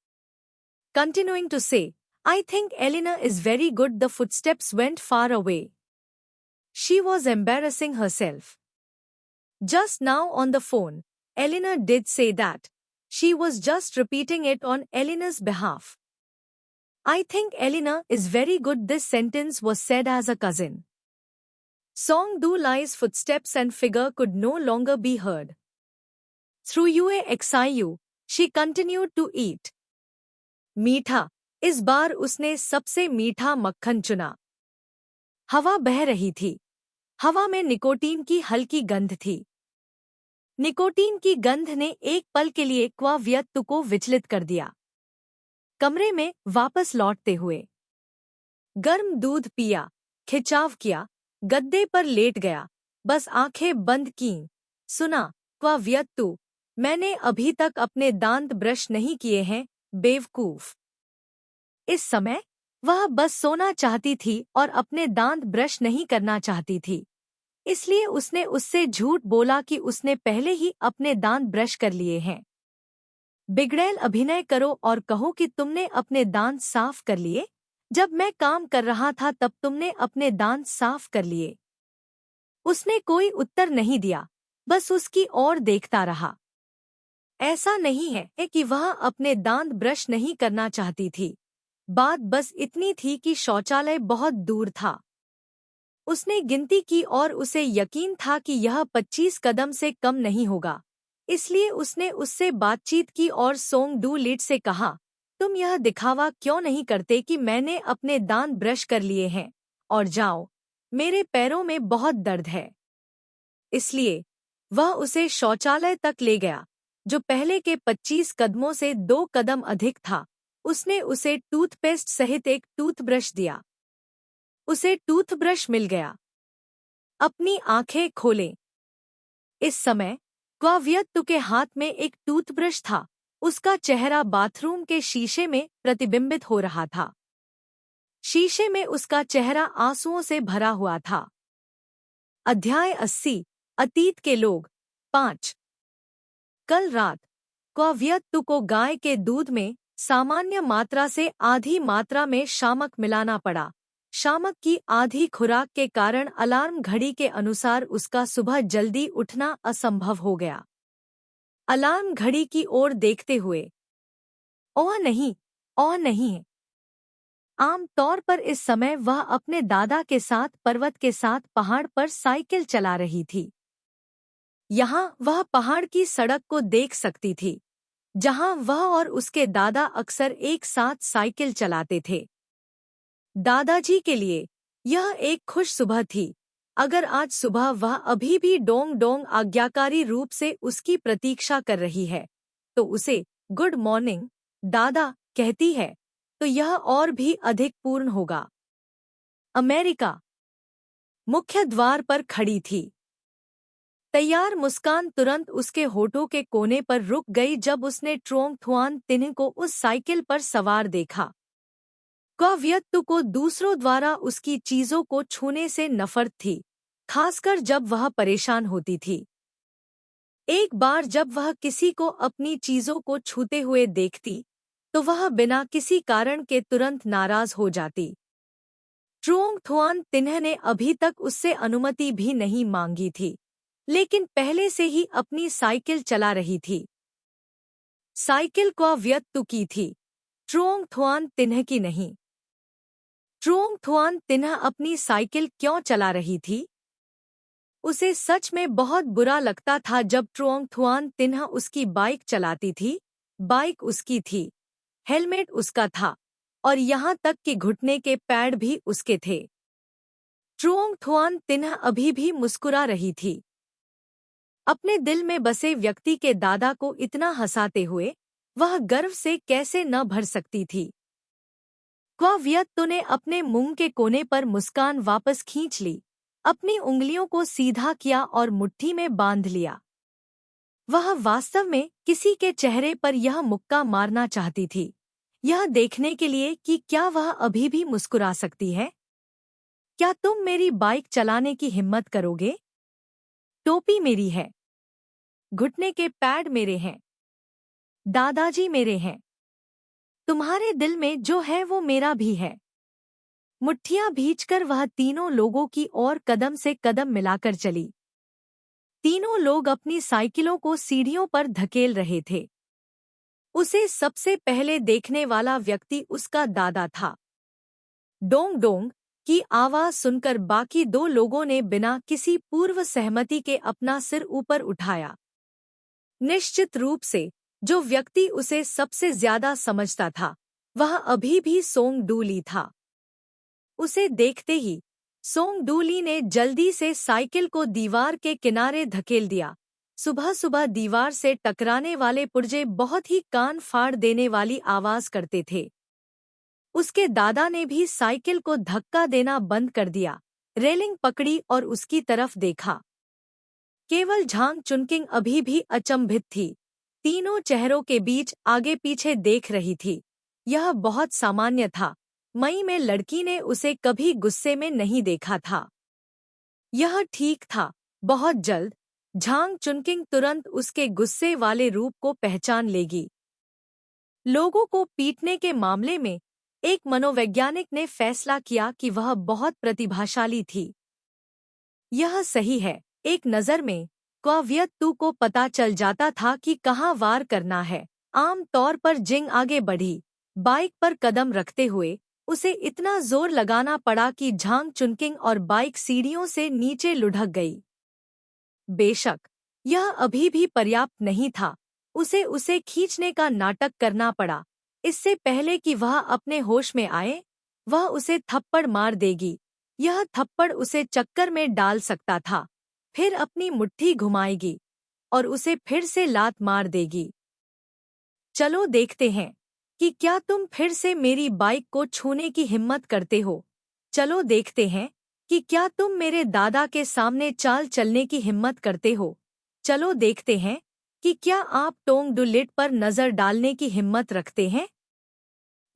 Continuing to say, I think Elena is very good. The footsteps went far away. She was embarrassing herself. Just now on the phone, Elena did say that. She was just repeating it on Elena's behalf. I think Elena is very good. This sentence was said as a cousin. Song Do Lie's footsteps and figure could no longer be heard. Through UAXIU, she continued to eat. मीठा, इस बार उसने सबसे मीठा मक्खन चुना. हवा बह रही थी. हवा में निकोटीन की हल्की गंध थी. निकोटीन की गंध ने एक पल के लिए क्वाव्यक्ति को विचलित कर दिया. कमरे में वापस लौटते हुए गर्म दूध पिया, खिंचाव किया, गद्दे पर लेट गया, बस आंखें बंद कीं. सुना, क्वाव्यक्ति, मैंने अभी तक अपने दांत ब्रश नहीं किए हैं, बेवकूफ. इस समय वह बस सोना चाहती थी और अपने दांत ब्रश नहीं करना चाहती थी. इसलिए उसने उससे झूठ बोला कि उसने पहले ही अपने दांत ब्रश कर लिए हैं. बिगड़ैल अभिनय करो और कहो कि तुमने अपने दांत साफ कर लिए. जब मैं काम कर रहा था तब तुमने अपने दांत साफ कर लिए. उसने कोई उत्तर नहीं दिया, बस उसकी ओर देखता रहा. ऐसा नहीं है कि वह अपने दांत ब्रश नहीं करना चाहती थी. बात बस इतनी थी कि शौचालय बहुत दूर था. उसने गिनती की और उसे यकीन था कि यह 25 कदम से कम नहीं होगा. इसलिए उसने उससे बातचीत की और सोंग डू लीट से कहा, तुम यह दिखावा क्यों नहीं करते कि मैंने अपने दांत ब्रश कर लिए हैं, और जाओ, मेरे पैरों में बहुत दर्द है. इसलिए वह उसे शौचालय तक ले गया, जो पहले के 25 कदमों से 2 कदम अधिक था. उसने उसे टूथपेस्ट सहित एक टूथब्रश दिया. उसे टूथब्रश मिल गया. अपनी आंखें खोलें. इस समय क्वाव्यक्ति के हाथ में एक टूथब्रश था. उसका चेहरा बाथरूम के शीशे में प्रतिबिंबित हो रहा था. शीशे में उसका चेहरा आंसुओं से भरा हुआ था. अध्याय 80, अतीत के लोग. 5. कल रात क्वाव्यक्ति को गाय के दूध में सामान्य मात्रा से आधी मात्रा में शामक मिलाना पड़ा. शामक की आधी खुराक के कारण अलार्म घड़ी के अनुसार उसका सुबह जल्दी उठना असंभव हो गया. अलार्म घड़ी की ओर देखते हुए, ओह नहीं, ओह नहीं. आम तौर पर इस समय वह अपने दादा के साथ पर्वत के साथ पहाड़ पर साइकिल चला रही थी. यहाँ वह पहाड़ की सड़क को देख सकती थी, जहाँ वह और उसके दादा अक्सर एक साथ साइकिल चलाते थे. दादाजी के लिए यह एक खुश सुबह थी. अगर आज सुबह वह अभी भी डोंग डोंग आज्ञाकारी रूप से उसकी प्रतीक्षा कर रही है, तो उसे गुड मॉर्निंग दादा कहती है, तो यह और भी अधिक पूर्ण होगा. अमेरिका. मुख्य द्वार पर खड़ी थी. तैयार मुस्कान तुरंत उसके होठों के कोने पर रुक गई जब उसने ट्रोंग थुआन तिन्ह को उस साइकिल पर सवार देखा. क्वाव्यक्ति को दूसरों द्वारा उसकी चीजों को छूने से नफरत थी, खासकर जब वह परेशान होती थी. एक बार जब वह किसी को अपनी चीजों को छूते हुए देखती, तो वह बिना किसी कारण के तुरंत नाराज हो जाती. ट्रोंग थुआन तिन्ह ने अभी तक उससे अनुमति भी नहीं मांगी थी, लेकिन पहले से ही अपनी साइकिल चला रही थी. साइकिल क्वाव्यक्ति की थी, ट्रोंग थुआन तिन्ह की नहीं. ट्रोंग थुआन तिन्ह अपनी साइकिल क्यों चला रही थी? उसे सच में बहुत बुरा लगता था जब ट्रोंग थुआन तिन्ह उसकी बाइक चलाती थी. बाइक उसकी थी, हेलमेट उसका था, और यहाँ तक कि घुटने के पैड भी उसके थे. ट्रोंग थुआन तिन्ह अभी भी मुस्कुरा रही थी. अपने दिल में बसे व्यक्ति के दादा को इतना हंसाते हुए वह गर्व से कैसे न भर सकती थी. क्वाव्यक्ति ने अपने मुंह के कोने पर मुस्कान वापस खींच ली, अपनी उंगलियों को सीधा किया और मुट्ठी में बांध लिया. वह वास्तव में किसी के चेहरे पर यह मुक्का मारना चाहती थी, यह देखने के लिए कि क्या वह अभी भी मुस्कुरा सकती है। क्या तुम मेरी बाइक चलाने की हिम्मत करोगे? टोपी मेरी है, घुटने के पैड मेरे हैं, दादाजी मेरे हैं, तुम्हारे दिल में जो है वो मेरा भी है। मुट्ठियां भींचकर वह तीनों लोगों की ओर कदम से कदम मिलाकर चली। तीनों लोग अपनी साइकिलों को सीढ़ियों पर धकेल रहे थे। उसे सबसे पहले देखने वाला व्यक्ति उसका दादा था। डोंग डोंग की आवाज सुनकर बाकी दो लोगों ने बिना किसी पूर्व सहमति के अपना सिर ऊपर उठाया। निश्चित रूप से जो व्यक्ति उसे सबसे ज्यादा समझता था वह अभी भी सोंग डूली था। उसे देखते ही सोंग डूली ने जल्दी से साइकिल को दीवार के किनारे धकेल दिया। सुबह सुबह दीवार से टकराने वाले पुर्जे बहुत ही कान फाड़ देने वाली आवाज करते थे। उसके दादा ने भी साइकिल को धक्का देना बंद कर दिया, रेलिंग पकड़ी और उसकी तरफ देखा। केवल झांग चुनकिंग अभी भी अचंभित थी। तीनों चेहरों के बीच आगे पीछे देख रही थी। यह बहुत सामान्य था। मई में लड़की ने उसे कभी गुस्से में नहीं देखा था। यह ठीक था। बहुत जल्द झांग चुनकिंग तुरंत उसके गुस्से वाले रूप को पहचान लेगी। लोगों को पीटने के मामले में एक मनोवैज्ञानिक ने फैसला किया कि वह बहुत प्रतिभाशाली थी। यह सही है। एक नज़र में क्वाव्यक्तु को पता चल जाता था कि कहाँ वार करना है। आम तौर पर जिंग आगे बढ़ी, बाइक पर कदम रखते हुए। उसे इतना जोर लगाना पड़ा कि झांग चुनकिंग और बाइक सीढ़ियों से नीचे लुढ़क गई। बेशक यह अभी भी पर्याप्त नहीं था। उसे खींचने का नाटक करना पड़ा। इससे पहले कि वह अपने होश में आए, वह उसे थप्पड़ मार देगी। यह थप्पड़ उसे चक्कर में डाल सकता था, फिर अपनी मुट्ठी घुमाएगी और उसे फिर से लात मार देगी। चलो देखते हैं कि क्या तुम फिर से मेरी बाइक को छूने की हिम्मत करते हो। चलो देखते हैं कि क्या तुम मेरे दादा के सामने चाल चलने की हिम्मत करते हो। चलो देखते हैं कि क्या आप टोंग डुलिट पर नजर डालने की हिम्मत रखते हैं।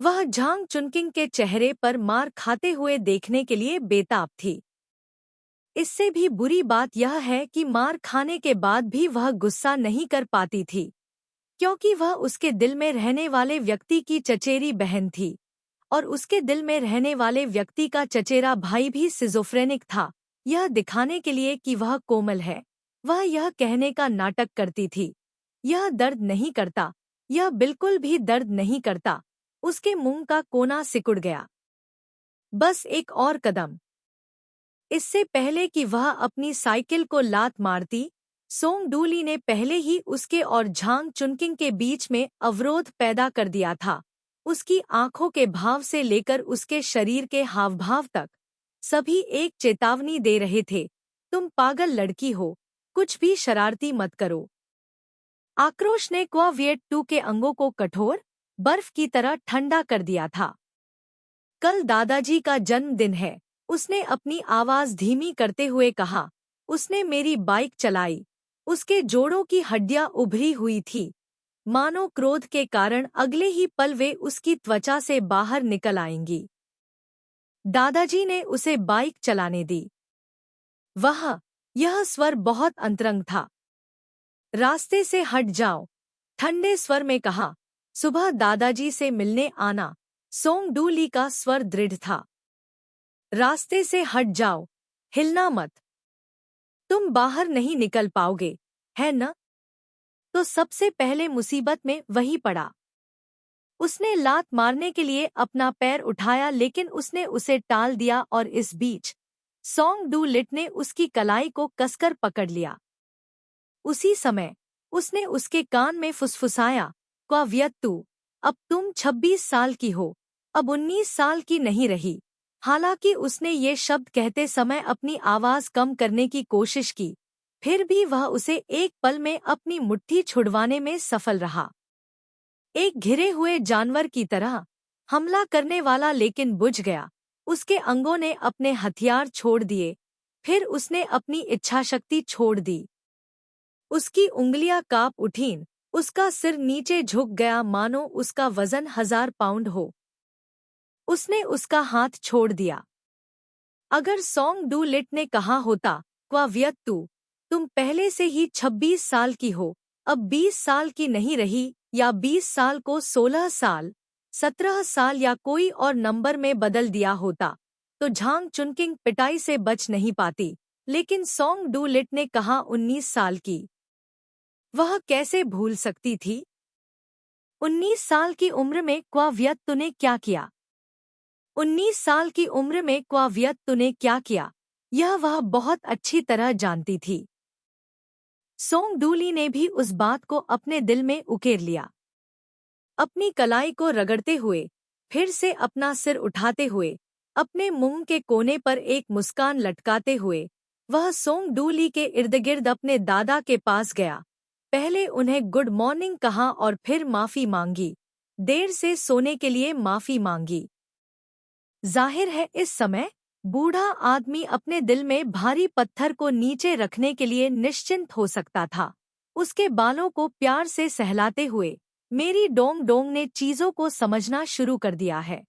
वह झांग चुनकिंग के चेहरे पर मार खाते हुए देखने के लिए बेताब थी। इससे भी बुरी बात यह है कि मार खाने के बाद भी वह गुस्सा नहीं कर पाती थी, क्योंकि वह उसके दिल में रहने वाले व्यक्ति की चचेरी बहन थी और उसके दिल में रहने वाले व्यक्ति का चचेरा भाई भी सिजोफ्रेनिक था। यह दिखाने के लिए कि वह कोमल है, वह यह कहने का नाटक करती थी, यह दर्द नहीं करता, यह बिल्कुल भी दर्द नहीं करता। उसके मुंह का कोना सिकुड़ गया। बस एक और कदम। इससे पहले कि वह अपनी साइकिल को लात मारती, सोंग डूली ने पहले ही उसके और झांग चुनकिंग के बीच में अवरोध पैदा कर दिया था। उसकी आंखों के भाव से लेकर उसके शरीर के हावभाव तक सभी एक चेतावनी दे रहे थे, तुम पागल लड़की हो, कुछ भी शरारती मत करो। आक्रोश ने क्वाविएट-2 के अंगों को कठोर बर्फ की तरह ठंडा कर दिया था। कल दादाजी का जन्मदिन है, उसने अपनी आवाज धीमी करते हुए कहा। उसने मेरी बाइक चलाई। उसके जोड़ों की हड्डियां उभरी हुई थी, मानो क्रोध के कारण अगले ही पल वे उसकी त्वचा से बाहर निकल आएंगी। दादाजी ने उसे बाइक चलाने दी। यह स्वर बहुत अंतरंग था। रास्ते से हट जाओ, ठंडे स्वर में कहा। सुबह दादाजी से मिलने आना। सोंग डूली का स्वर दृढ़ था। रास्ते से हट जाओ, हिलना मत। तुम बाहर नहीं निकल पाओगे, है न? तो सबसे पहले मुसीबत में वही पड़ा। उसने लात मारने के लिए अपना पैर उठाया, लेकिन उसने उसे टाल दिया और इस बीच सोंग डू लिट ने उसकी कलाई को कसकर पकड़ लिया। उसी समय उसने उसके कान में फुसफुसाया, क्वाव्यक्तु, अब तुम 26 साल की हो, अब 19 साल की नहीं रही। हालांकि उसने ये शब्द कहते समय अपनी आवाज कम करने की कोशिश की, फिर भी वह उसे एक पल में अपनी मुट्ठी छुड़वाने में सफल रहा। एक घिरे हुए जानवर की तरह हमला करने वाला, लेकिन बुझ गया। उसके अंगों ने अपने हथियार छोड़ दिए, फिर उसने अपनी इच्छाशक्ति छोड़ दी। उसकी उंगलियां कांप उठीं उसका सिर नीचे झुक गया मानो उसका वजन 1000 पाउंड हो। उसने उसका हाथ छोड़ दिया। अगर सोंग डू लिट ने कहा होता, क्वा व्यक्तु, तुम पहले से ही 26 साल की हो, अब 20 साल की नहीं रही, या 20 साल को 16 साल, 17 साल या कोई और नंबर में बदल दिया होता, तो झांग चुनकिंग पिटाई से बच नहीं पाती। लेकिन सोंग डू लिट ने कहा 19 साल की। वह कैसे भूल सकती थी? 19 साल की उम्र में क्वा व्यक्तु ने क्या किया? 19 साल की उम्र में क्वा व्यक्तु ने क्या किया, यह वह बहुत अच्छी तरह जानती थी। सोंग डूली ने भी उस बात को अपने दिल में उकेर लिया। अपनी कलाई को रगड़ते हुए, फिर से अपना सिर उठाते हुए, अपने मुंह के कोने पर एक मुस्कान लटकाते हुए, वह सोंग डूली के इर्दगिर्द अपने दादा के पास गया। पहले उन्हें गुड मॉर्निंग कहा और फिर माफी मांगी। देर से सोने के लिए माफी मांगी। जाहिर है इस समय बूढ़ा आदमी अपने दिल में भारी पत्थर को नीचे रखने के लिए निश्चिंत हो सकता था। उसके बालों को प्यार से सहलाते हुए मेरी डोंग डोंग ने चीजों को समझना शुरू कर दिया है।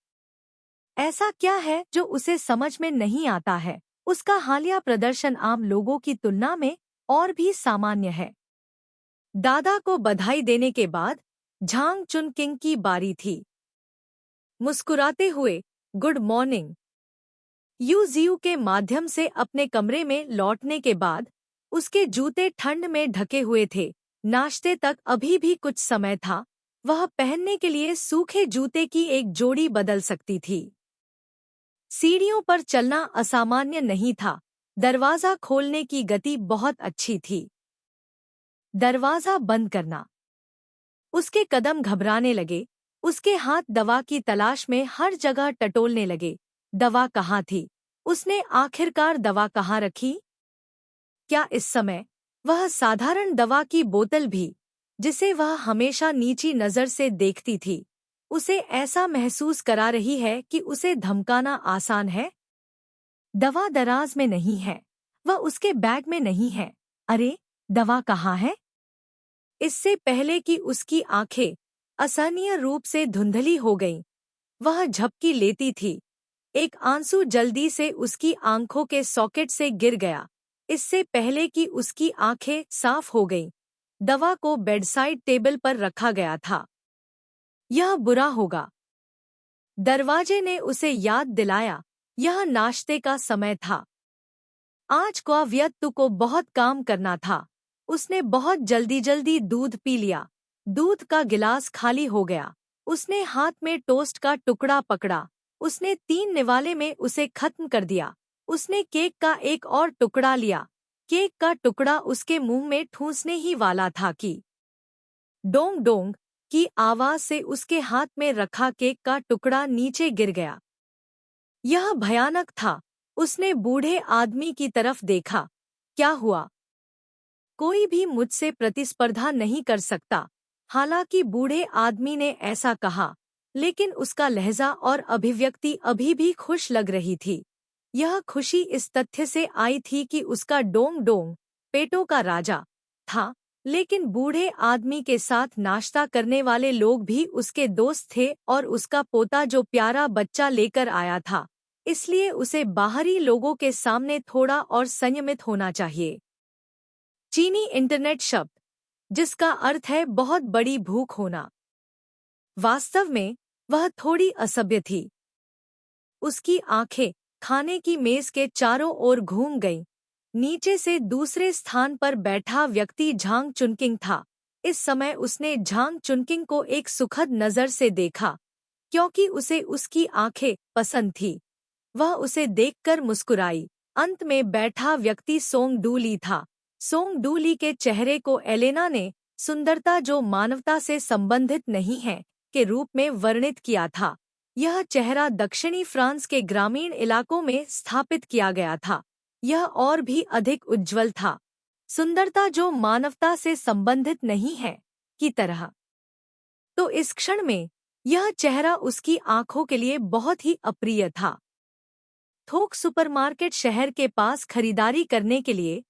ऐसा क्या है जो उसे समझ में नहीं आता है? उसका हालिया प्रदर्शन आम लोगों की तुलना में और भी सामान्य है। दादा को बधाई देने के बाद झांग चुनकिंग की बारी थी। मुस्कुराते हुए गुड मॉर्निंग यूजियू के माध्यम से अपने कमरे में लौटने के बाद उसके जूते ठंड में ढके हुए थे। नाश्ते तक अभी भी कुछ समय था। वह पहनने के लिए सूखे जूते की एक जोड़ी बदल सकती थी। सीढ़ियों पर चलना असामान्य नहीं था। दरवाजा खोलने की गति बहुत अच्छी थी। दरवाजा बंद करना। उसके कदम घबराने लगे। उसके हाथ दवा की तलाश में हर जगह टटोलने लगे। दवा कहाँ थी? उसने आखिरकार दवा कहाँ रखी? क्या इस समय वह साधारण दवा की बोतल भी, जिसे वह हमेशा नीची नजर से देखती थी, उसे ऐसा महसूस करा रही है कि उसे धमकाना आसान है? दवा दराज में नहीं है। वह उसके बैग में नहीं है। अरे, दवा कहाँ है? इससे पहले कि उसकी आंखें असहनीय रूप से धुंधली हो गईं, वह झपकी लेती थी। एक आंसू जल्दी से उसकी आंखों के सॉकेट से गिर गया। इससे पहले कि उसकी आंखें साफ हो गईं, दवा को बेडसाइड टेबल पर रखा गया था। यह बुरा होगा। दरवाजे ने उसे याद दिलाया, यह नाश्ते का समय था। आज क्वा व्यक्तु को बहुत काम करना था। उसने बहुत जल्दी दूध पी लिया। दूध का गिलास खाली हो गया। उसने हाथ में टोस्ट का टुकड़ा पकड़ा। उसने 3 निवाले में उसे खत्म कर दिया। उसने केक का एक और टुकड़ा लिया। केक का टुकड़ा उसके मुंह में ठूंसने ही वाला था कि डोंग डोंग की आवाज से उसके हाथ में रखा केक का टुकड़ा नीचे गिर गया। यह भयानक था। उसने बूढ़े आदमी की तरफ देखा। क्या हुआ? कोई भी मुझसे प्रतिस्पर्धा नहीं कर सकता। हालांकि बूढ़े आदमी ने ऐसा कहा, लेकिन उसका लहजा और अभिव्यक्ति अभी भी खुश लग रही थी। यह खुशी इस तथ्य से आई थी कि उसका डोंग डोंग पेटों का राजा था, लेकिन बूढ़े आदमी के साथ नाश्ता करने वाले लोग भी उसके दोस्त थे और उसका पोता जो प्यारा बच्चा लेकर आया था, इसलिए उसे बाहरी लोगों के सामने थोड़ा और संयमित होना चाहिए। चीनी इंटरनेट शब्द, जिसका अर्थ है बहुत बड़ी भूख होना। वास्तव में वह थोड़ी असभ्य थी। उसकी आंखें खाने की मेज के चारों ओर घूम गईं। नीचे से दूसरे स्थान पर बैठा व्यक्ति झांग चुनकिंग था। इस समय उसने झांग चुनकिंग को एक सुखद नजर से देखा, क्योंकि उसे उसकी आंखें पसंद थी। वह उसे देखकर मुस्कुराई। अंत में बैठा व्यक्ति सोंग डूली था। सोंग डूली के चेहरे को एलेना ने सुंदरता जो मानवता से संबंधित नहीं है के रूप में वर्णित किया था। यह चेहरा दक्षिणी फ्रांस के ग्रामीण इलाकों में स्थापित किया गया था। यह और भी अधिक उज्ज्वल था। सुंदरता जो मानवता से संबंधित नहीं है की तरह। तो इस क्षण में यह चेहरा उसकी आंखों के लिए बहुत ही अप्रिय था। थोक सुपरमार्केट शहर के पास खरीदारी करने के लिए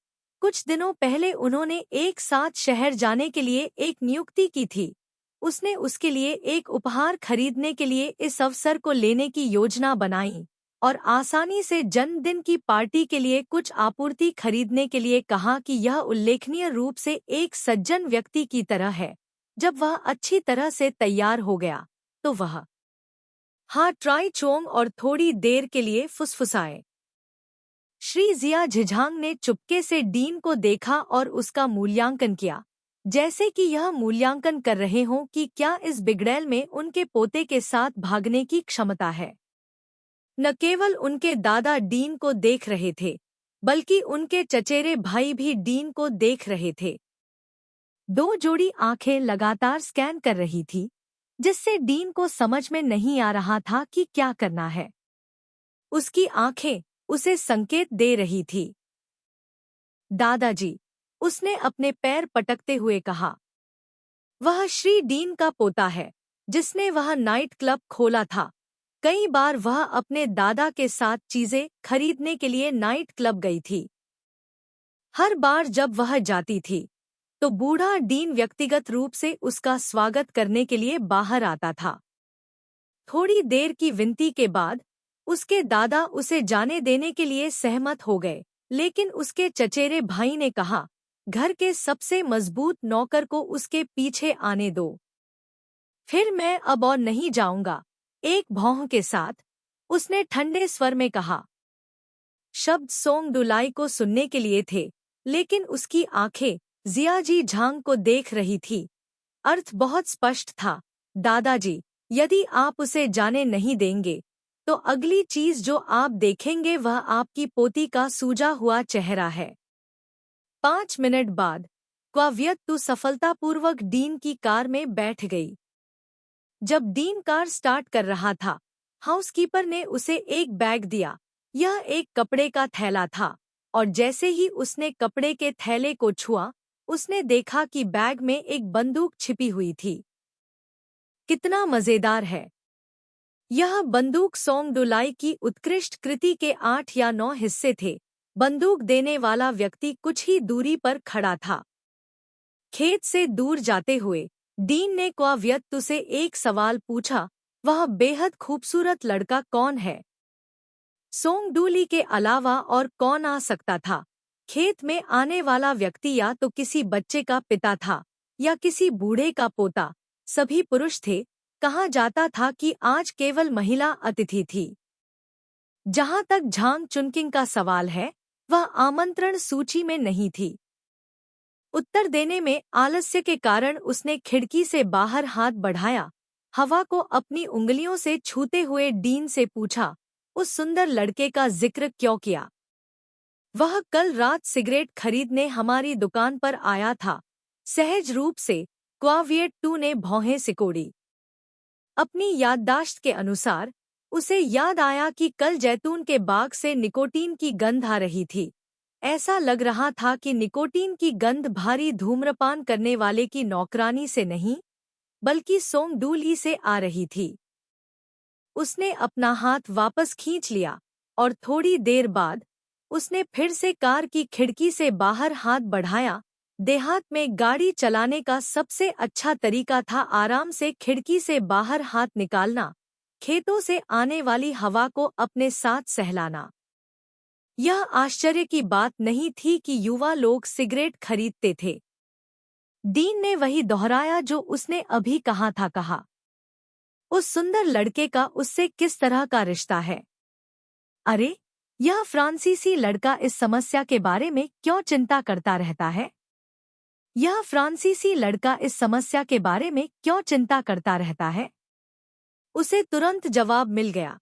कुछ दिनों पहले उन्होंने एक साथ शहर जाने के लिए एक नियुक्ति की थी। उसने उसके लिए एक उपहार खरीदने के लिए इस अवसर को लेने की योजना बनाई और आसानी से जन्मदिन की पार्टी के लिए कुछ आपूर्ति खरीदने के लिए कहा कि यह उल्लेखनीय रूप से एक सज्जन व्यक्ति की तरह है। जब वह अच्छी तरह से तैयार हो गया तो वह हाँ ट्राई चोंग और थोड़ी देर के लिए फुसफुसाए। श्री जिया झिझांग ने चुपके से डीन को देखा और उसका मूल्यांकन किया, जैसे कि यह मूल्यांकन कर रहे हों कि क्या इस बिगड़ैल में उनके पोते के साथ भागने की क्षमता है। न केवल उनके दादा डीन को देख रहे थे, बल्कि उनके चचेरे भाई भी डीन को देख रहे थे। दो जोड़ी आंखें लगातार स्कैन कर रही थी, जिससे डीन को समझ में नहीं आ रहा था कि क्या करना है। उसकी आंखें उसे संकेत दे रही थी। दादाजी, उसने अपने पैर पटकते हुए कहा। वह श्री डीन का पोता है, जिसने वह नाइट क्लब खोला था। कई बार वह अपने दादा के साथ चीजें खरीदने के लिए नाइट क्लब गई थी। हर बार जब वह जाती थी, तो बूढ़ा डीन व्यक्तिगत रूप से उसका स्वागत करने के लिए बाहर आता था। थोड़ी देर की विनती के बाद उसके दादा उसे जाने देने के लिए सहमत हो गए, लेकिन उसके चचेरे भाई ने कहा, घर के सबसे मजबूत नौकर को उसके पीछे आने दो। फिर मैं अब और नहीं जाऊंगा, एक भौं के साथ उसने ठंडे स्वर में कहा। शब्द सोंग डुलाई को सुनने के लिए थे, लेकिन उसकी आंखें जियाजी झांग को देख रही थी। अर्थ बहुत स्पष्ट था, दादाजी, यदि आप उसे जाने नहीं देंगे, तो अगली चीज जो आप देखेंगे वह आपकी पोती का सूजा हुआ चेहरा है। 5 मिनट बाद क्वाव्यक्तु सफलतापूर्वक डीन की कार में बैठ गई। जब डीन कार स्टार्ट कर रहा था, हाउसकीपर ने उसे एक बैग दिया। यह एक कपड़े का थैला था, और जैसे ही उसने कपड़े के थैले को छुआ, उसने देखा कि बैग में एक बंदूक छिपी हुई थी। कितना मजेदार है! यह बंदूक सोंग डुलाई की उत्कृष्ट कृति के 8 या 9 हिस्से थे। बंदूक देने वाला व्यक्ति कुछ ही दूरी पर खड़ा था। खेत से दूर जाते हुए डीन ने क्वाव्यक्तु से एक सवाल पूछा, वह बेहद खूबसूरत लड़का कौन है? सोंग डूली के अलावा और कौन आ सकता था? खेत में आने वाला व्यक्ति या तो किसी बच्चे का पिता था या किसी बूढ़े का पोता। सभी पुरुष थे। कहा जाता था कि आज केवल महिला अतिथि थी। जहां तक झांग चुनकिंग का सवाल है, वह आमंत्रण सूची में नहीं थी। उत्तर देने में आलस्य के कारण उसने खिड़की से बाहर हाथ बढ़ाया, हवा को अपनी उंगलियों से छूते हुए डीन से पूछा, उस सुंदर लड़के का जिक्र क्यों किया? वह कल रात सिगरेट खरीदने हमारी दुकान पर आया था। सहज रूप से क्वाव्यक्तु ने भौहें सिकोड़ी। अपनी याददाश्त के अनुसार उसे याद आया कि कल जैतून के बाग से निकोटीन की गंध आ रही थी। ऐसा लग रहा था कि निकोटीन की गंध भारी धूम्रपान करने वाले की नौकरानी से नहीं, बल्कि सोंग डूली से आ रही थी। उसने अपना हाथ वापस खींच लिया और थोड़ी देर बाद उसने फिर से कार की खिड़की से बाहर हाथ बढ़ाया। देहात में गाड़ी चलाने का सबसे अच्छा तरीका था आराम से खिड़की से बाहर हाथ निकालना, खेतों से आने वाली हवा को अपने साथ सहलाना। यह आश्चर्य की बात नहीं थी कि युवा लोग सिगरेट खरीदते थे। डीन ने वही दोहराया जो उसने अभी कहा था। उस सुंदर लड़के का उससे किस तरह का रिश्ता है? अरे, यह फ्रांसीसी लड़का इस समस्या के बारे में क्यों चिंता करता रहता है? यह फ्रांसीसी लड़का इस समस्या के बारे में क्यों चिंता करता रहता है? उसे तुरंत जवाब मिल गया।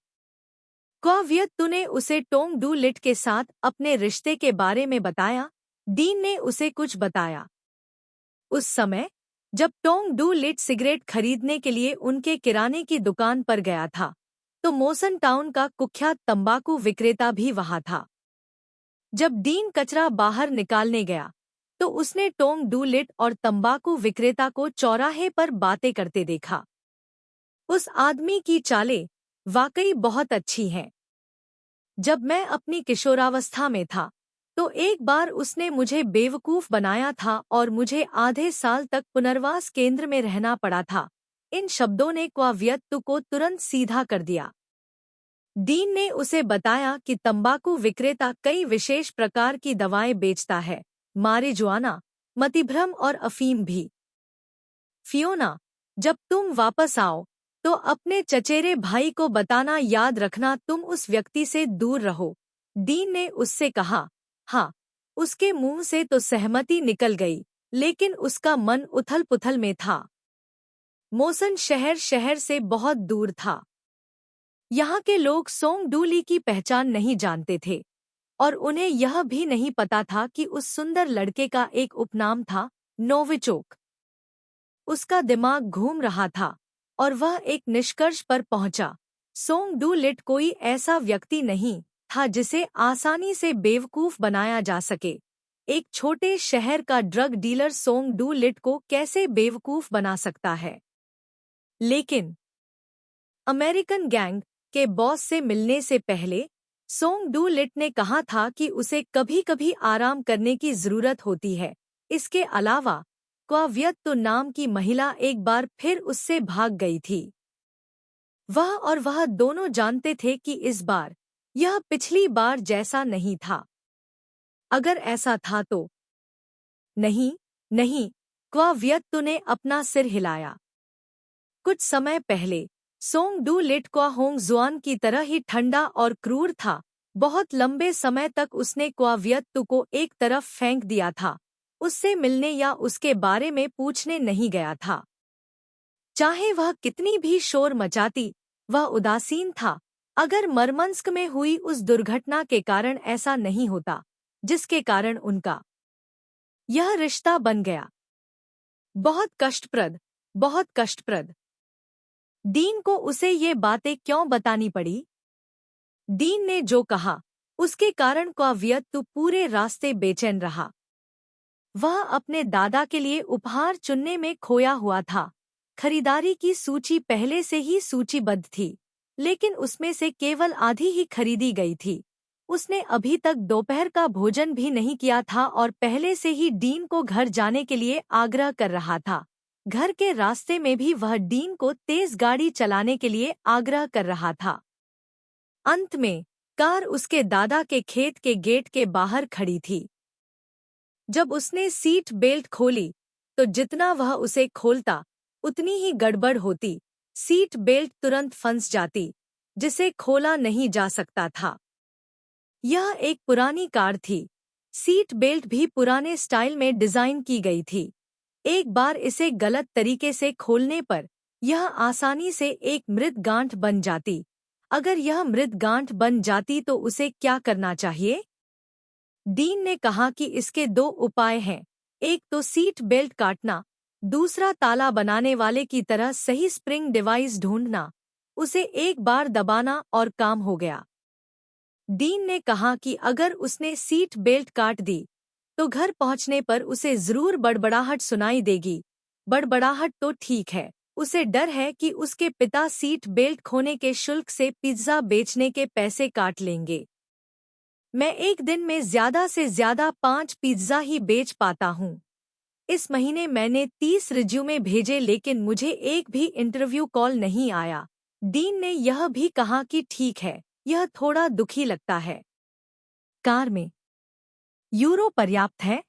क्वाव्यक्तु ने उसे टोंग डू लिट के साथ अपने रिश्ते के बारे में बताया। डीन ने उसे कुछ बताया। उस समय जब टोंग डू लिट सिगरेट खरीदने के लिए उनके किराने की दुकान पर गया था, तो मोसन टाउन का कुख्यात तंबाकू विक्रेता भी वहां था। जब डीन कचरा बाहर निकालने गया, तो उसने टोंग डू लिट और तंबाकू विक्रेता को चौराहे पर बातें करते देखा। उस आदमी की चालें वाकई बहुत अच्छी हैं। जब मैं अपनी किशोरावस्था में था, तो एक बार उसने मुझे बेवकूफ बनाया था और मुझे आधे साल तक पुनर्वास केंद्र में रहना पड़ा था। इन शब्दों ने क्वाव्यक्ति को तुरंत सीधा कर दिया। डीन ने उसे बताया कि तंबाकू विक्रेता कई विशेष प्रकार की दवाएं बेचता है, मारिजुआना, मतिभ्रम और अफीम भी। फियोना, जब तुम वापस आओ तो अपने चचेरे भाई को बताना याद रखना तुम उस व्यक्ति से दूर रहो। डीन ने उससे कहा। हाँ, उसके मुंह से तो सहमति निकल गई, लेकिन उसका मन उथल-पुथल में था। मोसन शहर से बहुत दूर था। यहाँ के लोग सोंगडूली की पहचान नहीं जानते थे और उन्हें यह भी नहीं पता था कि उस सुंदर लड़के का एक उपनाम था, नोविचोक। उसका दिमाग घूम रहा था और वह एक निष्कर्ष पर पहुंचा। सोंगडूलिट कोई ऐसा व्यक्ति नहीं था जिसे आसानी से बेवकूफ बनाया जा सके। एक छोटे शहर का ड्रग डीलर सोंगडूलिट को कैसे बेवकूफ बना सकता है? लेकिन अमेरिकन गैंग के बॉस से मिलने से पहले सोंगडूलिट ने कहा था कि उसे कभी-कभी आराम करने की जरूरत होती है। इसके अलावा क्वाव्यक्ति नाम की महिला एक बार फिर उससे भाग गई थी। वह दोनों जानते थे कि इस बार यह पिछली बार जैसा नहीं था। अगर ऐसा था तो नहीं, नहीं, क्वाव्यक्ति ने अपना सिर हिलाया। कुछ समय पहले सोंगडूलिट क्वाहोंगजुआन की तरह ही ठंडा और क्रूर था। बहुत लंबे समय तक उसने क्वाव्यक्ति को एक तरफ फेंक दिया था, उससे मिलने या उसके बारे में पूछने नहीं गया था। चाहे वह कितनी भी शोर मचाती, वह उदासीन था। अगर मरमंस्क में हुई उस दुर्घटना के कारण ऐसा नहीं होता जिसके कारण उनका यह रिश्ता बन गया। बहुत कष्टप्रद, बहुत कष्टप्रद। डीन को उसे ये बातें क्यों बतानी पड़ी? डीन ने जो कहा उसके कारण क्वाव्यक्ति पूरे रास्ते बेचैन रहा। वह अपने दादा के लिए उपहार चुनने में खोया हुआ था। खरीदारी की सूची पहले से ही सूचीबद्ध थी, लेकिन उसमें से केवल आधी ही खरीदी गई थी। उसने अभी तक दोपहर का भोजन भी नहीं किया था और पहले से ही डीन को घर जाने के लिए आग्रह कर रहा था। घर के रास्ते में भी वह डीन को तेज गाड़ी चलाने के लिए आग्रह कर रहा था। अंत में कार उसके दादा के खेत के गेट के बाहर खड़ी थी। जब उसने सीट बेल्ट खोली तो जितना वह उसे खोलता उतनी ही गड़बड़ होती। सीट बेल्ट तुरंत फंस जाती, जिसे खोला नहीं जा सकता था। यह एक पुरानी कार थी। सीट बेल्ट भी पुराने स्टाइल में डिजाइन की गई थी। एक बार इसे गलत तरीके से खोलने पर यह आसानी से एक मृत गांठ बन जाती। अगर यह मृत गांठ बन जाती तो उसे क्या करना चाहिए? डीन ने कहा कि इसके दो उपाय हैं। एक तो सीट बेल्ट काटना, दूसरा ताला बनाने वाले की तरह सही स्प्रिंग डिवाइस ढूंढना। उसे एक बार दबाना और काम हो गया। डीन ने कहा कि अगर उसने सीट बेल्ट काट दी तो घर पहुंचने पर उसे जरूर बड़बड़ाहट सुनाई देगी। बड़बड़ाहट तो ठीक है, उसे डर है कि उसके पिता सीट बेल्ट खोने के शुल्क से पिज्जा बेचने के पैसे काट लेंगे। मैं एक दिन में ज्यादा से ज्यादा 5 पिज्जा ही बेच पाता हूँ। इस महीने मैंने 30 रिज्यूमे भेजे लेकिन मुझे एक भी इंटरव्यू कॉल नहीं आया। डीन ने यह भी कहा कि ठीक है, यह थोड़ा दुखी लगता है। कार में यूरो पर्याप्त है?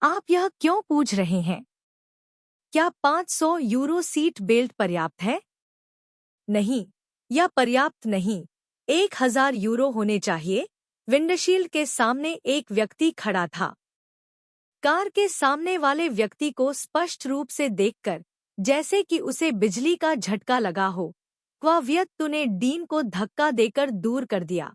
आप यह क्यों पूछ रहे हैं? क्या 500 यूरो सीट बेल्ट पर्याप्त है? नहीं, यह पर्याप्त नहीं। 1000 यूरो होने चाहिए। विंडशील्ड के सामने एक व्यक्ति खड़ा था। कार के सामने वाले व्यक्ति को स्पष्ट रूप से देखकर जैसे कि उसे बिजली का झटका लगा हो, क्वाव्यक्ति ने डीन को धक्का देकर दूर कर दिया।